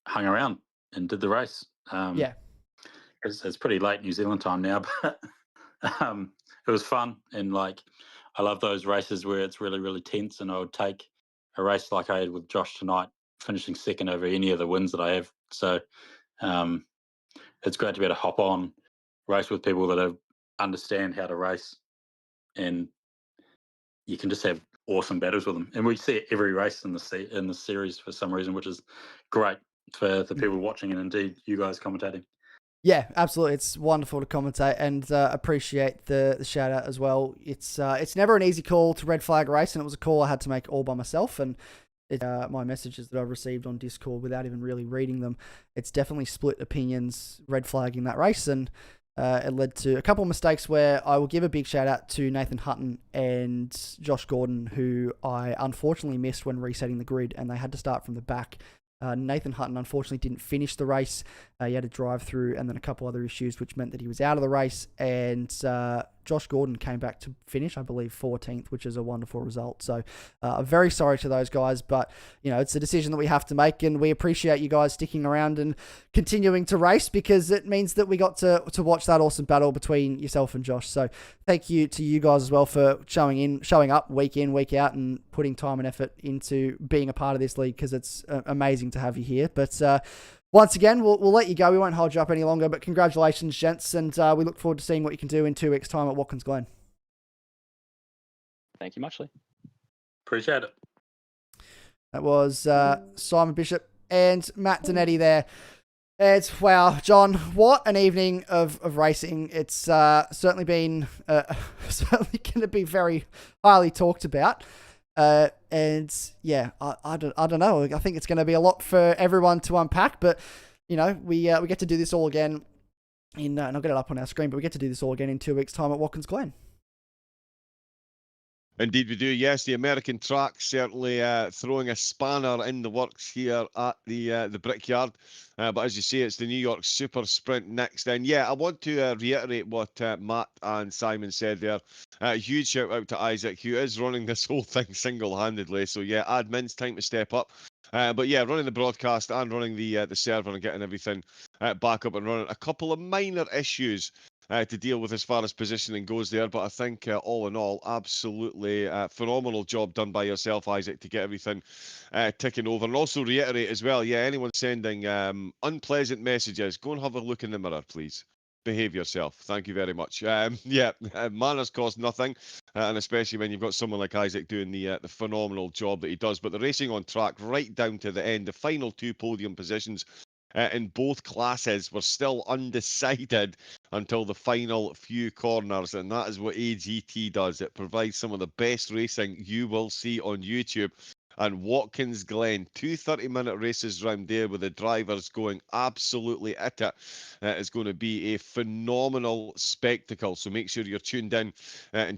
hung around and did the race. Yeah. It's pretty late New Zealand time now, but it was fun. And I love those races where it's really, really tense. And I would take a race like I had with Josh tonight, finishing second over any of the wins that I have. So it's great to be able to hop on, race with people that understand how to race, and you can just have awesome battles with them. And we see it every race in the series for some reason, which is great for the people watching and indeed you guys commentating. Yeah, absolutely. It's wonderful to commentate, and appreciate the shout out as well. It's never an easy call to red flag a race, and it was a call I had to make all by myself. And my messages that I've received on Discord without even really reading them, it's definitely split opinions red flagging that race, and it led to a couple of mistakes where I will give a big shout out to Nathan Hutton and Josh Gordon, who I unfortunately missed when resetting the grid, and they had to start from the back. Nathan Hutton unfortunately didn't finish the race. He had to drive through, and then a couple other issues, which meant that he was out of the race. And Josh Gordon came back to finish, I believe, 14th, which is a wonderful result. So I'm very sorry to those guys, but it's a decision that we have to make, and we appreciate you guys sticking around and continuing to race, because it means that we got to watch that awesome battle between yourself and Josh. So thank you to you guys as well for showing up week in, week out, and putting time and effort into being a part of this league, because it's amazing to have you here. But once again, we'll let you go. We won't hold you up any longer, but congratulations, gents, and we look forward to seeing what you can do in 2 weeks' time at Watkins Glen. Thank you muchly. Appreciate it. That was Simon Bishop and Matt Donetti there. It's wow, John, what an evening of racing. It's certainly been certainly going to be very highly talked about. And yeah, I don't know. I think it's going to be a lot for everyone to unpack, but we get to do this all again and I'll get it up on our screen, but we get to do this all again in 2 weeks' time at Watkins Glen. Indeed we do, yes. The American track certainly throwing a spanner in the works here at the Brickyard. But as you say, it's the New York Super Sprint next. And yeah, I want to reiterate what Matt and Simon said there. Huge shout out to Isaac, who is running this whole thing single-handedly. So yeah, admin's time to step up. But yeah, running the broadcast and running the server and getting everything back up and running. A couple of minor issues to deal with as far as positioning goes there, but I think all in all, absolutely phenomenal job done by yourself, Isaac, to get everything ticking over. And also reiterate as well, yeah, anyone sending unpleasant messages, go and have a look in the mirror, please. behave yourself. Thank you very much. Manners cost nothing, and especially when you've got someone like Isaac doing the phenomenal job that he does. But the racing on track right down to the end, the final 2 podium positions in both classes were still undecided until the final few corners, and that is what AGT does. It provides some of the best racing you will see on YouTube. And Watkins Glen, 2 30-minute races round there with the drivers going absolutely at it. Is going to be a phenomenal spectacle. So make sure you're tuned in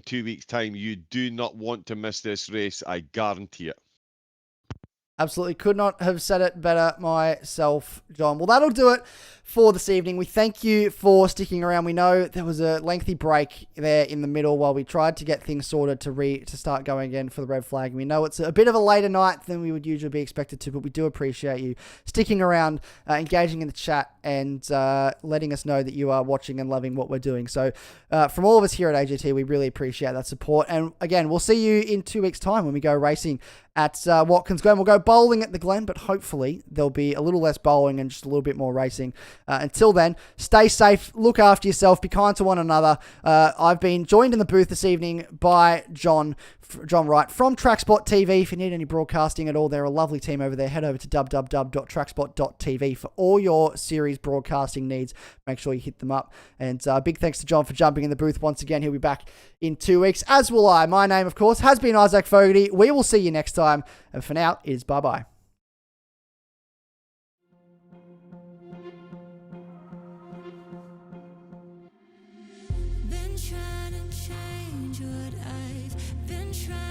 2 weeks' time. You do not want to miss this race, I guarantee it. Absolutely could not have said it better myself, John. Well, that'll do it for this evening. We thank you for sticking around. We know there was a lengthy break there in the middle while we tried to get things sorted to start going again for the red flag. And we know it's a bit of a later night than we would usually be expected to, but we do appreciate you sticking around, engaging in the chat, and letting us know that you are watching and loving what we're doing. So from all of us here at AGT, we really appreciate that support. And again, we'll see you in 2 weeks' time when we go racing at Watkins Glen. We'll go bowling at the Glen, but hopefully there'll be a little less bowling and just a little bit more racing. Until then, stay safe, look after yourself, be kind to one another. I've been joined in the booth this evening by John Wright from TrackSpotTV. If you need any broadcasting at all, they're a lovely team over there. Head over to www.trackspot.tv for all your series broadcasting needs. Make sure you hit them up. And big thanks to John for jumping in the booth once again. He'll be back in 2 weeks, as will I. My name, of course, has been Isaac Fogarty. We will see you next time. And for now, it is bye-bye. Been trying to change what I've been trying